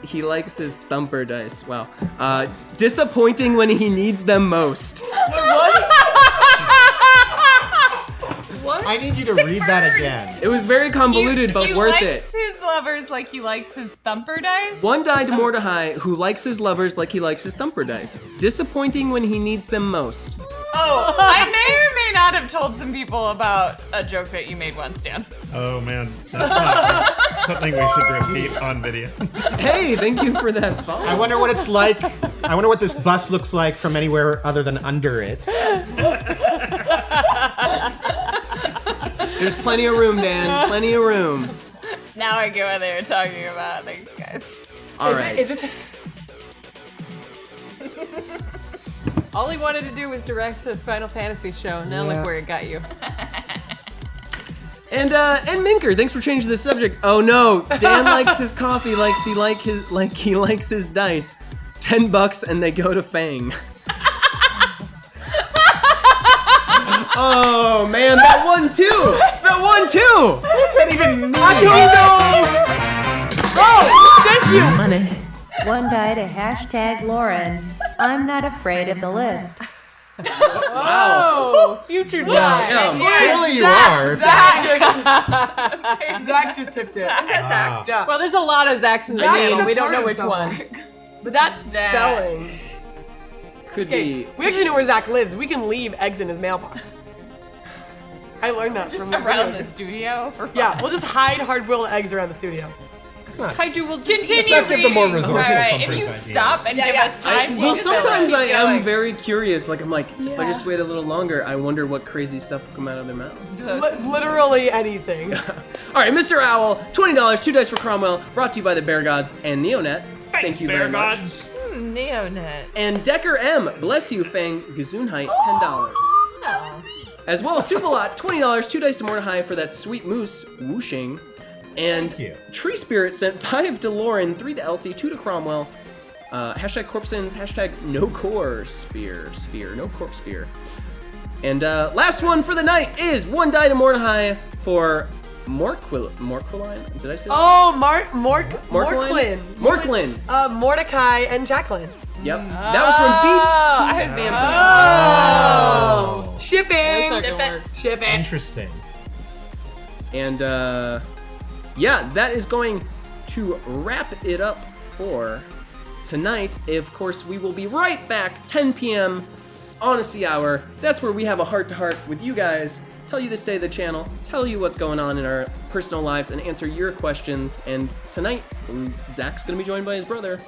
his thumper dice. Wow. Disappointing when he needs them most. What? I need you to read that again. It was very convoluted, but he worth likes it. his lovers like he likes his thumper dice. 1 die to Mordecai, who likes his lovers like he likes his thumper dice. Disappointing when he needs them most. Oh, I may or may not have told some people about a joke that you made once, Dan. Oh man, that's not something we should repeat on video. Hey, thank you for that follow. I wonder what it's like. I wonder what this bus looks like from anywhere other than under it. There's plenty of room, Dan. Plenty of room. Now I get what they were talking about. Thanks, guys. All right. All he wanted to do was direct the Final Fantasy show. Now Yeah. look where it got you. And Minker, thanks for changing the subject. Oh no, Dan likes his coffee like he likes his dice. $10 and they go to Fang. Oh man, that one too. That one too. What does that even mean? I don't know. Oh, thank you. Money. 1 die to hashtag Lauren. I'm not afraid of the list. Oh, future die. Clearly you are. Zach just tipped it. Wow. Yeah. Well, there's a lot of Zachs in the game, and we don't know which one. But that's spelling. Could Okay, be. we actually know where Zach lives. We can leave eggs in his mailbox. I learned that Just from my around video. the studio for fun. Yeah, we'll just hide hard-boiled eggs around the studio. It's not. Kaiju will Continue Let's not give them more reading. resources All to right, pump if you those stop ideas. and give us time, Well, we'll just sometimes keep I am going. very curious. Like, I'm like, if I just wait a little longer, I wonder what crazy stuff will come out of their mouths. Literally anything. All right, Mr. Owl, $20, 2 dice for Cromwell, brought to you by the Bear Gods and Neonet. Thank you Bear very much. Gods. Neonet. And Decker M, bless you, Fang Gesundheit, $10. As well as Superlot, $20, 2 dice to Mordecai for that sweet moose whooshing. And Thank you. Tree Spirit sent 5 to Lauren, 3 to Elsie, 2 to Cromwell. Hashtag Corpsins, hashtag no core sphere, no corpse sphere. And last one for the night is 1 die to Mordecai for Morquiline. Did I say that? Oh, Morklin. Morklin. Mordecai and Jacqueline. Yep. That was from Beat Phantom. Oh. Shipping. Shipping. Interesting. And yeah, that is going to wrap it up for tonight. Of course, we will be right back 10 p.m. Honesty Hour. That's where we have a heart-to-heart with you guys, tell you the state of the channel, tell you what's going on in our personal lives, and answer your questions. And tonight, Zach's going to be joined by his brother,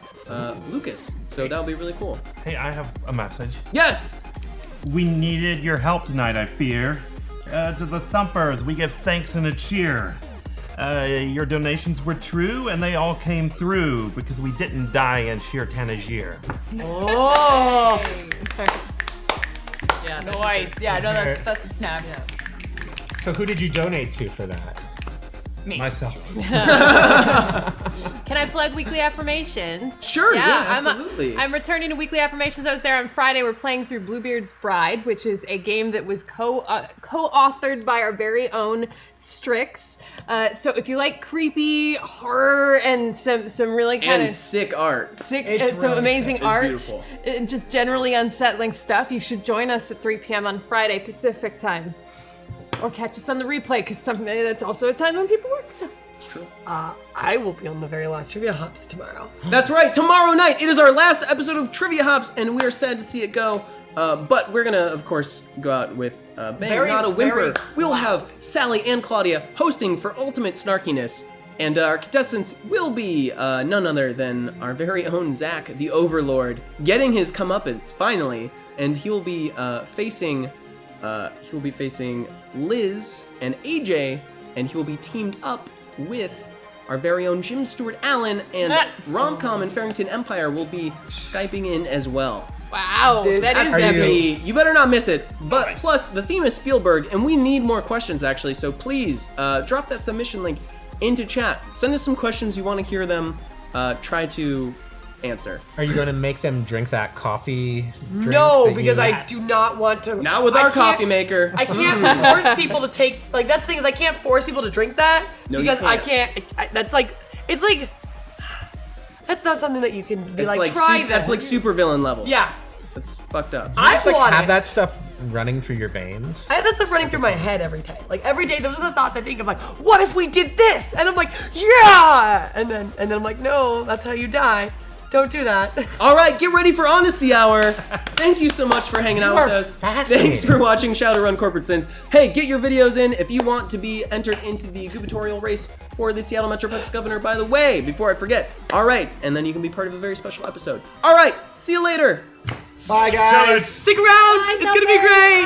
Lucas. So that'll be really cool. Hey, I have a message. Yes! We needed your help tonight, I fear. To the Thumpers, we give thanks and a cheer. Your donations were true, and they all came through because we didn't die in sheer Tanagir. Oh. Yeah, Nice. Yeah, no, that's a snap. So who did you donate to for that? Me. Myself. Can I plug Weekly Affirmations? Sure, yeah, I'm absolutely. I'm returning to Weekly Affirmations. I was there on Friday. We're playing through Bluebeard's Bride, which is a game that was co-authored by our very own Strix. So if you like creepy horror and some really kind And of sick art. sick, It's some really amazing It's art, beautiful. and just generally unsettling stuff, you should join us at 3 p.m. on Friday Pacific time. Or catch us on the replay, because that's also a time when people work, so. It's true. I will be on the very last Trivia Hops tomorrow. That's right. Tomorrow night, it is our last episode of Trivia Hops, and we are sad to see it go. But we're gonna, of course, go out with bang, Very, not a whimper. very We'll have Sally and Claudia hosting for ultimate snarkiness, and our contestants will be none other than our very own Zach, the Overlord, getting his comeuppance finally, and he'll be facing Liz and AJ, and he will be teamed up with our very own Jim Stewart Allen, and Romcom and Farrington Empire will be Skyping in as well. Wow, that is That's Are gonna you- be, you better not miss it. But plus, the theme is Spielberg, and we need more questions actually, so please drop that submission link into chat. Send us some questions, you want to hear them, try to answer. Are you going to make them drink that coffee drink? No, that because you- I do not want to. Not with I our can't- coffee maker. I can't force people to take, like, that's the thing is I can't force people to drink that No, you because I can't. can't. That's like, it's like, that's not something that you can be It's like, try this. That's like supervillain levels. Yeah. That's fucked up. I Just like want have it. that stuff running through your veins. I have that stuff running through my head every day. Like every day, those are the thoughts I think of. Like, what if we did this? And I'm like, yeah. And then I'm like, no, that's how you die. Don't do that. All right, get ready for Honesty Hour. Thank you so much for hanging out with are us. fascinating. Thanks for watching Shadowrun Corporate Sins. Hey, get your videos in if you want to be entered into the gubernatorial race for the Seattle Metroplex Governor, by the way, before I forget. All right, and then you can be part of a very special episode. All right, see you later. Bye, guys. Stick around. It's gonna be great.